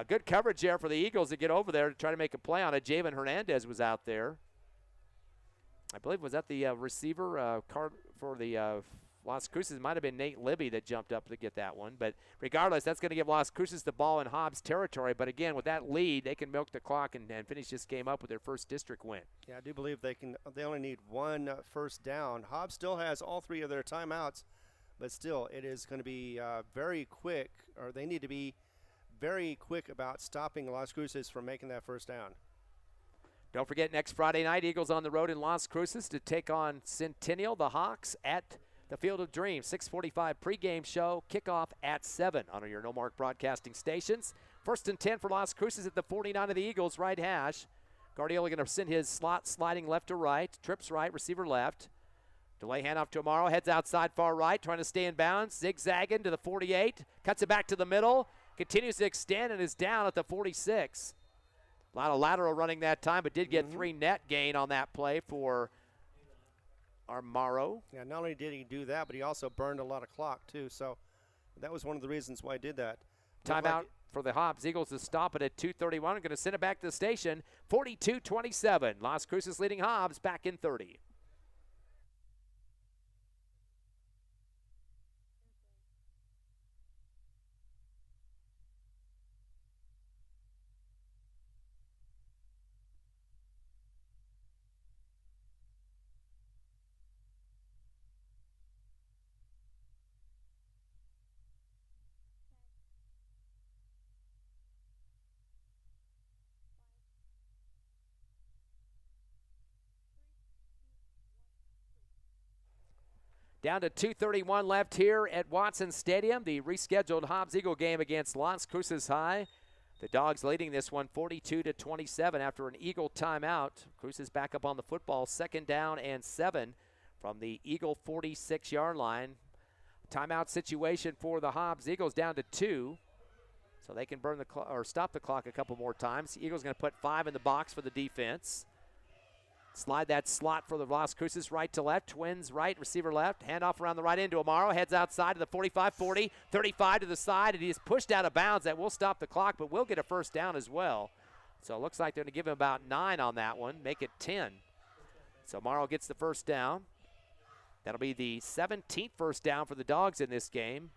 Good coverage there for the Eagles to get over there to try to make a play on it. Javen Hernandez was out there. I believe was that the receiver for the Las Cruces. Might have been Nate Libby that jumped up to get that one. But regardless, that's going to give Las Cruces the ball in Hobbs territory. But again, with that lead, they can milk the clock and finish this game up with their first district win. Yeah, I do believe they can. They only need one first down. Hobbs still has all 3 of their timeouts, but still, it is going to be very quick, or they need to be very quick about stopping Las Cruces from making that first down. Don't forget, next Friday night, Eagles on the road in Las Cruces to take on Centennial, the Hawks, at the Field of Dreams. 6:45 pregame show, kickoff at 7 on your No Mark Broadcasting stations. 1st and 10 for Las Cruces at the 49 of the Eagles, right hash. Guardiola going to send his slot sliding left to right, trips right, receiver left. Delay handoff to Amaro, heads outside far right, trying to stay in bounds, zigzagging to the 48, cuts it back to the middle, continues to extend and is down at the 46. A lot of lateral running that time, but did get 3 net gain on that play for Amaro. Yeah, not only did he do that, but he also burned a lot of clock too. So that was one of the reasons why he did that. Timeout for the Hobbs Eagles to stop it at 2:31. I'm going to send it back to the station. 42-27. Las Cruces leading Hobbs back in 30. Down to 2:31 left here at Watson Stadium. The rescheduled Hobbs-Eagle game against Las Cruces High. The Dawgs leading this one 42-27 after an Eagle timeout. Cruces back up on the football, 2nd down and 7 from the Eagle 46-yard line. Timeout situation for the Hobbs Eagles down to 2. So they can burn the clock or stop the clock a couple more times. The Eagles going to put 5 in the box for the defense. Slide that slot for the Las Cruces right to left. Twins right, receiver left. Handoff around the right end to Amaro. Heads outside to the 45, 40, 35 to the side. And he is pushed out of bounds. That will stop the clock, but will get a 1st down as well. So it looks like they're going to give him about 9 on that one, make it 10. So Amaro gets the 1st down. That'll be the 17th 1st down for the Dawgs in this game.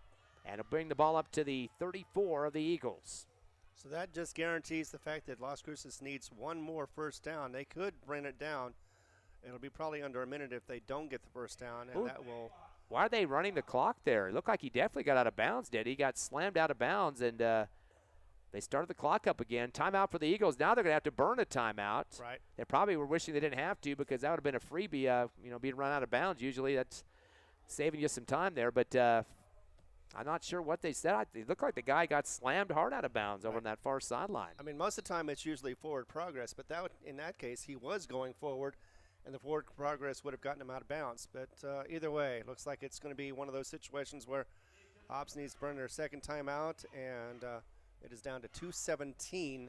And it'll bring the ball up to the 34 of the Eagles. So that just guarantees the fact that Las Cruces needs 1 more 1st down. They could bring it down. It'll be probably under a minute if they don't get the 1st down, and that will. Why are they running the clock there? It looked like he definitely got out of bounds, did he? Got slammed out of bounds, and they started the clock up again. Timeout for the Eagles. Now they're going to have to burn a timeout. Right. They probably were wishing they didn't have to because that would have been a freebie, being run out of bounds. Usually that's saving you some time there, but I'm not sure what they said. It looked like the guy got slammed hard out of bounds over on that far sideline. I mean, most of the time it's usually forward progress, but in that case he was going forward, and the forward progress would have gotten him out of bounds. But either way, it looks like it's going to be one of those situations where Hobbs needs to burn their 2nd timeout, and it is down to 2:17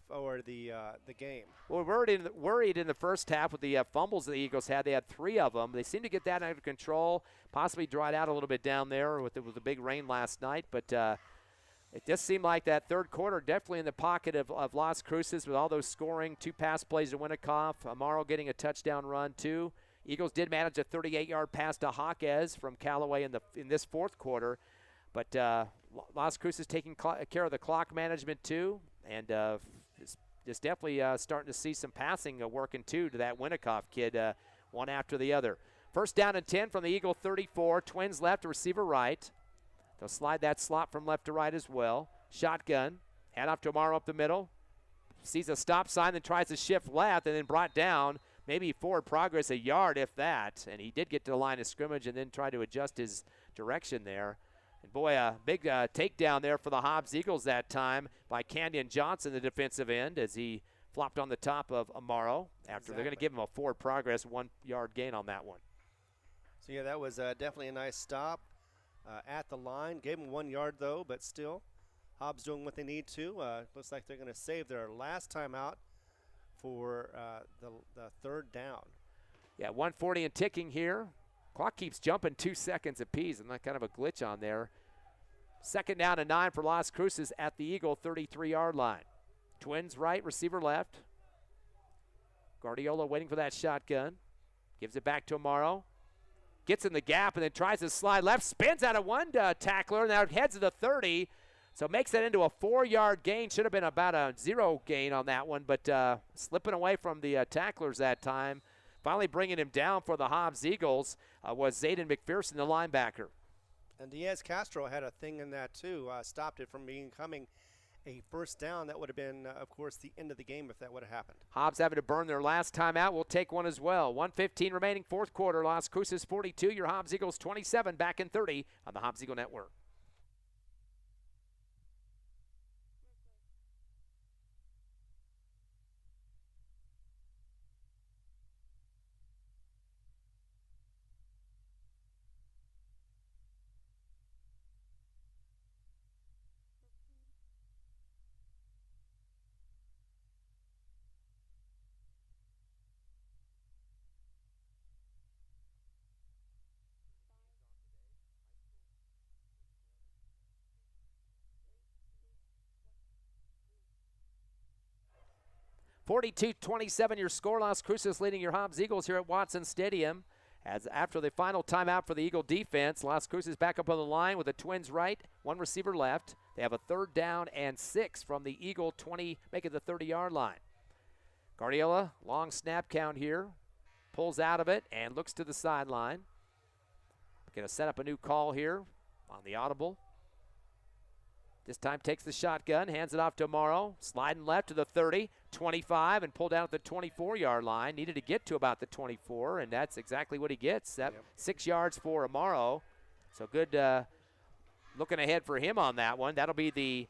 for the game. Well, we're worried in the first half with the fumbles the Eagles had. They had 3 of them. They seem to get that under control, possibly dried out a little bit down there with the big rain last night. But it just seemed like that 3rd quarter definitely in the pocket of Las Cruces with all those scoring, 2 pass plays to Winnicott, Amaro getting a touchdown run too. Eagles did manage a 38-yard pass to Hawkes from Callaway in this 4th quarter. But Las Cruces taking care of the clock management too, and just definitely starting to see some passing working too to that Winnicott kid, one after the other. 1st down and 10 from the Eagle 34. Twins left, receiver right. They'll slide that slot from left to right as well. Shotgun, hand off to Amaro up the middle. Sees a stop sign, then tries to shift left, and then brought down. Maybe forward progress a yard, if that. And he did get to the line of scrimmage and then try to adjust his direction there. And boy, a big takedown there for the Hobbs Eagles that time by Canyon Johnson, the defensive end, as he flopped on the top of Amaro. After they're going to give him a forward progress 1-yard gain on that one. So yeah, that was definitely a nice stop at the line. Gave him 1 yard though, but still, Hobbs doing what they need to. Looks like they're going to save their last timeout for the 3rd down. Yeah, 1:40 and ticking here. Clock keeps jumping 2 seconds apiece, and that kind of a glitch on there. 2nd down and 9 for Las Cruces at the Eagle 33-yard line. Twins right, receiver left. Guardiola waiting for that shotgun. Gives it back to Amaro. Gets in the gap and then tries to slide left. Spins out of one tackler and now heads to the 30. So makes that into a 4-yard gain. Should have been about a 0 gain on that one, but slipping away from the tacklers that time. Finally bringing him down for the Hobbs Eagles was Zayden McPherson, the linebacker. And Diaz Castro had a thing in that too. Stopped it from becoming a first down, that would have been, of course, the end of the game if that would have happened. Hobbs having to burn their last timeout. We'll take one as well. 1:15 remaining, fourth quarter. Las Cruces 42, your Hobbs Eagles 27, back in 30 on the Hobbs Eagle Network. (42-27) your score. Las Cruces leading your Hobbs Eagles here at Watson Stadium. As after the final timeout for the Eagle defense, Las Cruces back up on the line with the Twins right, one receiver left. They have a 3rd down and 6 from the Eagle 20, making the 30-yard line. Guardiola, long snap count here, pulls out of it and looks to the sideline. Going to set up a new call here on the audible. This time takes the shotgun, hands it off to Morrow, sliding left to the 30, 25, and pulled out at the 24-yard line. Needed to get to about the 24, and that's exactly what he gets. 6 yards for Morrow. So good looking ahead for him on that one. That'll be the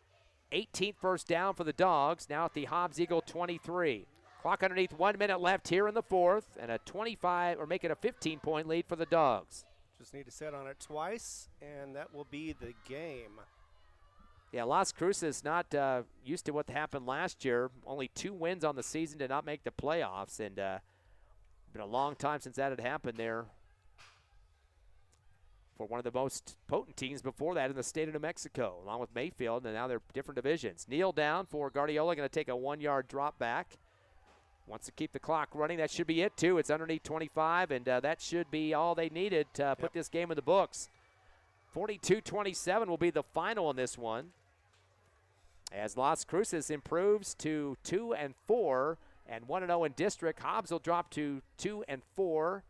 18th first down for the Dawgs, now at the Hobbs Eagle 23. Clock underneath, 1 minute left here in the fourth, and a 25, or make it a 15-point lead for the Dawgs. Just need to set on it twice, and that will be the game. Yeah, Las Cruces not used to what happened last year. Only 2 wins on the season, did not make the playoffs, and been a long time since that had happened there for one of the most potent teams before that in the state of New Mexico, along with Mayfield, and now they're different divisions. Kneel down for Guardiola, going to take a 1-yard drop back. Wants to keep the clock running. That should be it, too. It's underneath 25, and that should be all they needed to put this game in the books. 42-27 will be the final in this one, as Las Cruces improves to 2-4 and 1-0 in district. Hobbs will drop to 2-4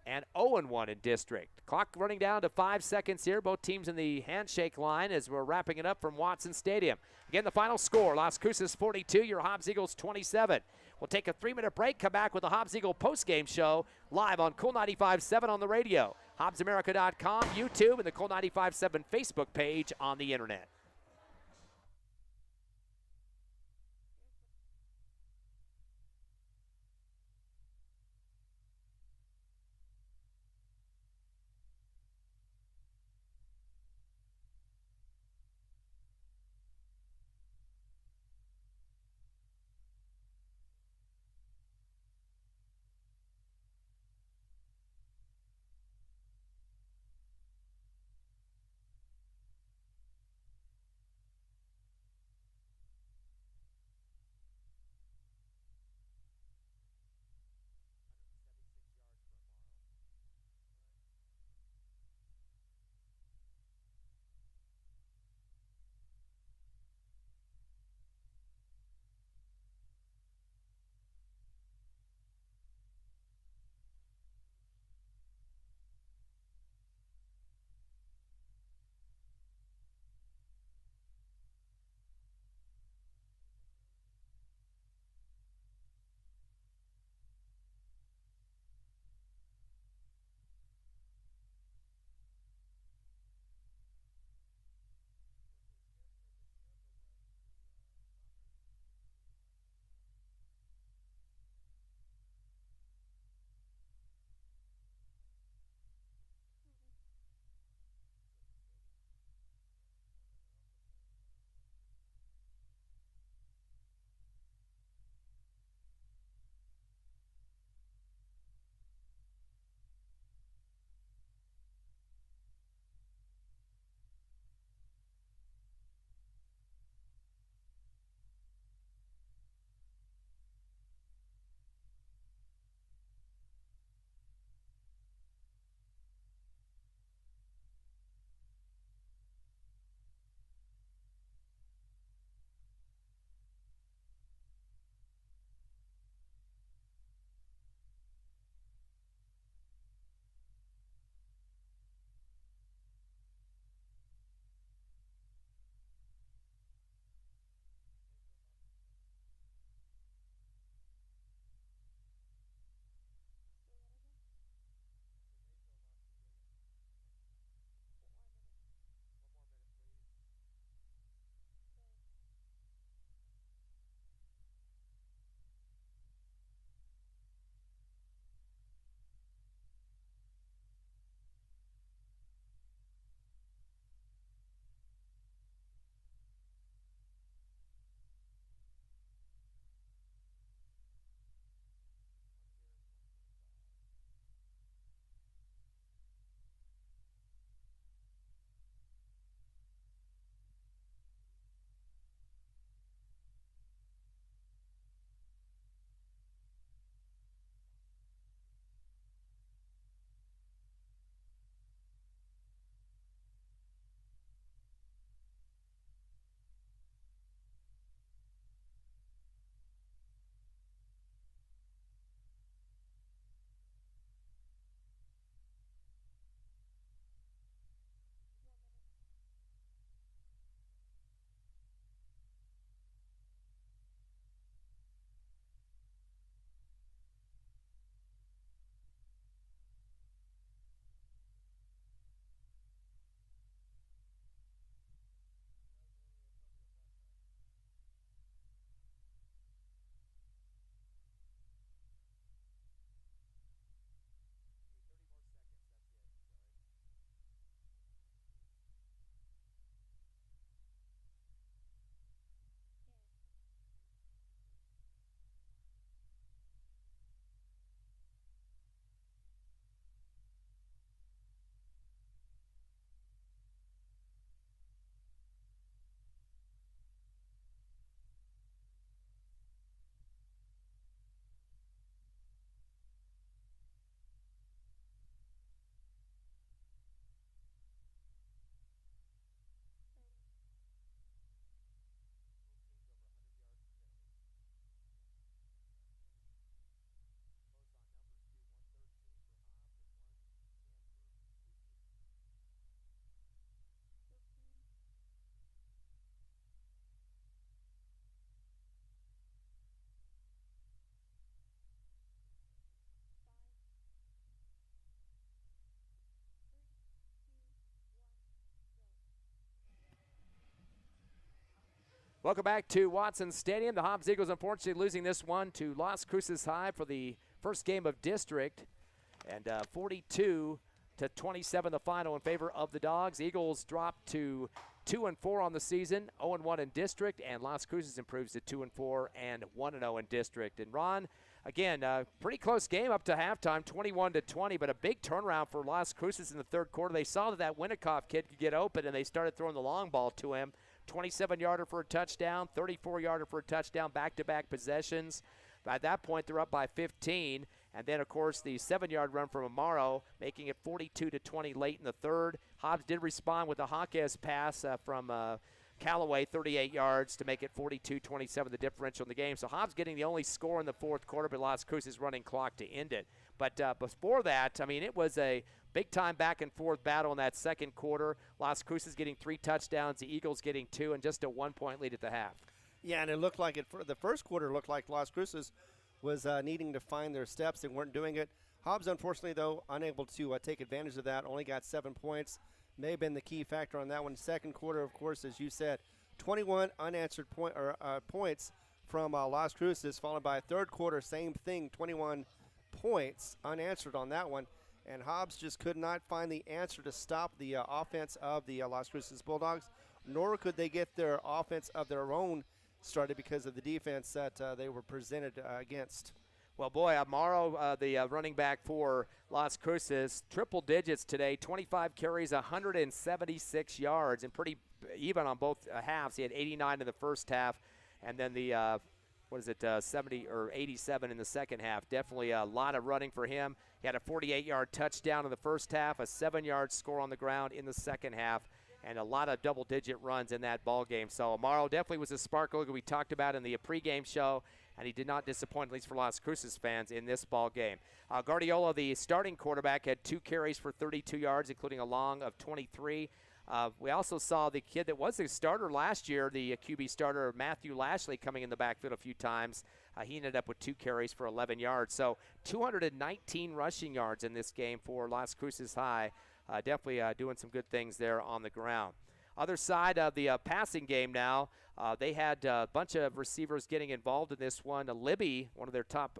and 0-1 in district. Clock running down to 5 seconds here. Both teams in the handshake line as we're wrapping it up from Watson Stadium. Again, the final score, Las Cruces 42, your Hobbs Eagles 27. We'll take a 3-minute break, come back with the Hobbs Eagle postgame show live on Cool 95.7 on the radio, HobbsAmerica.com, YouTube, and the Cool 95.7 Facebook page on the internet. Welcome back to Watson Stadium. The Hobbs Eagles unfortunately losing this one to Las Cruces High for the first game of district, and 42-27 the final in favor of the Dawgs. Eagles drop to 2-4 on the season, 0-1 in district, and Las Cruces improves to 2-4 and 1-0 in district. And Ron, again, pretty close game up to halftime, 21-20, but a big turnaround for Las Cruces in the third quarter. They saw that Winnicott kid could get open, and they started throwing the long ball to him. 27-yarder for a touchdown, 34-yarder for a touchdown, back-to-back possessions. By that point, they're up by 15. And then, of course, the 7-yard run from Amaro, making it 42-20 late in the third. Hobbs did respond with a Hawkes pass from Callaway, 38 yards, to make it 42-27, the differential in the game. So Hobbs getting the only score in the fourth quarter, but Las Cruces running clock to end it. But before that, I mean, it was a big-time back-and-forth battle in that second quarter. Las Cruces getting 3 touchdowns, the Eagles getting 2, and just a 1-point lead at the half. Yeah, and it looked like the first quarter looked like Las Cruces was needing to find their steps. They weren't doing it. Hobbs, unfortunately, though, unable to take advantage of that, only got 7 points. May have been the key factor on that one. Second quarter, of course, as you said, 21 unanswered points from Las Cruces, followed by a third quarter, same thing, 21 points unanswered on that one. And Hobbs just could not find the answer to stop the offense of the Las Cruces Bulldogs, nor could they get their offense of their own started because of the defense that they were presented against. Well, boy, Amaro, the running back for Las Cruces, triple digits today, 25 carries, 176 yards, and pretty even on both halves. He had 89 in the first half, and then the 70 or 87 in the second half. Definitely a lot of running for him. He had a 48-yard touchdown in the first half, a 7-yard score on the ground in the second half, and a lot of double-digit runs in that ball game. So Amaro definitely was a sparkle we talked about in the pregame show, and he did not disappoint, at least for Las Cruces fans, in this ball game. Guardiola, the starting quarterback, had 2 carries for 32 yards, including a long of 23. We also saw the kid that was the starter last year, the QB starter, Matthew Lashley, coming in the backfield a few times. He ended up with 2 carries for 11 yards. So 219 rushing yards in this game for Las Cruces High. Definitely doing some good things there on the ground. Other side of the passing game now, they had a bunch of receivers getting involved in this one. Libby, one of their top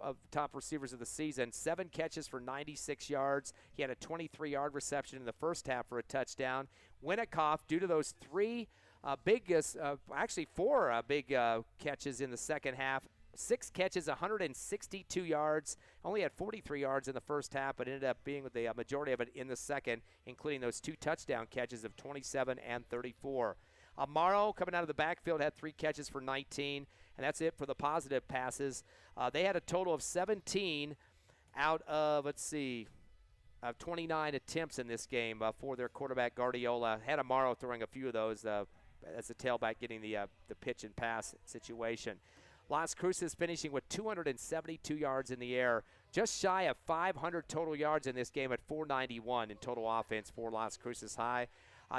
receivers of the season, 7 catches for 96 yards. He had a 23-yard reception in the first half for a touchdown. Winnicott, due to those 4 big catches in the second half, 6 catches, 162 yards. Only had 43 yards in the first half, but ended up being with the majority of it in the second, including those 2 touchdown catches of 27 and 34. Amaro, coming out of the backfield, had 3 catches for 19, and that's it for the positive passes. They had a total of 17 out of, 29 attempts in this game for their quarterback, Guardiola. Had Amaro throwing a few of those as the tailback, getting the pitch and pass situation. Las Cruces finishing with 272 yards in the air, just shy of 500 total yards in this game at 491 in total offense for Las Cruces High.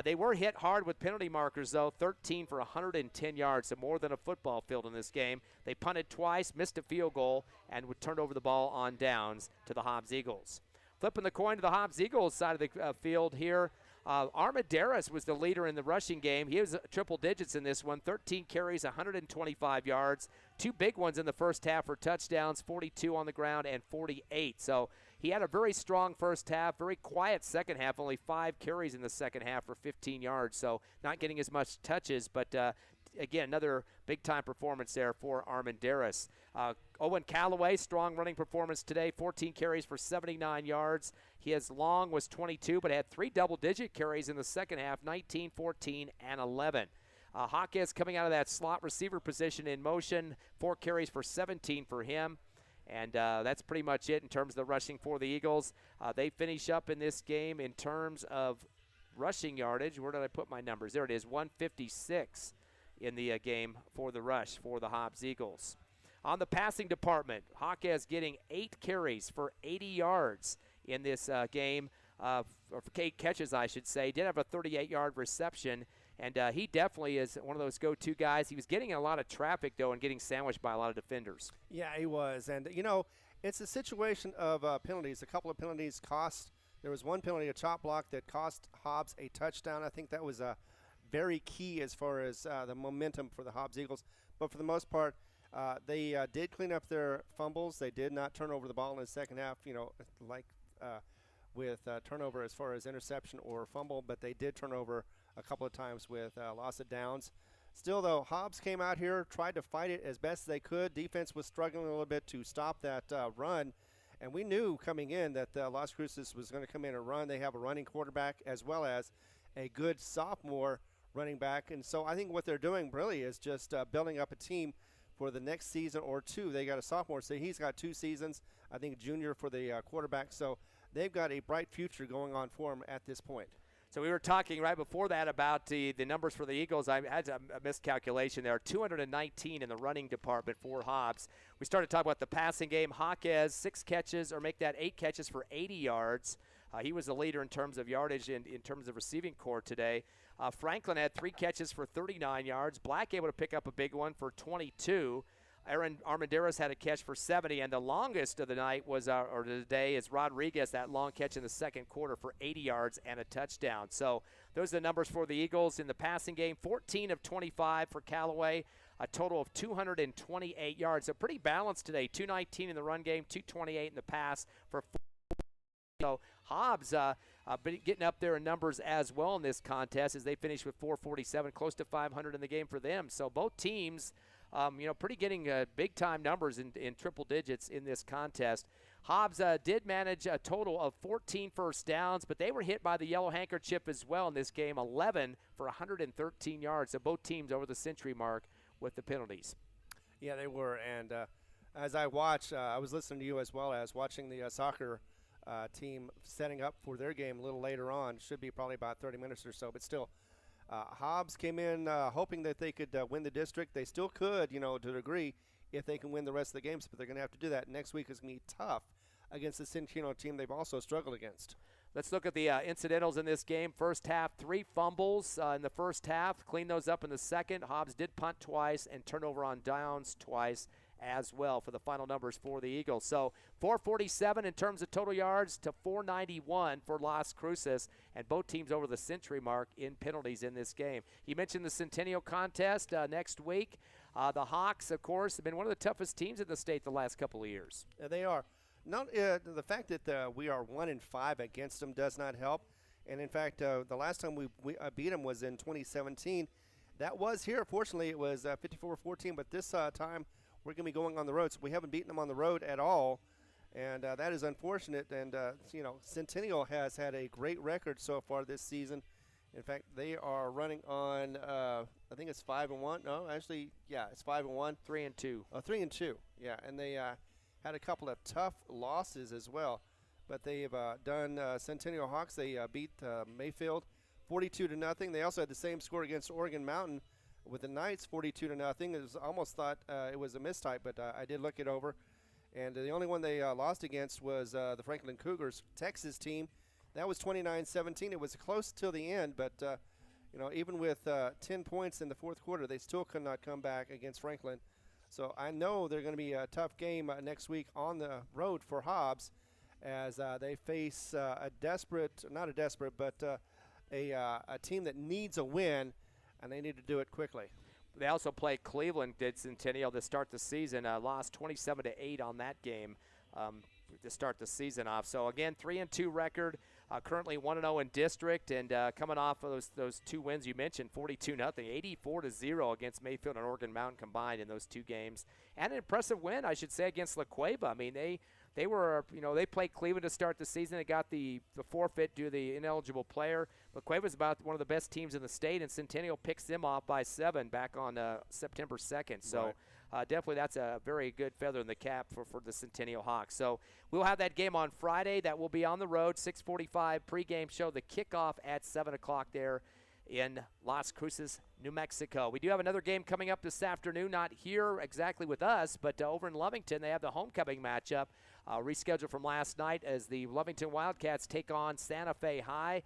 They were hit hard with penalty markers, though, 13 for 110 yards, so more than a football field in this game. They punted twice, missed a field goal, and would turn over the ball on downs to the Hobbs Eagles. Flipping the coin to the Hobbs Eagles side of the field here, Armendariz was the leader in the rushing game. He was triple digits in this one, 13 carries, 125 yards. 2 big ones in the first half for touchdowns, 42 on the ground and 48. So he had a very strong first half, very quiet second half, only 5 carries in the second half for 15 yards. So not getting as much touches, but again, another big-time performance there for Armendariz. Owen Callaway, strong running performance today, 14 carries for 79 yards. His long was 22, but had 3 double-digit carries in the second half, 19, 14, and 11. Hawkes coming out of that slot receiver position in motion, 4 carries for 17 for him. And that's pretty much it in terms of the rushing for the Eagles. They finish up in this game in terms of rushing yardage. Where did I put my numbers? There it is, 156 in the game for the rush for the Hobbs Eagles. On the passing department, Hawkes getting 8 carries for 80 yards in this game, or for 8 catches, I should say. Did have a 38-yard reception, and he definitely is one of those go-to guys. He was getting a lot of traffic, though, and getting sandwiched by a lot of defenders. Yeah, he was. And, it's a situation of penalties. A couple of penalties cost. There was one penalty, a chop block, that cost Hobbs a touchdown. I think that was very key as far as the momentum for the Hobbs Eagles. But for the most part, they did clean up their fumbles. They did not turn over the ball in the second half, with turnover as far as interception or fumble, but they did turn over a couple of times with loss of downs. Still, though, Hobbs came out here, tried to fight it as best they could. Defense was struggling a little bit to stop that run, and we knew coming in that Las Cruces was going to come in and run. They have a running quarterback as well as a good sophomore running back, and so I think what they're doing really is just building up a team for the next season or two. They got a sophomore, so he's got 2 seasons. I think junior for the quarterback. So they've got a bright future going on for them at this point. So we were talking right before that about the numbers for the Eagles. I had a miscalculation there. 219 in the running department for Hobbs. We started talking about the passing game. Jaquez, 6 catches, or make that 8 catches for 80 yards. He was the leader in terms of yardage in terms of receiving corps today. Franklin had 3 catches for 39 yards. Black able to pick up a big one for 22. Aaron Armendariz had a catch for 70, and the longest of the night was, or the day, is Rodriguez, that long catch in the second quarter for 80 yards and a touchdown. So those are the numbers for the Eagles in the passing game. 14 of 25 for Callaway, a total of 228 yards. So pretty balanced today. 219 in the run game, 228 in the pass for 4. So Hobbs getting up there in numbers as well in this contest as they finished with 447, close to 500 in the game for them. So both teams, pretty getting big-time numbers in triple digits in this contest. Hobbs did manage a total of 14 first downs, but they were hit by the yellow handkerchief as well in this game, 11 for 113 yards. So both teams over the century mark with the penalties. Yeah, they were. And as I watched, I was listening to you as well as watching the soccer team setting up for their game a little later on. Should be probably about 30 minutes or so, but still. Hobbs came in hoping that they could win the district. They still could, to a degree, if they can win the rest of the games, but they're going to have to do that. Next week is going to be tough against the Centennial team they've also struggled against. Let's look at the incidentals in this game. First half, 3 fumbles in the first half. Cleaned those up in the second. Hobbs did punt twice and turnover on downs twice as well for the final numbers for the Eagles. So 447 in terms of total yards to 491 for Las Cruces, and both teams over the century mark in penalties in this game. You mentioned the Centennial contest next week. The Hawks, of course, have been one of the toughest teams in the state the last couple of years. Yeah, they are. The fact that we are 1-5 against them does not help. And in fact, the last time we beat them was in 2017. That was here. Fortunately, it was 54-14, but this time we're going to be going on the road, so we haven't beaten them on the road at all, and that is unfortunate. And, Centennial has had a great record so far this season. In fact, they are running on, I think it's 5-1. No, actually, yeah, it's 5-1. 3-2. 3-2, yeah, and they had a couple of tough losses as well. But they've done Centennial Hawks. They beat Mayfield 42-0. They also had the same score against Oregon Mountain with the Knights, 42-0. It was almost thought it was a mistype, but I did look it over. And the only one they lost against was the Franklin Cougars, Texas team. That was 29-17. It was close till the end, but even with 10 points in the fourth quarter, they still could not come back against Franklin. So I know they're going to be a tough game next week on the road for Hobbs as they face a team that needs a win, and they need to do it quickly. They also play Cleveland, did Centennial, to start the season. Lost 27-8 on that game to start the season off. So, again, 3-2 record, currently 1-0 in district, and coming off of those 2 wins you mentioned, 42-0, 84-0 against Mayfield and Oregon Mountain combined in those 2 games. And an impressive win, I should say, against La Cueva. I mean, they were, they played Cleveland to start the season. They got the forfeit due to the ineligible player. La Cueva's about one of the best teams in the state, and Centennial picks them off by 7 back on September 2nd. So definitely that's a very good feather in the cap for the Centennial Hawks. So we'll have that game on Friday. That will be on the road, 6:45 pregame show. The kickoff at 7 o'clock there in Las Cruces, New Mexico. We do have another game coming up this afternoon, not here exactly with us, but over in Lovington. They have the homecoming matchup rescheduled from last night as the Lovington Wildcats take on Santa Fe High.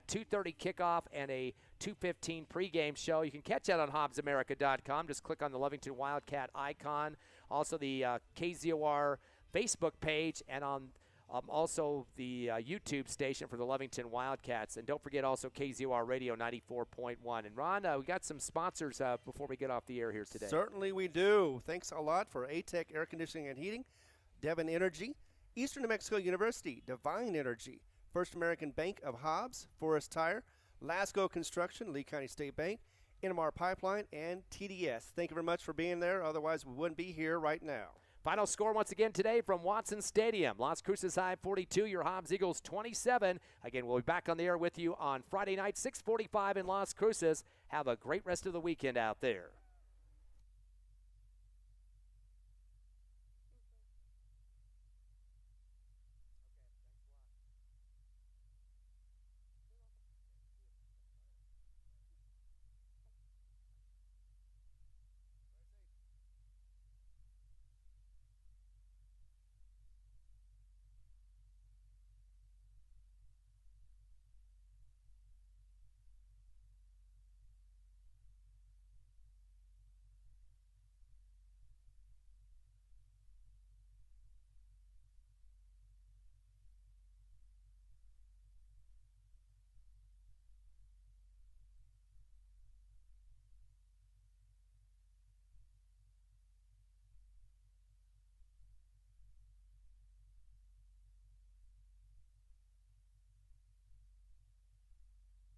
2:30 kickoff and a 2:15 pregame show. You can catch that on HobbsAmerica.com. Just click on the Lovington Wildcat icon. Also the KZOR Facebook page and on Also the YouTube station for the Lovington Wildcats. And don't forget also KZOR Radio 94.1. And Ron, we got some sponsors before we get off the air here today. Certainly we do. Thanks a lot for ATEC Air Conditioning and Heating, Devon Energy, Eastern New Mexico University, Divine Energy, First American Bank of Hobbs, Forest Tire, Lasco Construction, Lee County State Bank, NMR Pipeline, and TDS. Thank you very much for being there. Otherwise, we wouldn't be here right now. Final score once again today from Watson Stadium. Las Cruces High 42, your Hobbs Eagles 27. Again, we'll be back on the air with you on Friday night, 6:45 in Las Cruces. Have a great rest of the weekend out there.